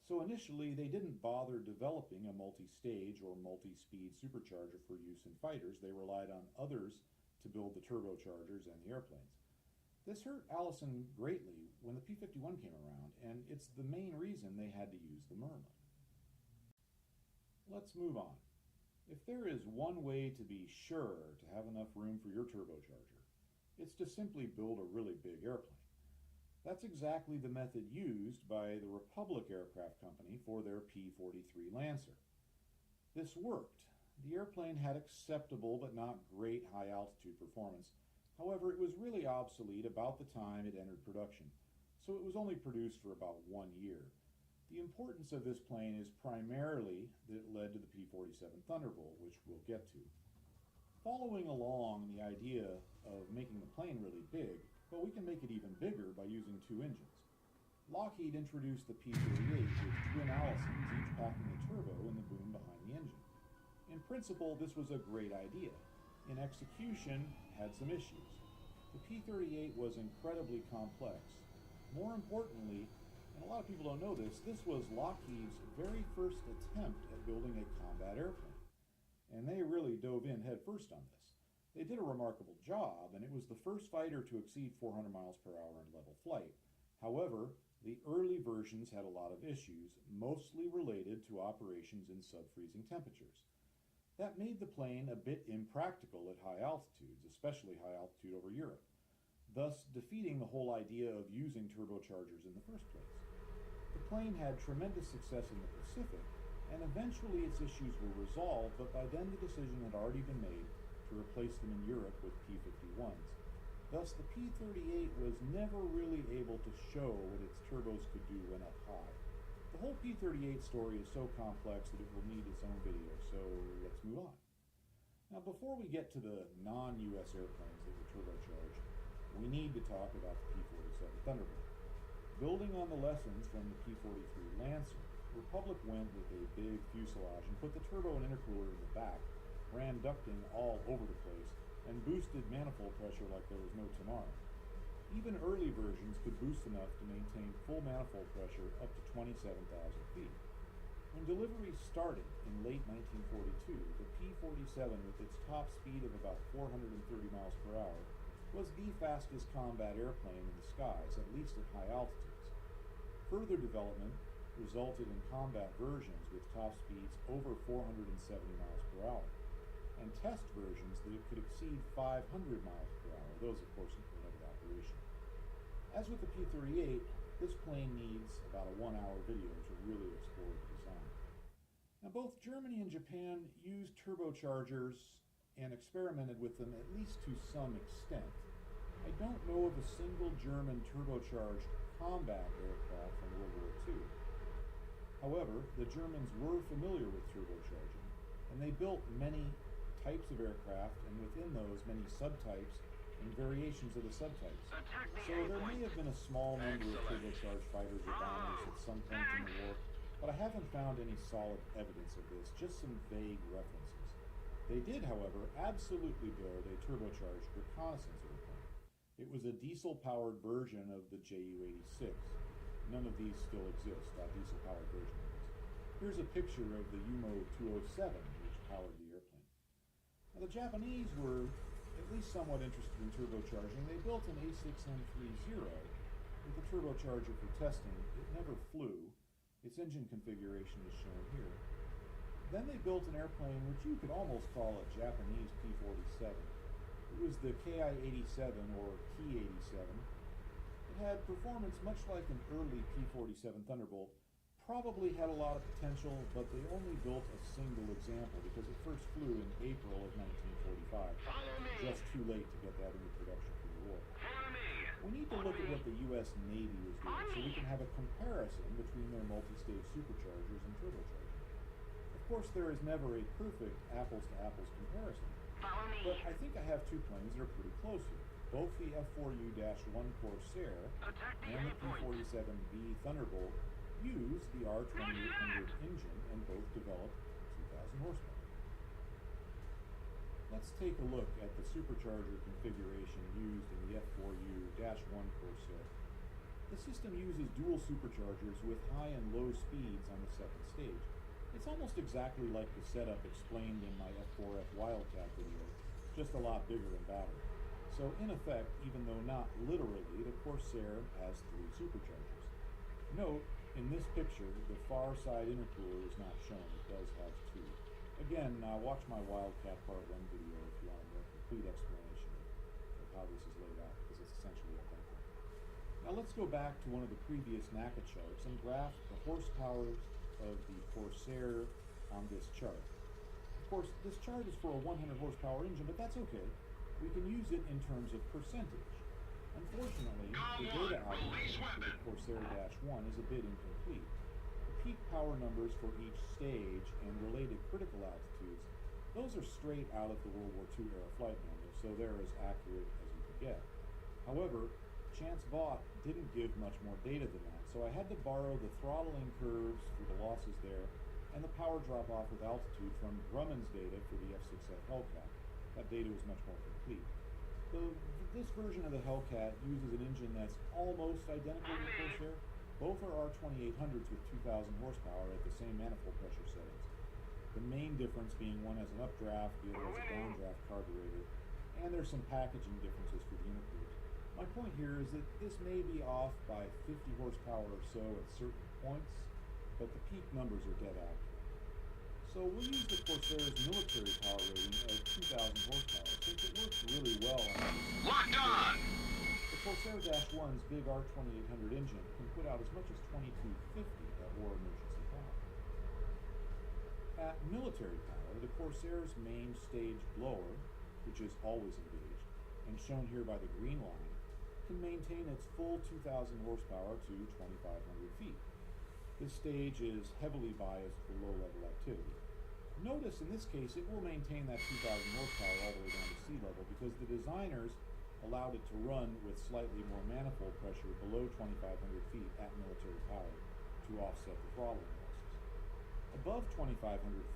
Speaker 3: So initially, they didn't bother developing a multi-stage or multi-speed supercharger for use in fighters. They relied on others to build the turbochargers and the airplanes. This hurt Allison greatly when the P-51 came around, and it's the main reason they had to use the Merlin. Let's move on. If there is one way to be sure to have enough room for your turbocharger, it's to simply build a really big airplane. That's exactly the method used by the Republic Aircraft Company for their P-43 Lancer. This worked. The airplane had acceptable but not great high-altitude performance. However, it was really obsolete about the time it entered production, so it was only produced for about 1 year. The importance of this plane is primarily that it led to the P-47 Thunderbolt, which we'll get to. Following along the idea of making the plane really big, but we can make it even bigger by using two engines. Lockheed introduced the P-38 with twin Allisons, each packing a turbo in the boom behind the engine. In principle, this was a great idea. In execution, it had some issues. The P-38 was incredibly complex. More importantly, and a lot of people don't know this, this was Lockheed's very first attempt at building a combat airplane. And they really dove in head first on this. They did a remarkable job, and it was the first fighter to exceed 400 miles per hour in level flight. However, the early versions had a lot of issues, mostly related to operations in sub-freezing temperatures. That made the plane a bit impractical at high altitudes, especially high altitude over Europe, thus defeating the whole idea of using turbochargers in the first place. The plane had tremendous success in the Pacific, and eventually its issues were resolved, but by then the decision had already been made to replace them in Europe with P-51s. Thus, the P-38 was never really able to show what its turbos could do when up high. The whole P-38 story is so complex that it will need its own video, so let's move on. Now, before we get to the non-US airplanes that were turbocharged, we need to talk about the P-47 Thunderbolt. Building on the lessons from the P-43 Lancer, Republic went with a big fuselage and put the turbo and intercooler in the back, ran ducting all over the place, and boosted manifold pressure like there was no tomorrow. Even early versions could boost enough to maintain full manifold pressure up to 27,000 feet. When deliveries started in late 1942, the P-47, with its top speed of about 430 miles per hour, was the fastest combat airplane in the skies, at least at high altitudes. Further development resulted in combat versions with top speeds over 470 miles per hour, and test versions that could exceed 500 miles per hour, those of course in limited operation. As with the P-38, this plane needs about a 1-hour video to really explore the design. Now both Germany and Japan used turbochargers and experimented with them at least to some extent. I don't know of a single German turbocharged combat aircraft from World War II. However, the Germans were familiar with turbocharging, and they built many types of aircraft, and within those, many subtypes and variations of the subtypes. So there may have been a small number of turbocharged fighters or bombers at some point in the war, but I haven't found any solid evidence of this, just some vague references. They did, however, absolutely build a turbocharged reconnaissance airplane. It was a diesel-powered version of the Ju-86. None of these still exist, that diesel-powered version of this. Here's a picture of the Umo-207, which powered the airplane. Now, the Japanese were at least somewhat interested in turbocharging. They built an A6M30 with a turbocharger for testing. It never flew. Its engine configuration is shown here. Then they built an airplane which you could almost call a Japanese P-47. It was the Ki-87 or Ki-87. It had performance much like an early P-47 Thunderbolt. Probably had a lot of potential, but they only built a single example because it first flew in April of 1945. Just too late to get that into production for the war. We need to look at what the U.S. Navy was doing so we can have a comparison between their multi-stage superchargers and turbochargers. Of course, there is never a perfect apples-to-apples comparison, but I think I have two planes that are pretty close here. Both the F4U-1 Corsair and the P-47B Thunderbolt use the R2800 engine and both developed 2,000 horsepower. Let's take a look at the supercharger configuration used in the F4U-1 Corsair. The system uses dual superchargers with high and low speeds on the second stage. It's almost exactly like the setup explained in my F4F Wildcat video, just a lot bigger and badder. So in effect, even though not literally, the Corsair has 3 superchargers. Note, in this picture, the far side intercooler is not shown. It does have 2. Again, watch my Wildcat Part 1 video if you want a more complete explanation of how this is laid out, because it's essentially identical. Now let's go back to one of the previous NACA charts and graph the horsepower of the Corsair on this chart. Of course, this chart is for a 100 horsepower engine, but that's okay. We can use it in terms of percentage. Unfortunately, the data algorithm for the Corsair-1 is a bit incomplete. The peak power numbers for each stage and related critical altitudes, those are straight out of the World War II era flight manual, so they're as accurate as you could get. However, Chance Vought didn't give much more data than that, so I had to borrow the throttling curves for the losses there and the power drop-off with altitude from Grumman's data for the F6F Hellcat. That data was much more complete. This version of the Hellcat uses an engine that's almost identical to the Corsair. Both are R2800s with 2,000 horsepower at the same manifold pressure settings. The main difference being one has an updraft, the other has a downdraft carburetor, and there's some packaging differences for the intercoolers. My point here is that this may be off by 50 horsepower or so at certain points, but the peak numbers are dead accurate. So we'll use the Corsair's military power rating of 2,000 horsepower since it works really well on this.
Speaker 2: Locked on!
Speaker 3: The Corsair-1's big R2800 engine can put out as much as 2250 at war emergency power. At military power, the Corsair's main stage blower, which is always engaged, and shown here by the green line, can maintain its full 2,000 horsepower to 2,500 feet. This stage is heavily biased for low-level activity. Notice in this case it will maintain that 2,000 horsepower all the way down to sea level because the designers allowed it to run with slightly more manifold pressure below 2,500 feet at military power to offset the throttling losses. Above 2,500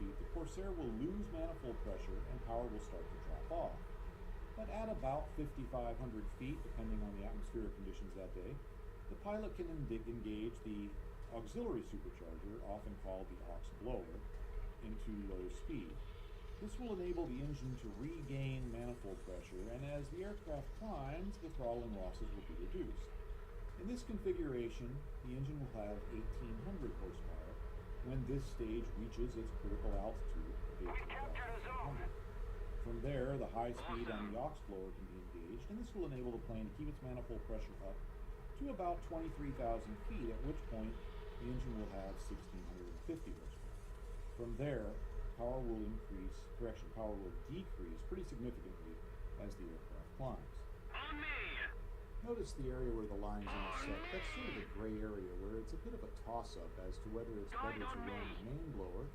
Speaker 3: feet, the Corsair will lose manifold pressure and power will start to drop off. But at about 5,500 feet, depending on the atmospheric conditions that day, the pilot can engage the auxiliary supercharger, often called the aux blower, into low speed. This will enable the engine to regain manifold pressure, and as the aircraft climbs, the throttling losses will be reduced. In this configuration, the engine will have 1,800 horsepower when this stage reaches its critical altitude of 18,100. From there, the high speed on the aux blower can be engaged, and this will enable the plane to keep its manifold pressure up to about 23,000 feet, at which point the engine will have 1,650 horsepower. From there, power will decrease pretty significantly as the aircraft climbs.
Speaker 2: On me!
Speaker 3: Notice the area where the lines intersect. That's sort of a gray area where it's a bit of a toss-up as to whether it's better to run the main blower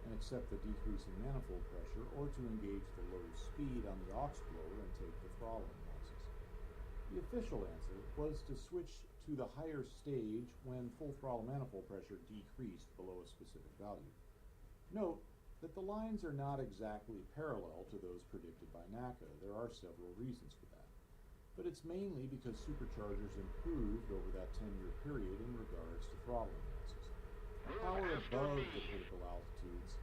Speaker 3: and accept the decrease in manifold pressure, or to engage the low speed on the aux blower and take the throttling losses. The official answer was to switch to the higher stage when full throttle manifold pressure decreased below a specific value. Note that the lines are not exactly parallel to those predicted by NACA. There are several reasons for that, but it's mainly because superchargers improved over that 10-year period in regards to throttling losses. Power above the critical altitudes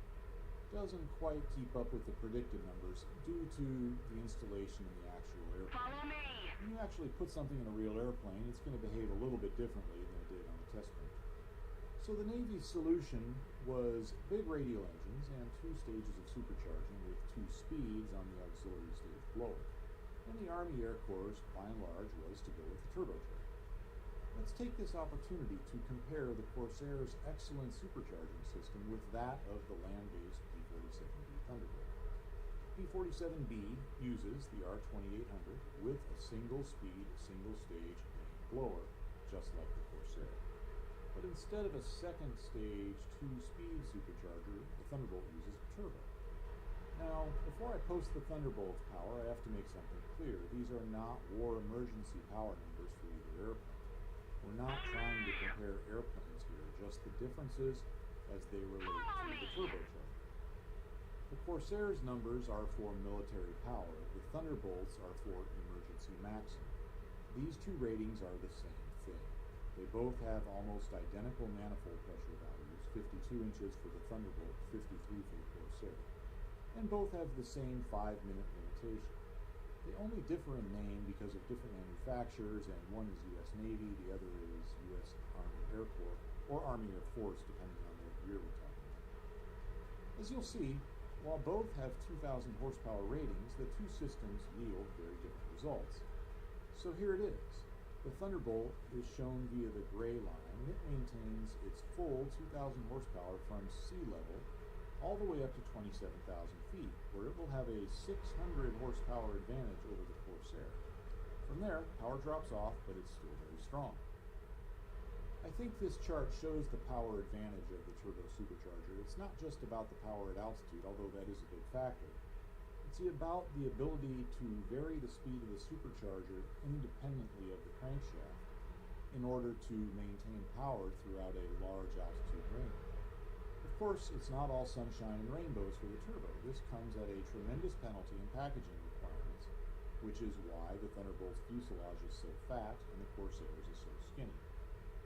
Speaker 3: doesn't quite keep up with the predicted numbers due to the installation in the actual airplane.
Speaker 4: Follow me.
Speaker 3: When you actually put something in a real airplane, it's going to behave a little bit differently than it did on the test bench. So the Navy's solution was big radial engines and 2 stages of supercharging with 2 speeds on the auxiliary stage blower. And the Army Air Corps, by and large, was to go with the turbocharger. Let's take this opportunity to compare the Corsair's excellent supercharging system with that of the land-based P-47B Thunderbolt. P-47B uses the R2800 with a single-speed, single-stage main blower, just like the Corsair. But instead of a second-stage, 2-speed supercharger, the Thunderbolt uses a turbo. Now, before I post the Thunderbolt's power, I have to make something clear. These are not war emergency power numbers for either airplane. We're not trying to compare airplanes here, just the differences as they relate to the turbocharger. The Corsair's numbers are for military power. The Thunderbolts are for emergency maximum. These 2 ratings are the same thing. They both have almost identical manifold pressure values, 52 inches for the Thunderbolt, 53 for the Corsair. And both have the same 5-minute limitation. They only differ in name because of different manufacturers, and one is U.S. Navy, the other is U.S. Army Air Corps, or Army Air Force, depending on what year we're talking about. As you'll see, while both have 2,000 horsepower ratings, the 2 systems yield very different results. So here it is. The Thunderbolt is shown via the gray line, and it maintains its full 2,000 horsepower from sea level all the way up to 27,000 feet, where it will have a 600 horsepower advantage over the Corsair. From there, power drops off, but it's still very strong. I think this chart shows the power advantage of the turbo supercharger. It's not just about the power at altitude, although that is a big factor. It's about the ability to vary the speed of the supercharger independently of the crankshaft in order to maintain power throughout a large altitude range. Of course, it's not all sunshine and rainbows for the turbo. This comes at a tremendous penalty in packaging requirements, which is why the Thunderbolt's fuselage is so fat and the Corsair's is so skinny.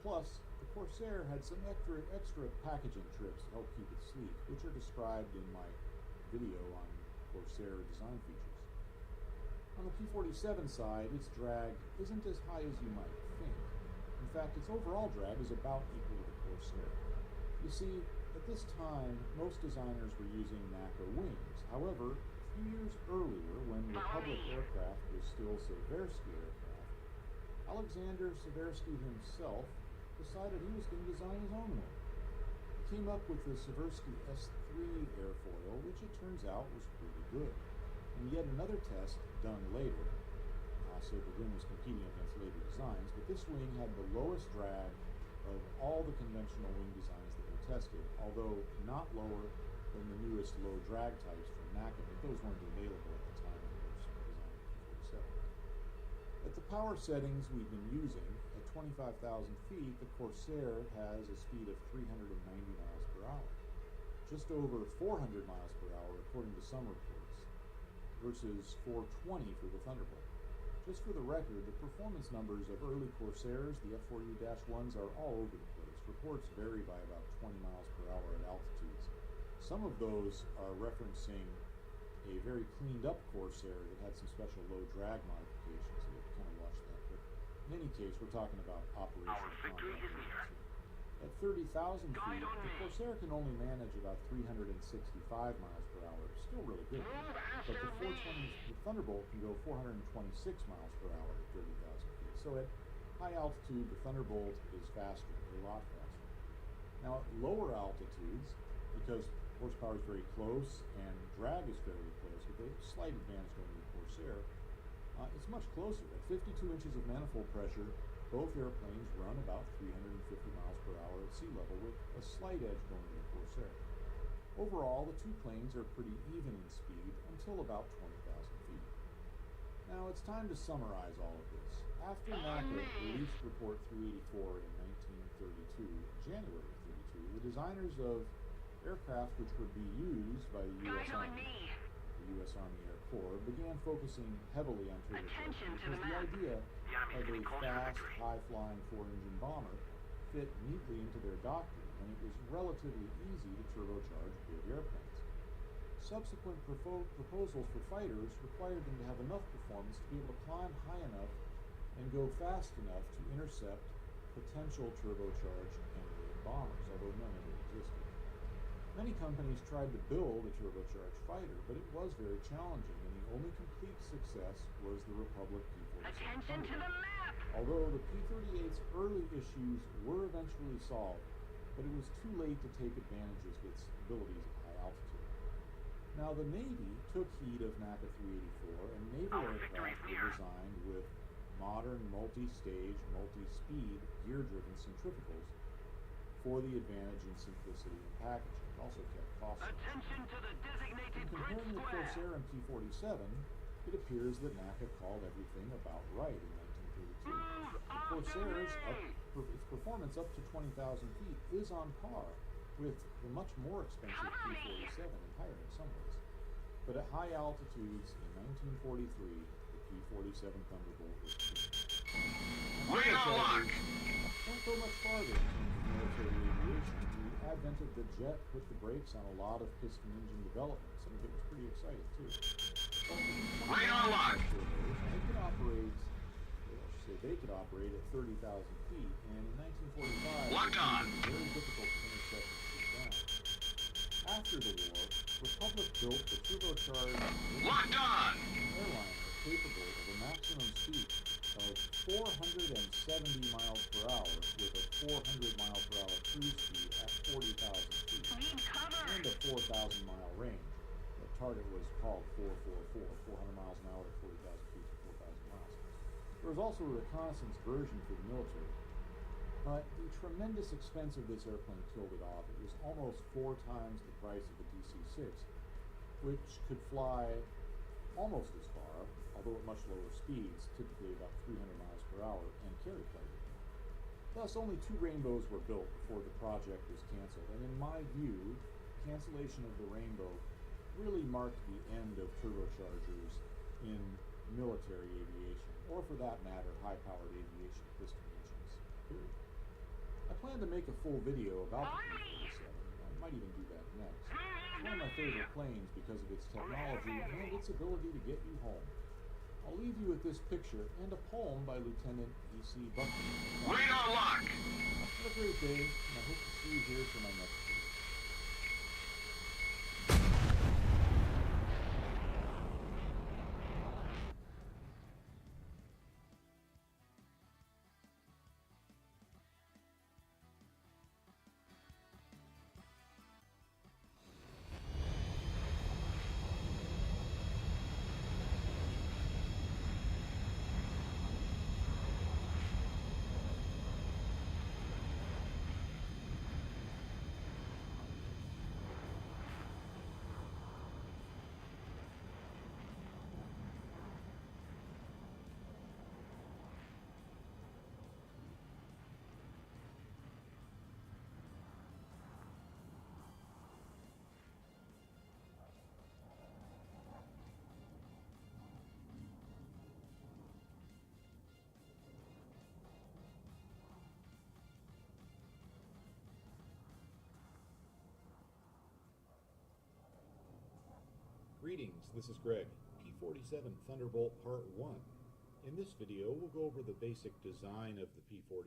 Speaker 3: Plus, the Corsair had some extra packaging trips to help keep it sleek, which are described in my video on Corsair design features. On the P-47 side, its drag isn't as high as you might think. In fact, its overall drag is about equal to the Corsair. You see, at this time, most designers were using NACA wings. However, a few years earlier, when Republic aircraft was still Seversky aircraft, Alexander Seversky himself decided he was going to design his own wing. He came up with the Seversky S3 airfoil, which it turns out was pretty good. And yet another test done later, so the wing was competing against later designs, but this wing had the lowest drag of all the conventional wing designs that were tested, although not lower than the newest low drag types from NACA, but those weren't available at the time when it was designed for P-47. At the power settings we've been using, at 25,000 feet, the Corsair has a speed of 390 miles per hour, just over 400 miles per hour according to some reports, versus 420 for the Thunderbolt. Just for the record, the performance numbers of early Corsairs, the F4U-1s, are all over the place. Reports vary by about 20 miles per hour at altitudes. Some of those are referencing a very cleaned up Corsair that had some special low drag modifications, so you have to kind of watch that. But
Speaker 1: In any case, we're talking about operational
Speaker 2: Our victory
Speaker 1: combat
Speaker 2: is near.
Speaker 1: vehicles. At 30,000
Speaker 2: Guide
Speaker 1: feet,
Speaker 2: on
Speaker 1: the
Speaker 2: me.
Speaker 1: Corsair can only manage about 365 miles per hour. It's still really good.
Speaker 2: Move
Speaker 1: But the
Speaker 2: after
Speaker 1: 420,
Speaker 2: me.
Speaker 1: the Thunderbolt can go 426 miles per hour at 30,000 feet. So at high altitude, the Thunderbolt is faster, a lot faster. Now at lower altitudes, because horsepower is very close and drag is very close, with a slight advantage going to the Corsair, it's much closer. At 52 inches of manifold pressure, both airplanes run about 350 miles per hour at sea level, with a slight edge going to the Corsair. Overall, the two planes are pretty even in speed until about 20,000 feet. Now it's time to summarize all of this. After NACA released Report 384 in 1932, January of 32, the designers of aircraft which would be used by the U.S.
Speaker 4: Guide on
Speaker 1: Army,
Speaker 4: me.
Speaker 1: the U.S. Army Air Corps, began focusing heavily on turbochargers
Speaker 4: Attention to
Speaker 1: because
Speaker 4: the
Speaker 1: the
Speaker 4: map.
Speaker 1: idea
Speaker 2: The enemy's
Speaker 1: of a
Speaker 2: getting closer to
Speaker 1: fast,
Speaker 2: victory.
Speaker 1: high-flying four-engine bomber fit neatly into their doctrine, and it was relatively easy to turbocharge big airplanes. Subsequent proposals for fighters required them to have enough performance to be able to climb high enough and go fast enough to intercept potential turbocharged enemy bombers, although none ever existed. Many companies tried to build a turbocharged fighter, but it was very challenging, and the only complete success was the Republic P-47
Speaker 4: Attention to the
Speaker 1: Thunderbird.
Speaker 4: map.
Speaker 1: Although the P-38's early issues were eventually solved, but it was too late to take advantage of its abilities at high altitude. Now, the Navy took heed of NACA 384, and naval
Speaker 2: Our victory
Speaker 1: aircraft
Speaker 2: is
Speaker 1: were
Speaker 2: near.
Speaker 1: designed with modern multi-stage, multi-speed, gear-driven centrifugals for the advantage in simplicity and packaging. It also kept costs low.
Speaker 2: Attention to the designated
Speaker 1: In
Speaker 2: grid
Speaker 1: comparing the
Speaker 2: square.
Speaker 1: Corsair and P-47, it appears that NACA called everything about right in 1932.
Speaker 2: Move
Speaker 1: The
Speaker 2: after
Speaker 1: Corsair's
Speaker 2: me.
Speaker 1: its performance up to 20,000 feet is on par with the much more expensive
Speaker 4: Cover me.
Speaker 1: P-47 and higher in some ways. But at high altitudes in 1943, the P-47 Thunderbolt was king.
Speaker 2: Radar lock.
Speaker 1: Don't go much farther in terms of military aviation. The advent of the jet put the brakes on a lot of piston engine development. Some of it was pretty exciting too. But the B-29
Speaker 2: Radar lock.
Speaker 1: turbos, they could operate, well, I should say they could operate at 30,000 feet, and in 1945,
Speaker 2: Locked
Speaker 1: it
Speaker 2: on.
Speaker 1: became very difficult to intercept and shoot down. After the war, Republic built the turbocharged
Speaker 2: Locked on.
Speaker 1: airliner capable of a maximum speed of 470 miles per hour with a 400 mile per hour cruise speed at 40,000 feet
Speaker 4: Need cover.
Speaker 1: and a 4,000 mile range. The target was called 444, 400 miles an hour at 40,000 feet to 4,000 miles. There was also a reconnaissance version for the military. But the tremendous expense of this airplane killed it off. It was almost 4 times the price of the DC-6, which could fly almost as far, although at much lower speeds, typically about 300 miles per hour, and carry pleasure. Thus, only 2 Rainbows were built before the project was canceled, and in my view, cancellation of the Rainbow really marked the end of turbochargers in military aviation, or for that matter, high-powered aviation piston engines, period. I plan to make a full video about the P-47. I might even do that next. It's one of my favorite planes because of its technology and its ability to get you home. I'll leave you with this picture and a poem by Lieutenant E.C. Buckner.
Speaker 2: Radar lock.
Speaker 1: Have a great day, and I hope to see you here for my next video. Greetings, this is Greg, P-47 Thunderbolt Part 1.
Speaker 3: In this video, we'll go over the basic design of the P-40.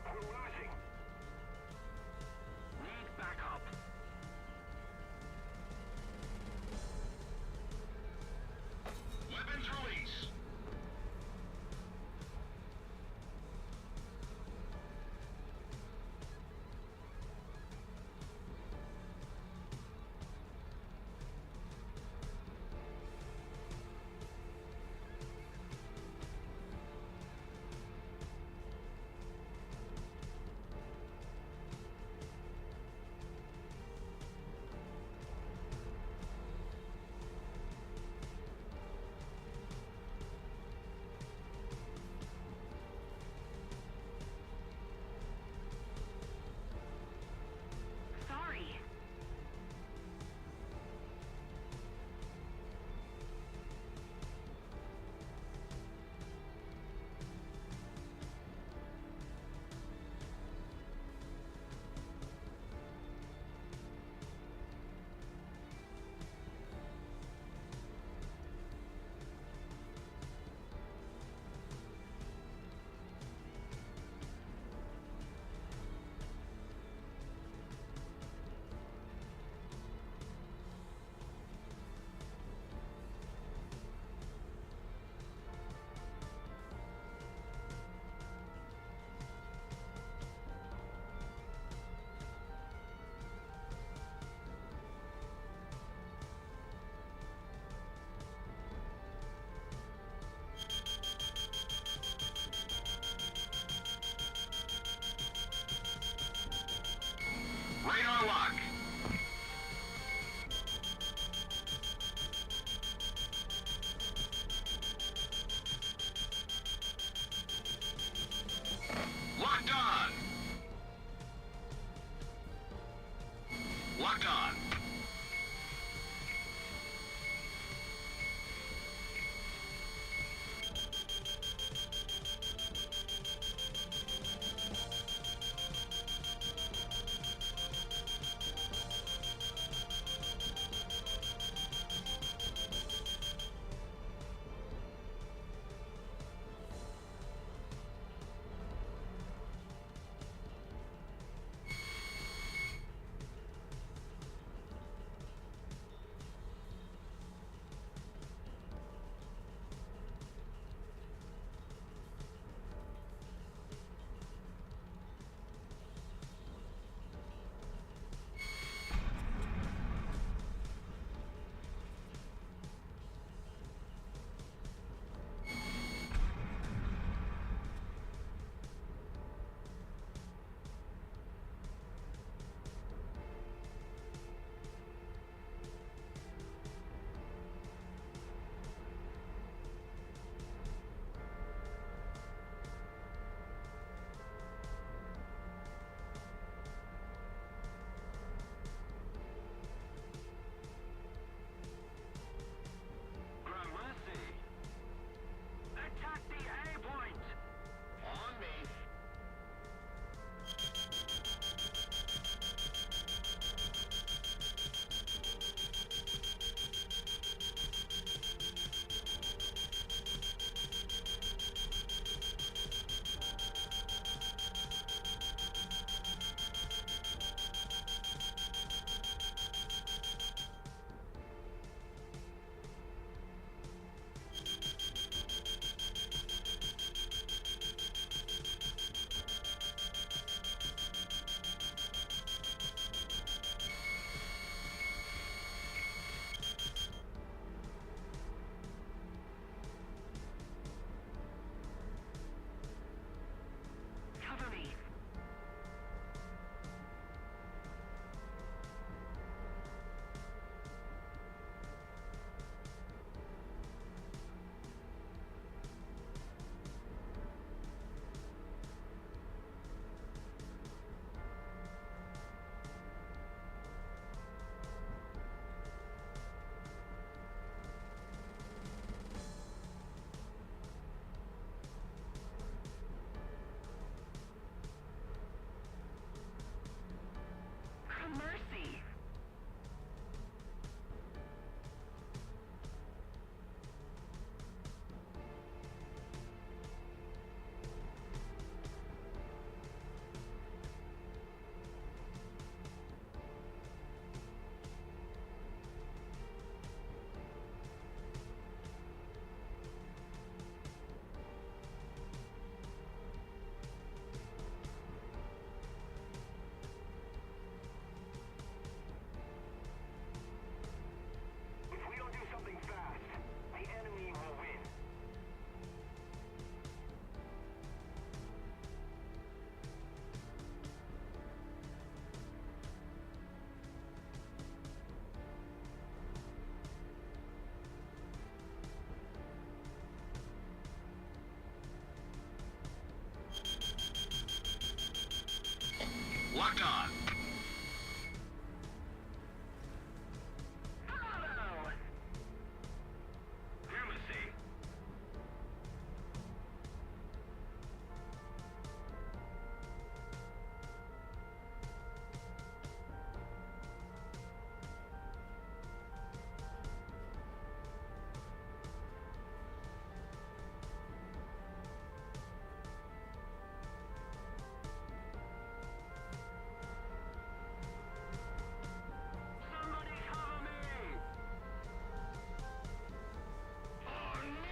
Speaker 2: We're losing. Need backup. Weapons release.
Speaker 4: Sorry.
Speaker 2: Radar lock. Locked on. Locked on. Locked on.
Speaker 4: Bravo!
Speaker 2: Diplomacy.
Speaker 4: Somebody cover me!
Speaker 2: On me.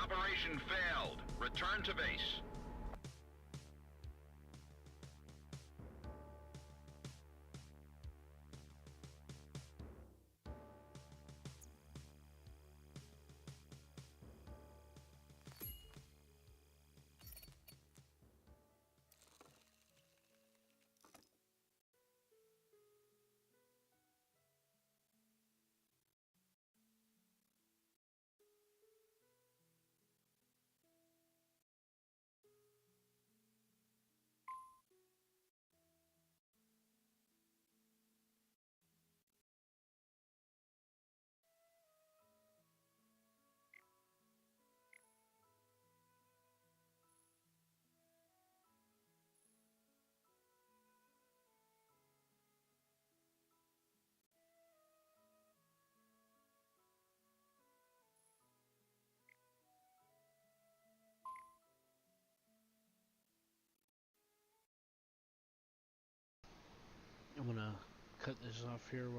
Speaker 2: Operation failed. Return to base.
Speaker 5: I'm gonna cut this off here while